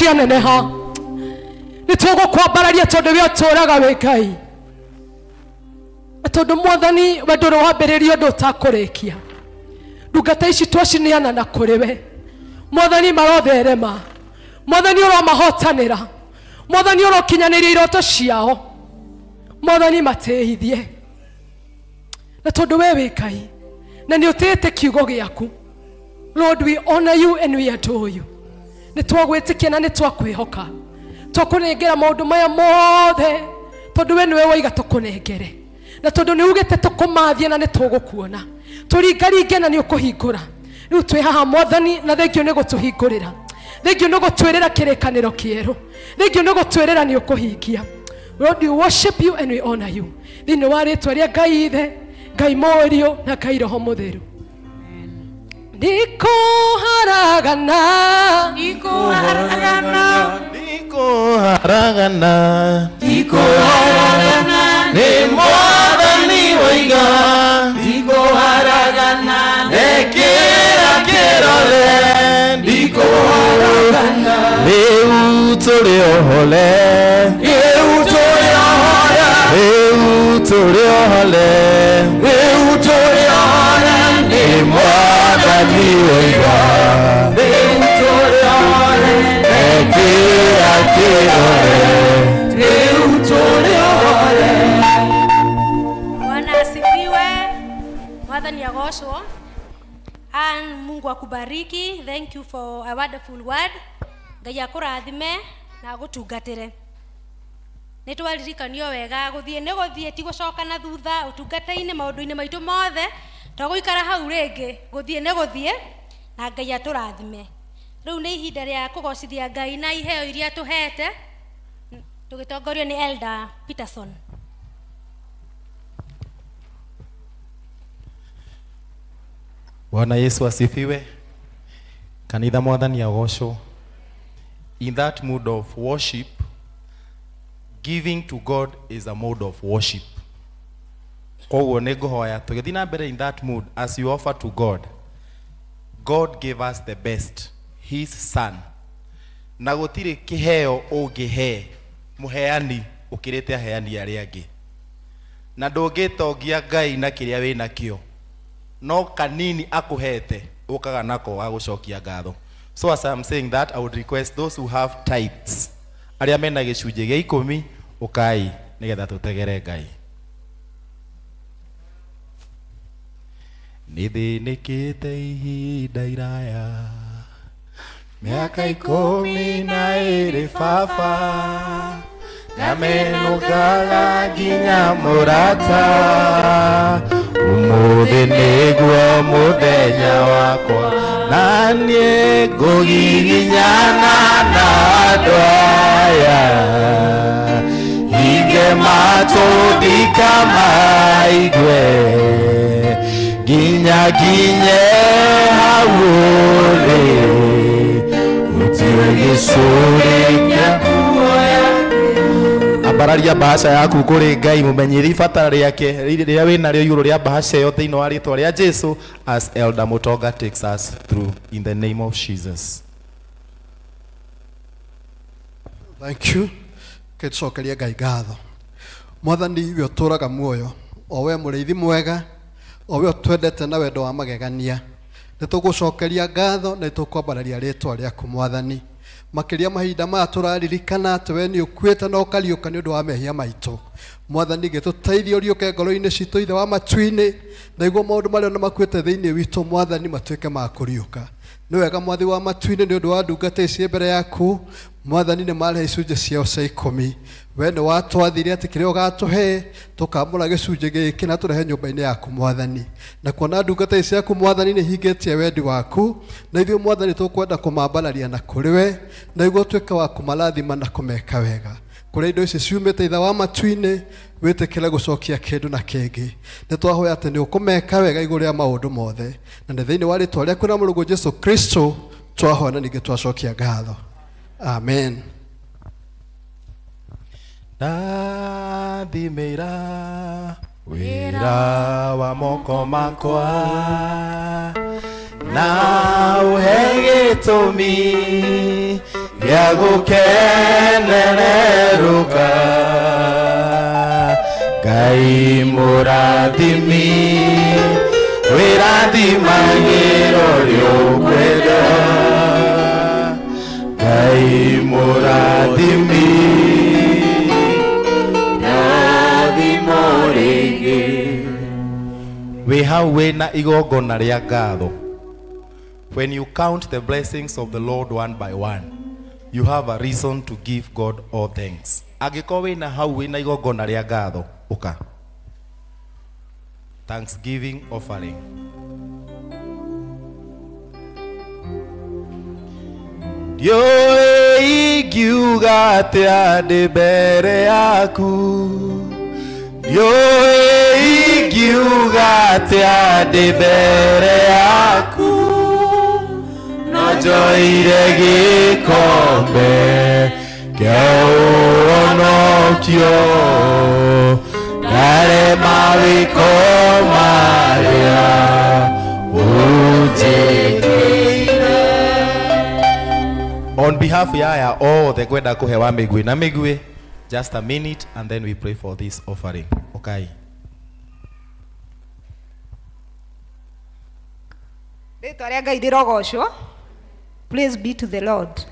cianeneha nitũgũkwambararia tondũ we ũtũũraga wĩ Ngai na tondũ Mwathani we ndũrĩ wambĩrĩria ũndũ ũtakũrĩkia ndungata ici twacineana na kũrĩ we Mwathani marotherema Mwathani ũromahotanĩra Mwathani ũrokinyanĩria iroto ciao Mwathani mateithie na tondũ we wĩ Ngai na nĩ ũtĩĩte kiugo gĩaku Lord, we honor you and we adore you. Nitwagwĩtĩkia na nitwakwĩhoka tũkũnengera maũndũ maya mothe tondũ we nĩwe waiga tũkũnengere na tondũ nĩ ugĩte tũkũmathie na nĩtũgũkuona tũringaringe na nĩũkũhingũra rĩu twĩ haha Mwathani na thengio nĩ gũtũhingũrĩra thengio nĩ gũtwĩrĩra kĩrĩkanĩro kĩerũ thengio nĩ gũtwĩrĩra nĩũkũhingia Lord, we worship you and we honor you thĩinĩ wa rĩtwa rĩa Ngai Ithe Ngai Mũriũ na Ngai Roho Mũtheru. Ndikuharagana ni Mwathani waiga ndikuharagana nekira kirore ndikuharagana riu turi ohole ni Mwathani waiga nekira kirore Bwana asifiwe. Mwathani agoshwo. And Mungu akubariki. Thank you for a wonderful word. Ngai akurathime na gutungatire. Nitwaririkanio wega guthie ni guthie ti gucoka na thutha utungata-ini maundu-ini maitu mothe to guikara hau ringi guthie ni guthie na Ngai aturathime. Riu ni ihinda ria kugocithia Ngai na iheo iria tuhete tugitongorio ni Elder Peterson. Bwana Yesu asifiwe. Kanitha Mwathani agoshwo. In that mood of worship, giving to God is a mode of worship. Koguo nĩ ngũhoya tũgĩthiĩ na mbere in that mood as you offer to God. God gave us the best, his son. Na gũtirĩ kĩheo ũngĩhe mũheani ũkĩrĩte aheani arĩa angĩ. Na ndũngĩtongia Ngai na kĩrĩa wĩ nakĩo. No kanini akuhete ũkaga nako wa gũcokia ngatho. So as I'm saying that, I would request those who have tithes, arĩa mena gĩcunjĩ gĩa 10 ũkai nĩgetha tũtegere Ngai. Nĩthĩnĩkĩte ihinda iraya mĩaka 12 baba ngamenũkaga nginya mũrata ũmũthĩ nĩguo mũthenya wakwa na niĩ ngũgiginyana na andũ aya hinge matũ ndikamaigue nginye hau ũrĩ gũtirĩ gĩcũrĩ kĩa muoya. Ambararia bahasha yaku kũrĩ Ngai mũmenyeri ibata rĩake rĩrĩa wĩnarĩo igũrũ rĩa bahasha ĩyo thĩinĩ wa rĩtwa rĩa Jesu as Elder Mutonga takes us through in the name of Jesus. Thank you. Ketũcokeria Ngai ngatho. Mwathani we ũtũraga muoyo, o we mũrĩithi mwega, o we ũtwendete na wendo wa magegania. Nĩtũgũcokeria ngatho na nĩtũkwambararia rĩtwa rĩaku Mwathani. Makĩria mahinda maya tũraririkana atĩ we nĩ ũkuĩte na ũkariũka nĩ ũndũ wa mehia maitũ. Mwathani gĩtũteithie ũriũke ngoro-inĩ citũ ithe wa matu-inĩ, na iguo maũndũ marĩa ona makuĩte thĩinĩ witũ Mwathani matuĩke ma kũriũka. Nĩ wega Mwathi wa matu-inĩ nĩ ũndũ wa ndungata ici mbere yaku Mwathani nĩ marehe icunjĩ ciao cia 10. We nĩ watwathire atĩ kĩrĩa ũgatũhe tũkamũra gĩcunjĩ gĩkĩ na tũrehe nyũmba-inĩ yaku Mwathani. Na kuona ndungata ici yaku Mwathani nĩ hingĩtie wendi waku, na ithuĩ Mwathani tũkwenda kũmambararia na kũrĩ we, na iguo tuĩke wa kũmarathima na kũmeka wega. Kũrĩa indo ici ciumĩte ithe wa matu-inĩ wĩtĩkĩre gũcokia kĩndũ na kĩngĩ. Nĩ twahoya atĩ nĩ ũkũmeka wega igũrũ rĩa maũndũ mothe, na nĩ thĩinĩ wa rĩtwa rĩaku na Mũrũgũ Jesu Kristo twahoya na ningĩ twacokia ngatho. Amen. Ndathimĩra wĩra wa moko makwa na ũhe gĩtũmi gĩa gũkenererũka. Ngai mũrathimi wĩrathimagĩra ũrĩa ũkwenda. Ngai mũrathimi rathimo rĩngĩ. Wĩ hau wĩna igongona rĩa ngatho. When you count the blessings of the Lord one by one, you have a reason to give God all thanks. Angĩkorwo wĩna hau wĩna igongona rĩa ngatho, ũka. Thanksgiving offering. Ndiũĩ ingiuga atĩa ndĩ mbere yaku, ndiũĩ ingiuga atia ndi mbere yaku no njoire gikombe kia ũhonokio ndare mawĩko marĩa ũnjĩkĩire. On behalf ya aya othe ngwenda kuhewa mĩguĩ na mĩguĩ, just a minute and then we pray for this offering. Okay. Rĩtwa rĩa Ngai rĩrogocwo. Praise be to the Lord.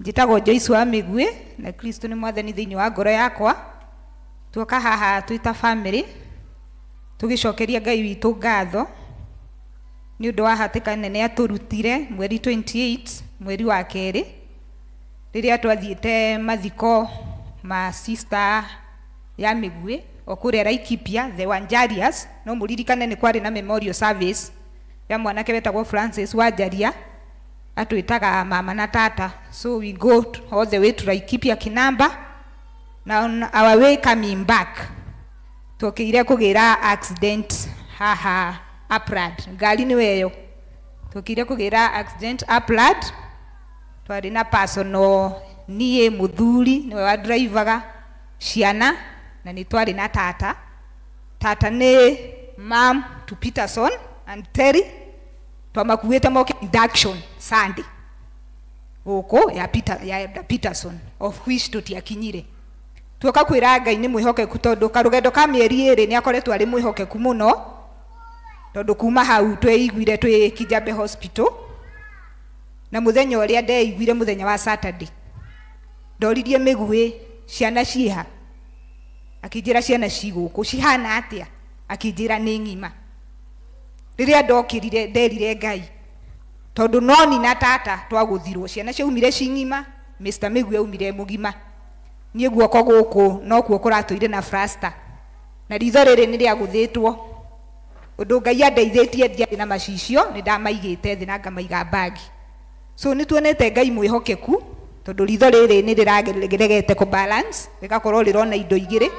Njĩtagwo Joyce wa Mĩguĩ na Kristo nĩ mwathani thĩinĩ wa ngoro yakwa. Tuoka haha twĩta family tũgĩcokeria Ngai witũ ngatho nĩ ũndũ wa hatĩka nene atũrutire mweri 28 mweri wa kerĩ rĩrĩa twathiĩte mathiko ma sister ya Mĩguĩ o kũrĩa Laikipia the Wanjarias. No mũririkane nĩ kwarĩ na memorial service ya mwanake wetagwo Francis Wanjaria atwĩtaga mama na tata. So we go all the way to Laikipia Kinamba. Now on our way coming back twokĩire kũgĩra accident haha Aprad. Ngari nĩ weyo twokĩire kũgĩra accident Aprad. Twarĩ na personal niĩ mũthuri nĩwe wa drivaga ciana na nĩ twarĩ na tata. Tata nĩ Mam to Peterson and Terry. Twamakuĩte moke induction Sunday gũkũ ya Peterson of which tũtiakinyire. Tuoka kwĩra Ngai nĩ mwĩhokeku tondũ karũgendo ka mĩeri ĩrĩ nĩ akoretwo arĩ mwĩhokeku mũno tondũ kuma hau tweiguire twĩ Kijambe Hospital na mũthenya ũrĩa ndeiguire mũthenya wa Saturday ndoririe Mĩguĩ ciana ciha akĩnjĩra ciana cigũkũ cihana atĩa akĩnjĩra nĩ ng'ima. Rĩrĩa ndokĩrire nderire Ngai tondũ noni na tata twagũthirwo ciana ciaumire cing'ima Mr. Mĩguĩ aumire mũgima. Niĩ guoko gũkũ no kuo kũratũire na frasta na ritho rĩrĩ nĩ rĩagũthĩtwo. Ũndũ Ngai andeithĩtie ndiarĩ na macicio nĩ ndamaigĩte thĩ na ngamaiga bagi. So nĩ tuonete Ngai mwĩhokeku tondũ ritho rĩrĩ nĩ rĩrageregete kũ balance rĩgakorwo rĩrona indo igĩrĩ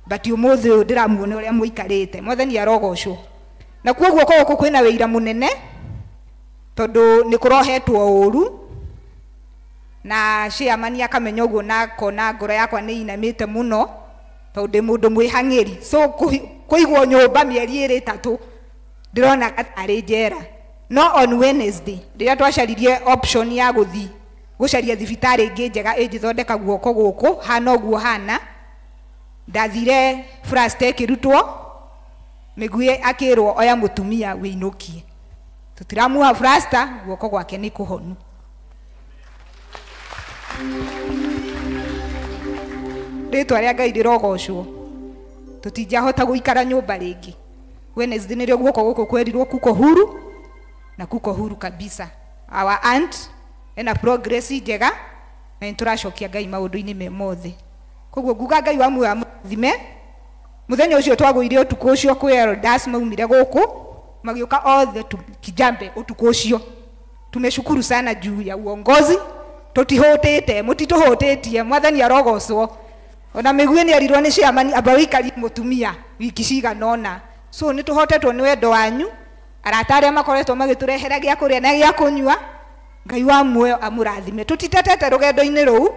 but ũmũthĩ ũyũ ndĩramuona ũrĩa mũikarĩte. Mwathani arogocwo. Na kuo guoko gũkũ kwĩna wĩira mũnene tondũ nĩ kũrohetwo ũru na chairman akamenya ũguo na kona ngoro yakwa nĩ inamĩte mũno tondũ ndĩ mũndũ mwĩhang'ĩri. So kũigwo nyũmba mĩeri ĩrĩ ĩtatũ ndĩrona gatarĩ njera. No on Wednesday rĩrĩa twacaririe option ya gũthiĩ gũcaria thibitarĩ ĩngĩ njega ĩngĩthondeka guoko gũkũ hana ũguo hana, ndathire frasta ĩkĩrutwo Mĩguĩ akĩrwo oya mũtumia wĩinũkie. Tũtiramuha frasta guoko gwake nĩ kũhonu. Rĩtwa rĩa Ngai rĩrogocwo. Tũtingĩahota gũikara nyũmba rĩngĩ. Wednesday nĩrĩo guoko gũkũ kwerirwo kuko huru na kuko huru kabisa. Our aunt ena progress njega na nĩtũracokia Ngai maũndũ-inĩ me mothe. Koguo nguga Ngai wa muoyo amũthime. Mũthenya ũcio twagũire ũtukũ ũcio kwĩ Elders maumire gũkũ magĩũka othe Kijambe ũtukũ ũcio. Tumeshukuru sana juu ya uongozi. Tũtihũtĩte mũtitũhũtĩtie. Mwathani arogocwo. Ona Mĩguĩ nĩ erirwo nĩ chairman amba wĩikari mũtumia wiki cigana ũna. So nĩ tũhotetwo nĩ wendo wanyu. Arata arĩa makoretwo magĩtũrehera gĩa kũrĩa na gĩa kũnyua. Ngai wa muoyo amũrathime. Tũtitetete rũgendo-inĩ rũu.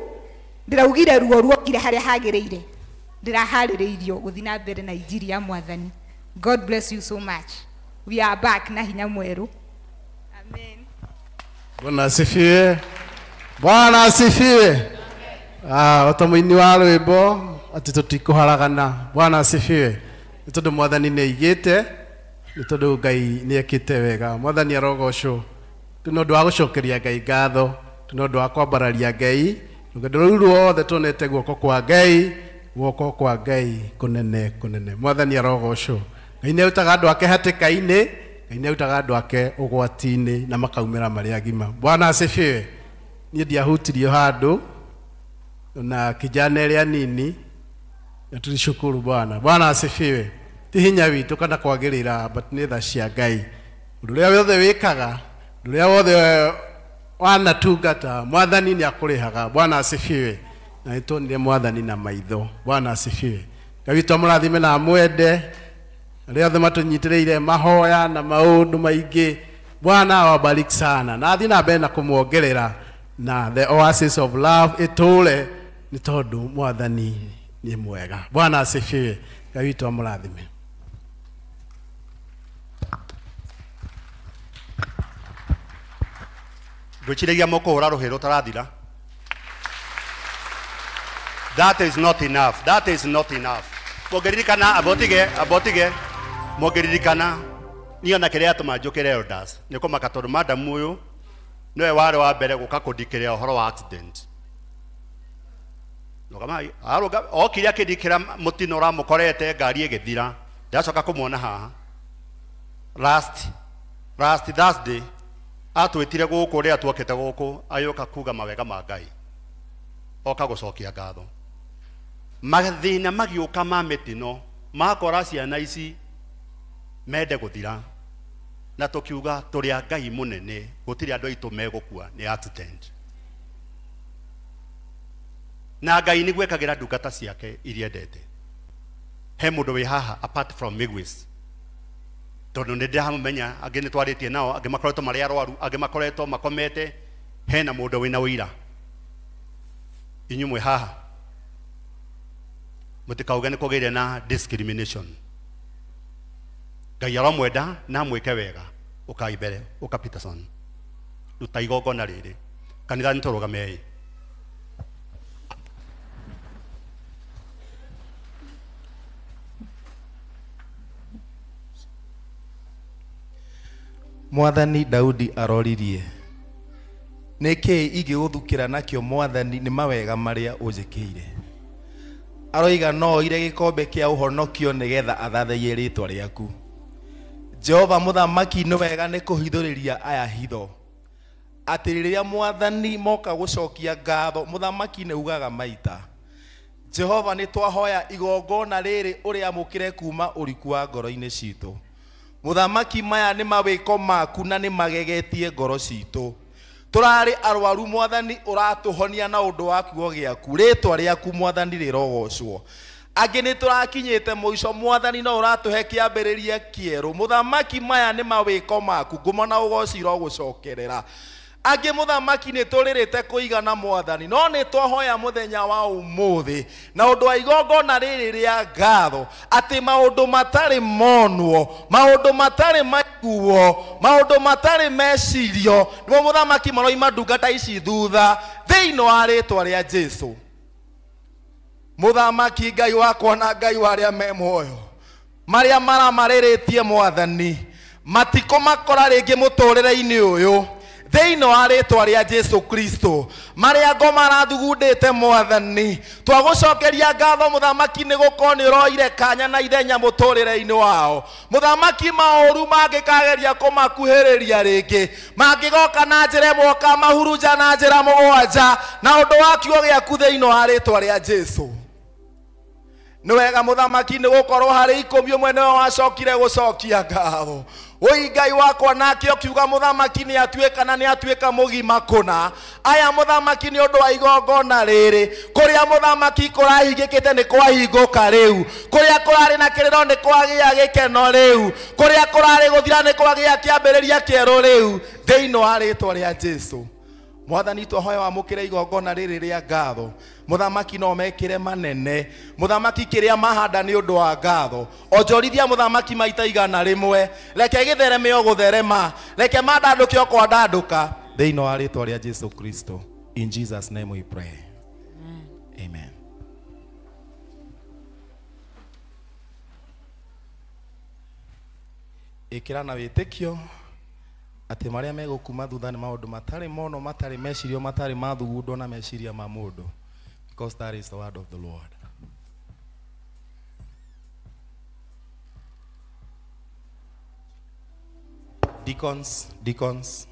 Ndĩraugire ruo ruokire harĩa hagĩrĩire. Ndĩraharĩrĩirio gũthiĩ na mbere na injiri ya Mwathani. God bless you so much. We are back na hinya mweru. Amen. Bwana asifiwe. Bwana asifiwe. Ũtũmĩni wa rwĩmbo atĩ tũtikũharagana. Bwana asifiwe. Nĩ tondũ Mwathani nĩ aigĩte, nĩ tondũ Ngai nĩ ekĩte wega. Mwathani arogocwo. Tũnĩ ũndũ wa gũcokeria Ngai ngatho, tũnĩ ũndũ wa kwambararia Ngai. Rũgendo rũu ruothe tuonete guoko kwa Ngai, guoko kwa Ngai kũnene kũnene. Mwathani arogocwo. Ngai nĩ arutaga andũ ake hatĩka-inĩ, Ngai nĩ arutaga andũ ake ũgwati-inĩ na makaumĩra marĩ agima. Bwana asifiwe. Niĩ ndiahutirio handũ na kijana ĩrĩa nini na tulishukuru Bwana. Bwana asifiwe. Ti hinya witũ kana kwagĩrĩra but nĩ tha cia Ngai. Ũndũ ũrĩa wothe wĩkaga, ũndũ ũrĩa wothe wanatungata Mwathani nĩ akũrĩhaga. Bwana asifiwe. Na nĩtuonire Mwathani na maitho. Bwana asifiwe. Ngai witũ amũrathime na amwende Leo the matunyitireire mahoya na maundu maingi. Bwana awabariki sana. Na athi na mbere na kumuongerera na the Oasis of Love itule ni tondu Mwathani ni mwega. Bwana asifiwe. Ngai witũ amũrathime. Gwĩciragia moko ũra rũhĩ rũtarathira. That is not enough. That is not enough. Mũngĩririkana abotige mũngĩririkana niona kĩrĩa atũma njũkĩre elders nĩ kũmaka tondũ madam ũyũ nĩwe warĩ wa mbere gũka kũndikĩrĩra ũhoro wa accident. Nokamai aroga okire akĩndikĩra mũtino ũramũkorete ngari ĩgĩthira ndacoka kũmuona haha. Last Thursday atwĩtire gũkũ rĩrĩa tuokĩte gũkũ ayoka kuga mawega ma Ngai oka gũcokia ngatho. Mathĩna magĩũka ma mĩtino makora ciana ici mende gũthira na tũkiuga tũrĩ a Ngai mũnene gũtirĩ andũ aitũ megũkua nĩ accident. Na Ngai nĩ gwĩkagĩra ndungata ciake iria endete. He mũndũ wĩ haha apart from Migwis tondũ nĩ ndĩramũmenya angĩ nĩ twarĩtie nao angĩ makoretwo marĩ arwaru angĩ makoretwo makomete. Hena mũndũ wĩna ũira. Inyuĩ mwĩ haha mũtikauge nĩ kũgĩire na discrimination. Ngai aramwenda na mwĩke wega ũkai mbere ũka Peterson ruta igongona rĩrĩ kanitha nĩ tũrũgamei. Mwathani Daudi aroririe nĩkĩ ingĩgũthukĩra nakĩo Mwathani nĩ mawega marĩa ũnjĩkĩire. Aroiga no ire gĩkombe kĩa ũhonokio nĩgetha athathaiye rĩtwa rĩaku. Jehova mũthamaki nĩ wega nĩ kũhithũrĩria aya hitho. Atĩ rĩrĩa Mwathani moka gũcokia ngatho mũthamaki nĩ ugaga maita. Jehova nĩ twahoya igongona rĩrĩ ũrĩa amũkĩre kuma ũriku wa ngoro-inĩ citũ. Mũthamaki maya nĩ mawĩko maku na nĩ magegetie ngoro citũ. Tũrarĩ arwaru Mwathani ũratũhonia na ũndũ wa kiugo gĩaku. Rĩtwa rĩaku Mwathani rĩrogocwo. Angĩ nĩ tũrakinyĩte mũico Mwathani no ũratũhe kĩambĩrĩria kĩerũ. Mũthamaki maya nĩ mawĩko maku ngumo na ũgoci irogũcokerera. Angĩ mũthamaki nĩ tũrĩrĩte kũigana Mwathani no nĩ twahoya mũthenya wa ũmũthĩ na ũndũ wa igongona rĩrĩ rĩa ngatho atĩ maũndũ matarĩ monwo maũndũ matarĩ maiguo maũndũ matarĩ mecirio nĩmo mũthamaki maroima ndungata ici thutha thĩinĩ wa rĩtwa rĩa Jesũ. Mũthamaki Ngai wakwa na Ngai wa arĩa me muoyo marĩa maramarĩrĩtie Mwathani matikũ makora rĩngĩ mũtũrĩre-inĩ ũyũ thĩinĩ wa rĩtwa rĩa Jesũ Kristo marĩa ngo marathugundĩte Mwathani twagũcokeria ngatho mũthamaki nĩ gũkorwo nĩ ũroire kanya na ithenya mũtũrĩre-inĩ wao. Mũthamaki maũru mangĩkageria kũmakuhĩrĩria rĩngĩ mangĩgoka na njĩra ĩmwe ũkamahurunja na njĩra mũgwanja na ũndũ wa kiugo gĩaku thĩinĩ wa rĩtwa rĩa Jesũ. Nĩ wega mũthamaki nĩ gũkorwo harĩ 11 nĩwe wacokire gũcokia ngatho. Oi Ngai wakwa nake ũkiuga mũthamaki nĩ atuĩka na nĩ atuĩka mũgima kũna. Aya mũthamaki nĩ ũndũ wa igongona rĩrĩ kũrĩa mũthamaki kũrahingĩkĩte nĩ kwahingũka rĩu. Kũrĩa kũrarĩ na kĩrĩro nĩ kwagĩa gĩkeno rĩu. Kũrĩa kũrarĩ gũthira nĩ kwagĩa kĩambĩrĩria kĩerũ rĩu thĩinĩ wa rĩtwa rĩa Jesũ. Mwathani twahoya wamũkĩre igongona rĩrĩ rĩa ngatho. Mũthamaki no mekĩre manene. Mũthamaki kĩrĩa mahanda nĩ ũndũ wa ngatho. Onjorithia mũthamaki maita igana rĩmwe. Reke gĩthereme o gũtherema. Reke mandandũke o kwandandũka thĩinĩ wa rĩtwa rĩa Jesũ Kristo. In Jesus name we pray. Amen. Ĩkĩra na wĩtĩkio atĩ marĩa megũkuma thutha nĩ maũndũ matarĩ mono matarĩ mecirio matarĩ mathugundwo na meciria ma mũndũ. Because that is the word of the Lord. Deacons.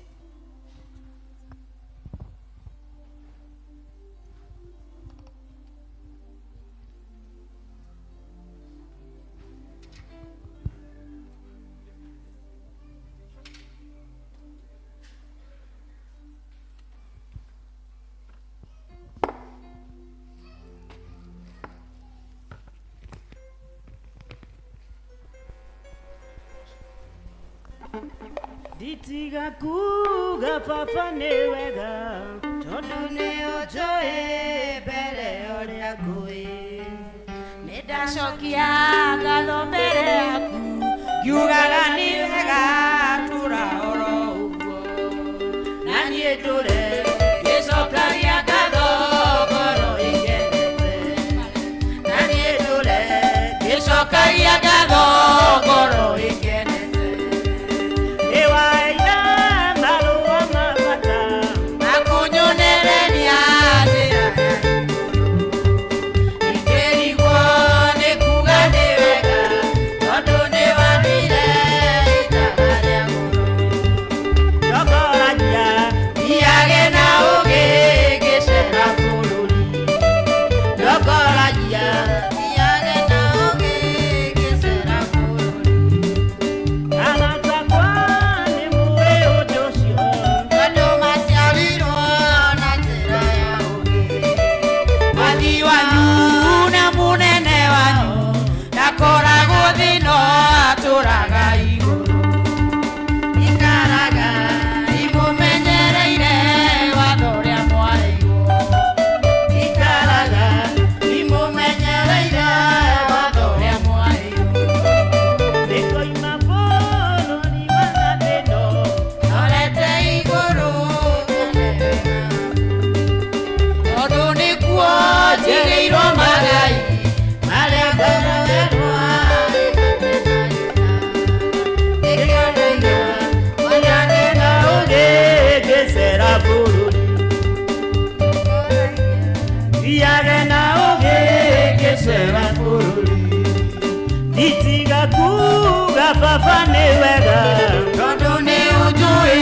Nditiga kuga baba nĩ wega tondũ nĩ ũnjũĩ mbere ũrĩa ngũĩ. Nĩndacokia ngatho mbere yaku ngiugaga nĩ wega tũra oro ũguo na niĩ ndũre ngĩcokagia ngatho ngoro ĩkenete na niĩ ndũre ngĩcokagia ngatho ngoro ĩkenete. Nĩwaheire marũa ma bata na kũnyonereria njĩra ingĩrigwo nĩ kuga nĩ wega tondũ nĩwathire itaga rĩa goro. Ndogoragia thiage na ũgĩ ngĩcera bũrũri. Ndogoragia thiage na ũgĩ ngĩcera bũrũri. Arata akwa nĩmũĩ ũndũ ũcio tondũ maciarirwo na njĩra ya ũgĩ. Mwathi wanyu na mũnene wanyu ndakoragwo thĩ no atũũraga igũrũ. Ikaraga imũmenyereire watho ũrĩa mwaheirwo. Ikaraga imũmenyereire watho ũrĩa mwaheirwo. Nĩkoima bũrũri wa thĩno Norete igũrũ tondũ nĩkuo njigĩirwo magai marĩa ngoragwo Thiage na ũgĩ ngĩcera bũrũri. Thiage na ũgĩ ngĩcera bũrũri. Nditiga kuga baba nĩ wega tondũ nĩ ũnjũĩ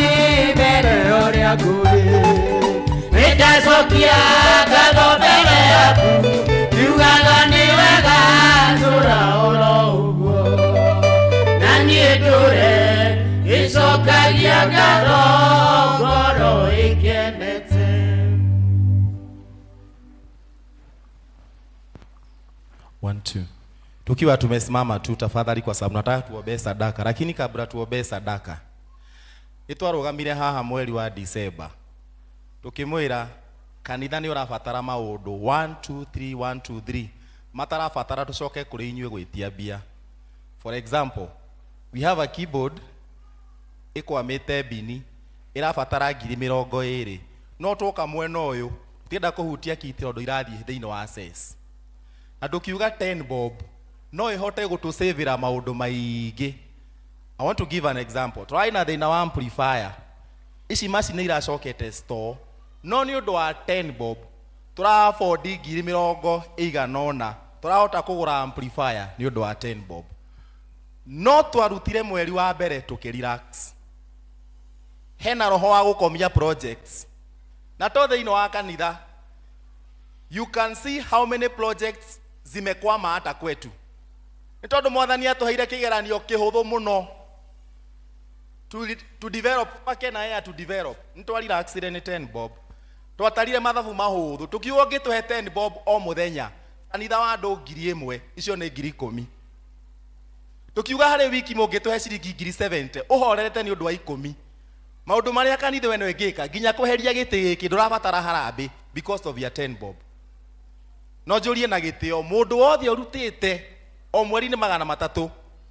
mbere ũrĩa ngũĩ. Nĩndacokia ngatho mbere yaku ngiugaga nĩ wega tũra oro ũguo na niĩ ndũre ngĩcokagia ngatho ngoro ĩkenete. One, two. Tukiwa tumesimama tu tafadhali, kwa sababu nataka tuombee sadaka, lakini kabla tuombee sadaka nitwarugamire haha mweri wa Disemba tukimwira kanitha ni urabatara maundu 1 2 3 1 2 3 matarabatara tucoke kuri inyue gwitia bia. For example, we have a keyboard ikwamite bini irabatara 20,000 no tuka mwena uyu tienda kuhutia kiti ondo irathie thiini wa access na ndukiuga 10 bob no ihote gutusavira maundu maingi. I want to give an example. Turaina thina wa amplifier ici macini iracokete store no ni undu wa 10 bob tura afford 20,000 turahota kugura amplifier ni undu wa 10 bob. No twarutire mweri wa mbere tukirelax, hena roho wa gukomia projects na to thiini wa kanitha. You can see how many projects zimekwama hata kwetu ni tondu mwathani atuheire kigeranio kihuthu muno to develop pakena ya to develop. Ntwarira accident 10 bob twatarire mathabu mahuthu tukiuga ngituhe 10 bob o muthenya kanitha wa andu 1,000 icio ni 10,000 tukiuga hari wiki mungituhe ciringi 70 uhorerete ni undu wa 10 maundu maria kanitha weno ingika nginya kuheria giti giki ndurabatara harambe because of your 10 bob. No njurie na gitio mundu wothe urutite o mweri ni 300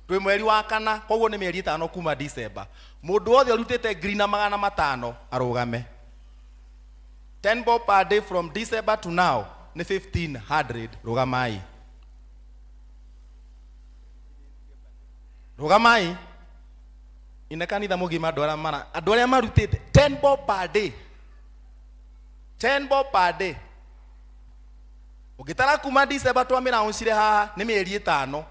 twi mweri wa kana koguo ni mieri 5 kuma December. Mundu wothe urutite green na 500 arugame. 10 bob per day from December to now ni 1,500. Rugamai, rugamai ina kanitha mugima andu aria marutite 10 bob per day, 10 bob per day. Ugitara kuma December twamira uncire haha ni mieri 5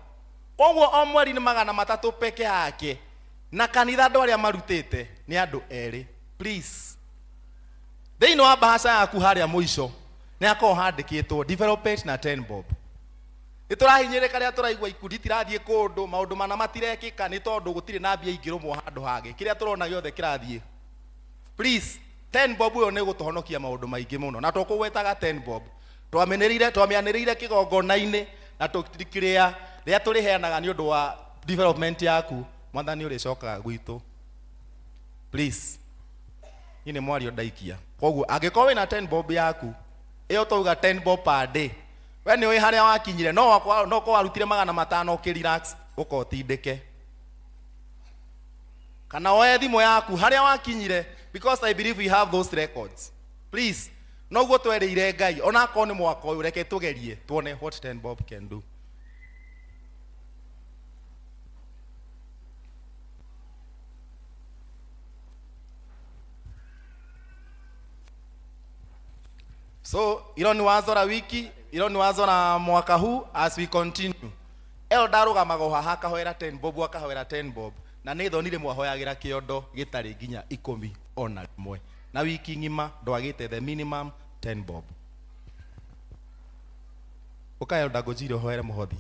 koguo o mweri ni 300 peke yake na kanitha andu aria marutite ni andu eri. Please, thiini wa bahasha yaku haria muico ni akorwo handikitwo development na 10 bob. Niturahinyirika ria turaigua ikundi tirathie kundu maundu mana matirekika ni tondu gutire na mbia ingirumwo handu hage kiria turona giothe kirathie. Please, 10 bob yo ni gutuhonokia maundu maingi muno na tukugwetaga 10 bob. Twamianirire kigongona-ini na tukiria ria turiheanaga ni undu wa development yaku mwathani uricokaga gwitu Please. Ini mwario ndaikia. Koguo angĩkorwo wĩna 10 bob yaku, ĩyo tauga 10 bob per day. We nĩ ũĩ harĩa wakinyire, no ko warutire 500 ũkĩrelax ũkotindĩke. Kana oe thimũ yaku harĩa wakinyire, because I believe we have those records. Please. Noguo twereire Ngai, ona akorwo nĩ mwaka ũyũ reke tũgerie tuone what 10 bob can do. So, ilo ni wazo la wiki, ilo ni wazo la mwaka huu as we continue. Elo ndarũgamaga haha akahoera 10 bob akahoera 10 bob. Na nĩ thonire mwahoyagĩra kĩondo gĩtarĩ nginya 10 ona rĩmwe. Na wiki ngima ndwagĩte the minimum 10 bob. Ũkayo ndagũjire ũhoere mũhothi.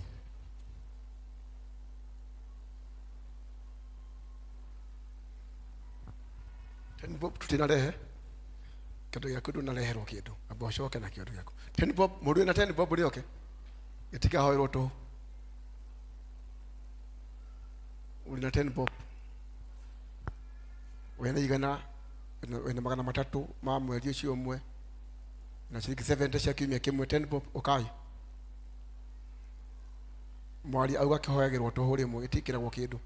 Bob tutinarehe kĩndũ gĩaku ndũnareherwo kĩndũ amba ũcoke na kĩndũ gĩaku 10 bob mũndũ wĩna 10 bob rĩoke gĩtikahoerwo tũ ũrĩ na 10 bob wĩna igana wĩna 300 ma mweri ũcio ũmwe na ciringi 70 cia kiumia kĩmwe 10 bob ũkai mwari auga kĩhoyagĩrwo tũhũ rĩmwe gĩtikĩragwo kĩndũ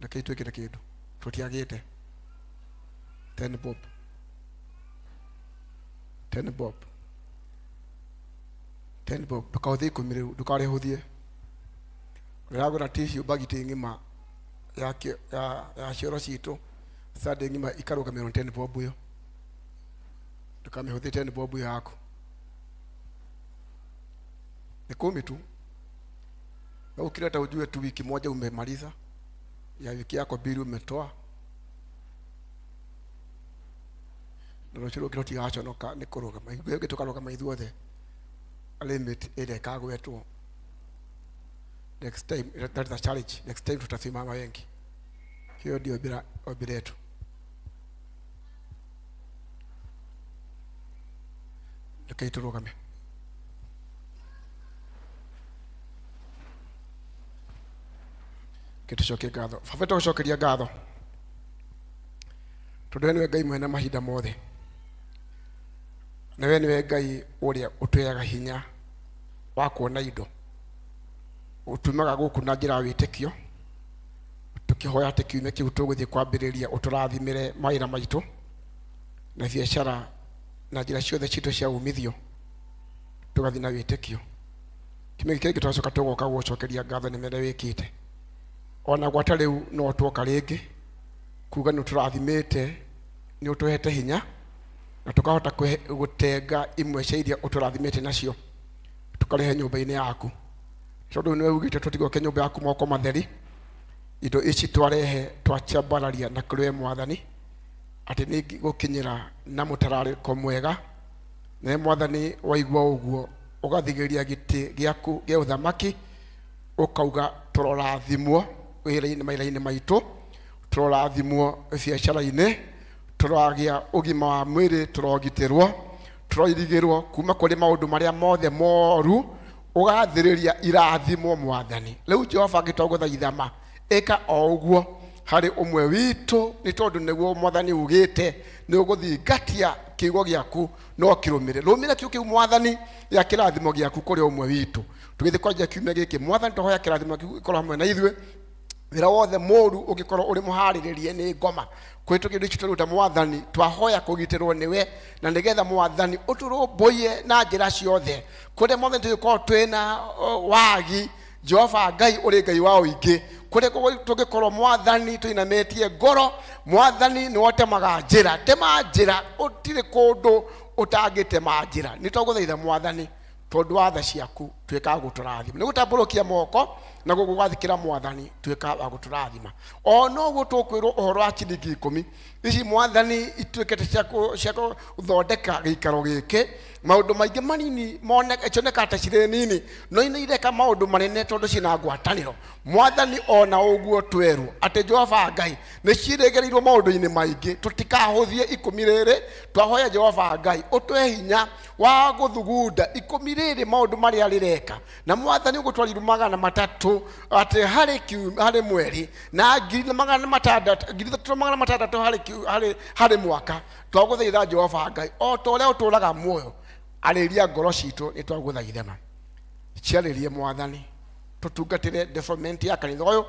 reke ituĩkĩre kĩndũ tũtiagĩte 10 bob 10 bob 10 bob ndũkahũthie ikũmi rĩu ndũkarĩhũthie ũragũra tissue bagiti ng'ima ya cioro citũ sade ng'ima ikarũgamĩrwo 10 bob ĩyo ndũkamĩhũthie 10 bob ĩyo yaku ni 10 tu na ukileta ujue tu wiki moja umemaliza ya wiki yako bili umetoa no chiro kiro ti acho no ka ni kurugama igwe tukarugama ithuothe limit ile kagwetwo next time that is a challenge next time tutasimama wengi hiyo ndio bila obiletu tukaitulugame kitucoke ngatho baba tucokeria ngatho tondu niwe Ngai mwena mahinda mothe nawe niwe Ngai uria utweaga hinya wa kuona indo utumaga guku na njira witikio tukihoya ati kiume kiu tuguthie kwambiriria uturathimire mawira maitu na biashara na njira ciothe citu cia umithio tugathi na witikio kiume giki twacoka tugoka gucokeria ngatho ni mere wikite ona gwata riu no twoka ringi kuga ni turathimite ni utuhete hinya na tukahota gutenga imwe cia iria uturathimite nacio tukarehe nyumba-ini yaku tondu niwe ugite tutigoke nyumba yaku moko matheri indo ici twarehe twachambararia na kuri mwathani ati ni gukinyira na mutarariko mwega na mwathani waigua uguo ugathigiria giti giaku gia uthamaki ukauga turorathimwo wira-ini maira-ini maitu turorathimwo biacara-ini turagia ugima wa mwiri turogitirwo turoirigirwo kuma kuri maundu maria mothe moru ugathiriria irathimwo mwathani riu Jehova ngitoguthaithama eka o uguo hari umwe witu ni tondu niguo mwathani ugite ni uguthingatia kiugo giaku no kirumire rumira kiu kiu mwathani ya kirathimo giaku kuri umwe witu tugithi kwanja kiumia giki mwathani tohoya kirathimo giaku ikorwo hamwe na ithwe wira wothe moru ugikorwo uri muhariririe ni ngoma kwitu kindu ici turuta mwathani twahoya kugitirwo niwe na nigetha mwathani uturumbuye na njira ciothe kuri mwathani tugikorwo twina wagi Jehova Ngai uri Ngai wa uingi kuri tugikorwo mwathani tuinametie ngoro mwathani ni wotemaga njira tema njira utire kundu utangitema njira ni tuguthaitha mwathani tondu wa tha ciaku twika guturathima ni gutamburukia moko na gugwathikira mwathani twika wa guturathima o no gutukwirwo uhoro wa ciringi 10 ici mwathani itwikete ciako uthondeka giikaro giki maundu maingi manini moneka cioneka ta cire nini no ina ireka maundu manene tondu cina ngwataniro mwathani ona uguo tweru ati Jehova Ngai ni ciregereirwo maundu-ini maingi tutikahuthie 10 riri twahoya Jehova Ngai utwe hinya wa guthugunda 10 riri maundu maria rireka na mwathani ugutwariru 300 itu ati hari mweri na 3,600 hari mwaka twaguthaitha Jehova Ngai o to uria uturaga muoyo ariria ngoro citu ni twaguthaithana ciaririe mwathani tutungatire development ya kanitha uyu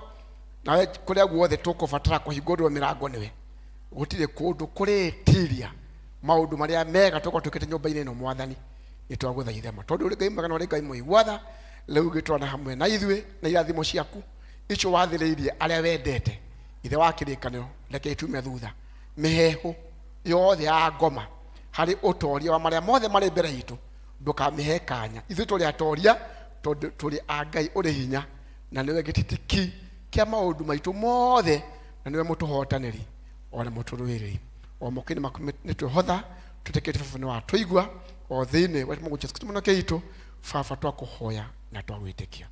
nawe kuria guothe tukubatara kuhingurwo mirango niwe gutire kundu kuretiria maundu maria mega tukotokete nyumba-ini ino mwathani ni twaguthaithana tondu uri Ngai magana uri Ngai muigwatha riu gitwana hamwe na ithue na irathimo ciaku icio wathiriirie aria wendete ithe wa kirikanio reke itume thutha mihehu yothe ya ngoma hari utoria wa maria mothe mari mbere itu ndukamihe kanya ithu turi atoria tondu turi a Ngai uri hinya na niwe gititiki kia maundu maitu mothe na niwe mutuhotaniri ona muturwiriri o mukini makumite tuhotha tutekete fufune wa tuigwa o thine wa Mungu Yesu Kristo muno keitu fafa twakuhoya na twagwitikia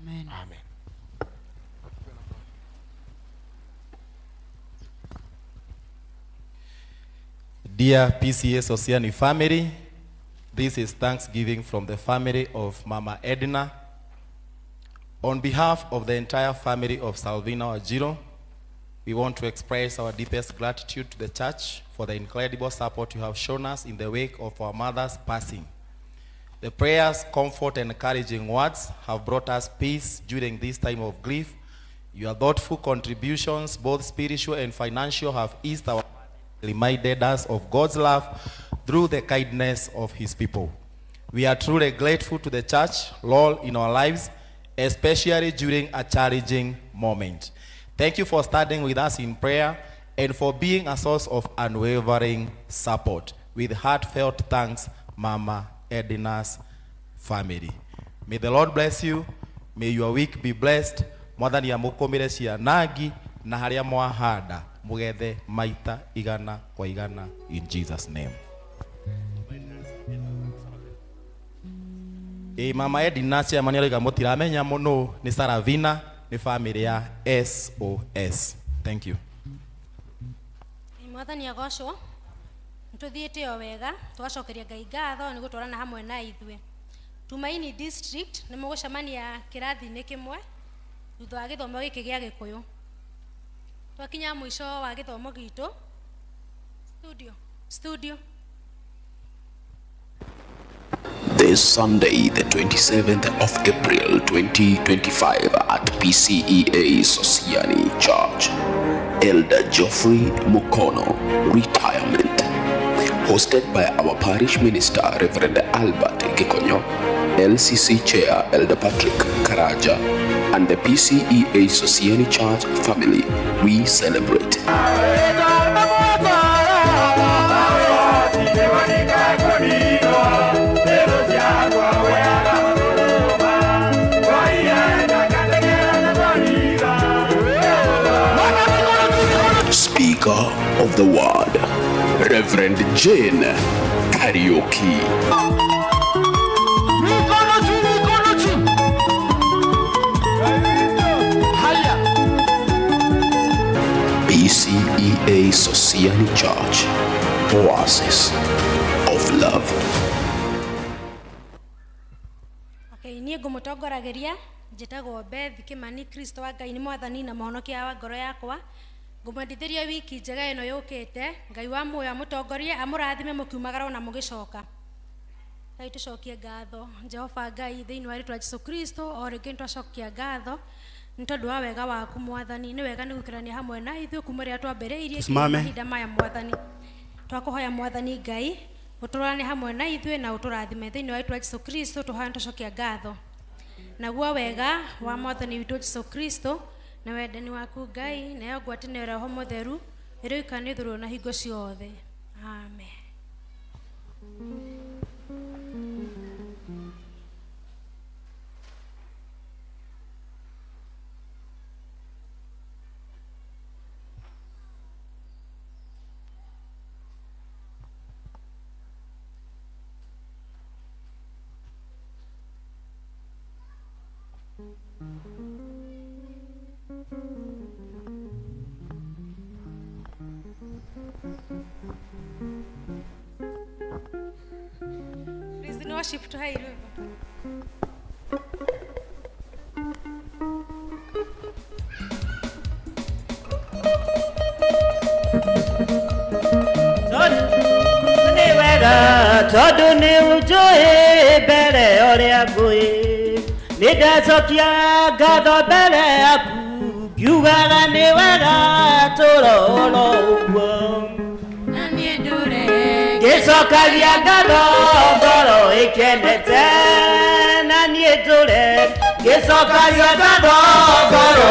amen amen. Dear PCA Sosiani family, this is Thanksgiving from the family of Mama Edna. On behalf of the entire family of Salvina Wajiro, we want to express our deepest gratitude to the church for the incredible support you have shown us in the wake of our mother's passing. The prayers, comfort, and encouraging words have brought us peace during this time of grief. Your thoughtful contributions, both spiritual and financial, have eased our reminded us of God's love through the kindness of his people. We are truly grateful to the church role in our lives, especially during a challenging moment. Thank you for standing with us in prayer and for being a source of unwavering support. With heartfelt thanks, Mama Edna's family. May the Lord bless you. May your week be blessed. Mwathani amukomire cianangi na haria mwahanda mugethe maita igana kwa igana in Jesus name. Mama Edna ciamani aroiga mutiramenya muno ni Saravina ni family ya SOS. Thank you. Mwathani agocwo ntuthiite o wega twacokeria Ngai ngatho ni gutwarana hamwe na ithue. Tumaini district ni mugucemania kirathi-ini kimwe thutha wa githomo giki gia Gikuyu. Twakinya mwisho wa githomo gitu studio. This Sunday, the 27th of April 2025 at PCEA Sosiani Church, Elder Geoffrey Mukono, retirement. Hosted by our parish minister, Reverend Albert Gikonyo, LCC Chair, Elder Patrick Karaja, and the PCEA Sosiani Church family, we celebrate. Speaker of the Word, Reverend Jane Karaoke. PCEA Sosiani Church, Oasis of Love. Okay, niĩ ngũmũtongorageria njĩtagwo Beth Kimani. Kristo wa Ngai nĩ mwathani na mũhonokia wa ngoro yakwa. Ngũmwendithĩria wiki njega ĩno yũkĩte. Ngai wa muoyo amũtongorie, amũrathime mũkiumagara na mũgĩcoka. Ngai tũcokie ngatho Jehova Ngai thĩinĩ wa rĩĩtwa Jesũ Kristo, o rĩngĩ twacokia ngatho nĩ tondũ wa wega waku mwathani. Nĩ wega nĩ gũikarania hamwe na ithuĩ kuma rĩrĩa twambĩrĩirie mahinda maya mwathani. Twakũhoya mwathani Ngai ũtũrorane hamwe na ithuĩ na ũtũrathime thĩinĩ wa rĩĩtwa Jesũ Kristo. Tũhoya tũcokia ngatho naguo wega wa mwathani witũ Jesũ Kristo na wendani waku Ngai na yo ngwatanĩro ya Roho Mũtheru ĩroikane thũrũ na hingo ciothe. Amen. Praise and worship to High River. tondu nĩ ũnjũĩ mbere ũrĩa ngũĩ nĩ ndacokia ngatho mbere yaku ngiugaga nĩ wega tũra oro ũguo na niĩ ndũre ngĩcokagia ngatho ngoro ĩkenete na niĩ ndũre ngĩcokagia ngatho ngoro